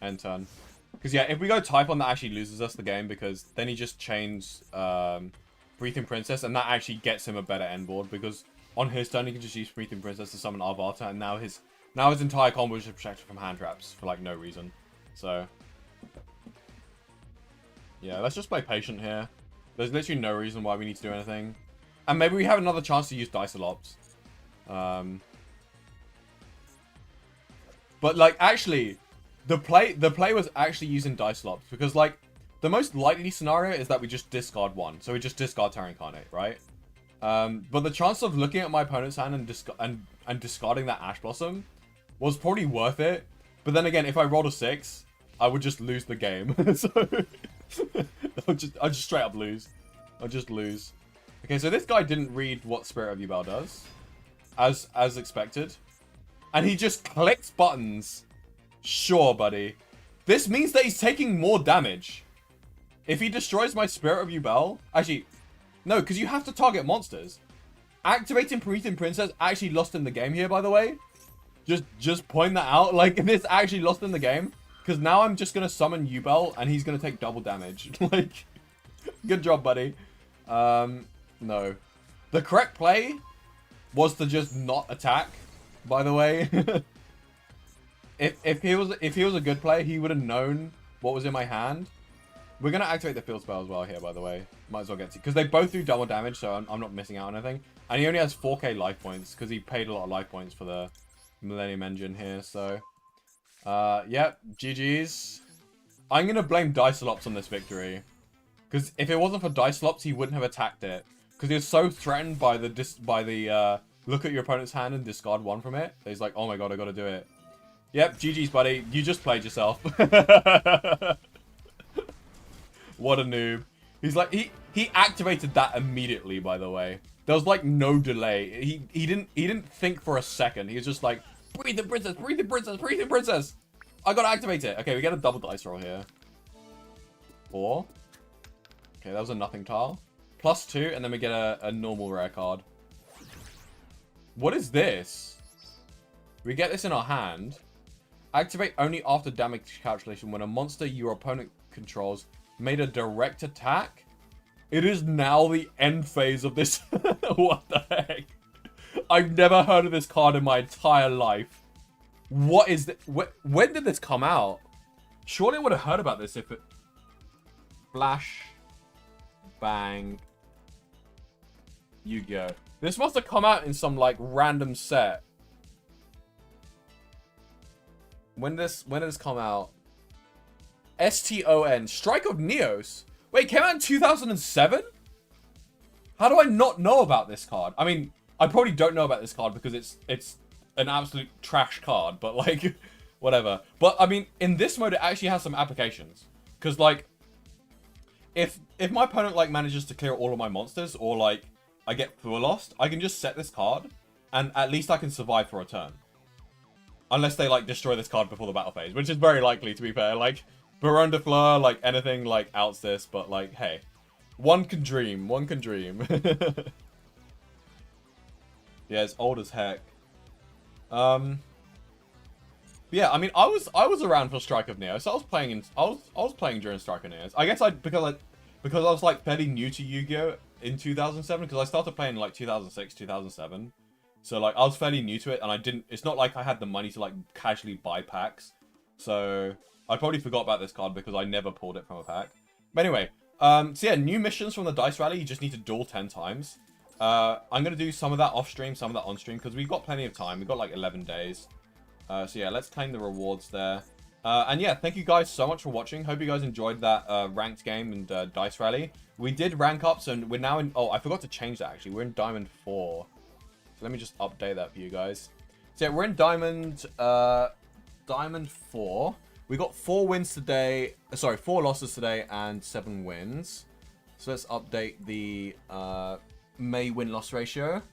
End turn. Because, yeah, if we go Typhon, that actually loses us the game. Because then he just chains Promethean Princess. And that actually gets him a better end board. Because on his turn, he can just use Promethean Princess to summon Arvata. And now his entire combo is protected from hand traps. For, like, no reason. So... yeah, let's just play patient here. There's literally no reason why we need to do anything. And maybe we have another chance to use Dicelops. But, like, actually, the play was actually using Dicelops. Because, like, the most likely scenario is that we just discard one. So we just discard Terra Incarnate, right? But the chance of looking at my opponent's hand and discarding that Ash Blossom was probably worth it. But then again, if I rolled a 6, I would just lose the game. So... I'll just straight up lose. I'll just lose. Okay, so this guy didn't read what Spirit of Yubel does. As expected. And he just clicks buttons. Sure, buddy. This means that he's taking more damage. If he destroys my Spirit of Yubel... actually, no, because you have to target monsters. Activating Promethean Princess actually lost in the game here, by the way. Just point that out. Like, this actually lost in the game. Because now I'm just going to summon Yubel, and he's going to take double damage. Like, good job, buddy. No. The correct play was to just not attack, by the way. if he was a good player, he would have known what was in my hand. We're going to activate the field spell as well here, by the way. Might as well get to... because they both do double damage, so I'm not missing out on anything. And he only has 4k life points, because he paid a lot of life points for the Millennium Engine here, so... yep, GG's. I'm gonna blame Dicelops on this victory. Because if it wasn't for Dicelops, he wouldn't have attacked it. Because he was so threatened by the look at your opponent's hand and discard one from it. He's like, oh my god, I gotta do it. Yep, GG's, buddy. You just played yourself. What a noob. He's like, he activated that immediately, by the way. There was like no delay. He didn't think for a second. He was just like, breathe the princess, breathe the princess, breathe the princess. I gotta activate it. Okay, we get a double dice roll here. 4. Okay, that was a nothing tile. +2, and then we get a normal rare card. What is this? We get this in our hand. Activate only after damage calculation when a monster your opponent controls made a direct attack. It is now the end phase of this. What the heck? I've never heard of this card in my entire life. What is this? When did this come out? Surely I would have heard about this if it... Flash. Bang. Yu-Gi-Oh! This must have come out in some, like, random set. When did this come out? STON. Strike of Neos. Wait, it came out in 2007? How do I not know about this card? I mean, I probably don't know about this card because it's an absolute trash card, but like, whatever. But I mean, in this mode, it actually has some applications. Because like, if my opponent like manages to clear all of my monsters, or like, I get Full Lost, I can just set this card, and at least I can survive for a turn. Unless they like destroy this card before the battle phase, which is very likely, to be fair. Like, Baron de Fleur, like anything like outs this, but like, hey. One can dream. One can dream. Yeah, it's old as heck. Yeah, I mean, I was around for Strike of Neos. So I was playing during Strike of Neos. I guess because I was like fairly new to Yu-Gi-Oh in 2007, because I started playing in like 2006, 2007. So like I was fairly new to it, and it's not like I had the money to like casually buy packs. So I probably forgot about this card because I never pulled it from a pack. But anyway, so yeah, new missions from the Dice Rally. You just need to duel 10 times. I'm going to do some of that off stream, some of that on stream, because we've got plenty of time. We've got like 11 days. So yeah, let's claim the rewards there. And yeah, thank you guys so much for watching. Hope you guys enjoyed that ranked game and Dice Rally. We did rank up, so we're now in... Oh, I forgot to change that actually. We're in Diamond 4. So let me just update that for you guys. So yeah, we're in Diamond 4. We got 4 wins today. Sorry, 4 losses today and 7 wins. So let's update the May win-loss ratio.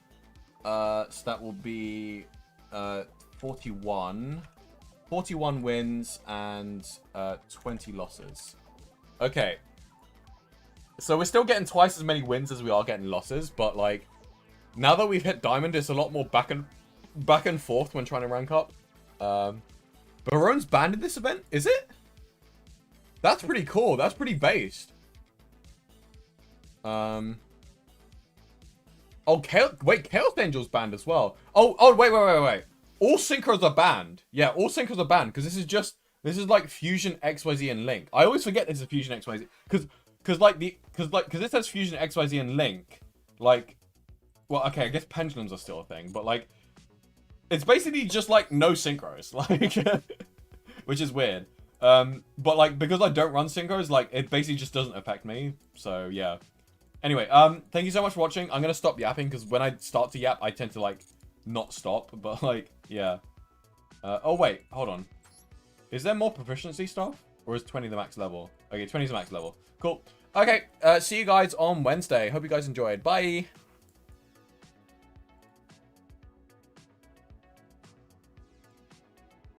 So that will be 41 wins and 20 losses. Okay. So we're still getting twice as many wins as we are getting losses, but like now that we've hit Diamond, it's a lot more back and forth when trying to rank up. Baron's banned in this event, is it? That's pretty cool. That's pretty based. Oh, wait, Chaos Angel's banned as well. Oh, wait. All synchros are banned. Yeah, all synchros are banned because this is like Fusion XYZ and Link. I always forget this is Fusion XYZ because it says Fusion XYZ and Link. Like, well, okay, I guess pendulums are still a thing, but like, it's basically just like no synchros, like, which is weird. But like because I don't run synchros, like it basically just doesn't affect me. So yeah. Anyway, thank you so much for watching. I'm gonna stop yapping because when I start to yap, I tend to like not stop. But like, yeah. Oh wait, hold on. Is there more proficiency stuff, or is 20 the max level? Okay, 20 is the max level. Cool. Okay, see you guys on Wednesday. Hope you guys enjoyed. Bye.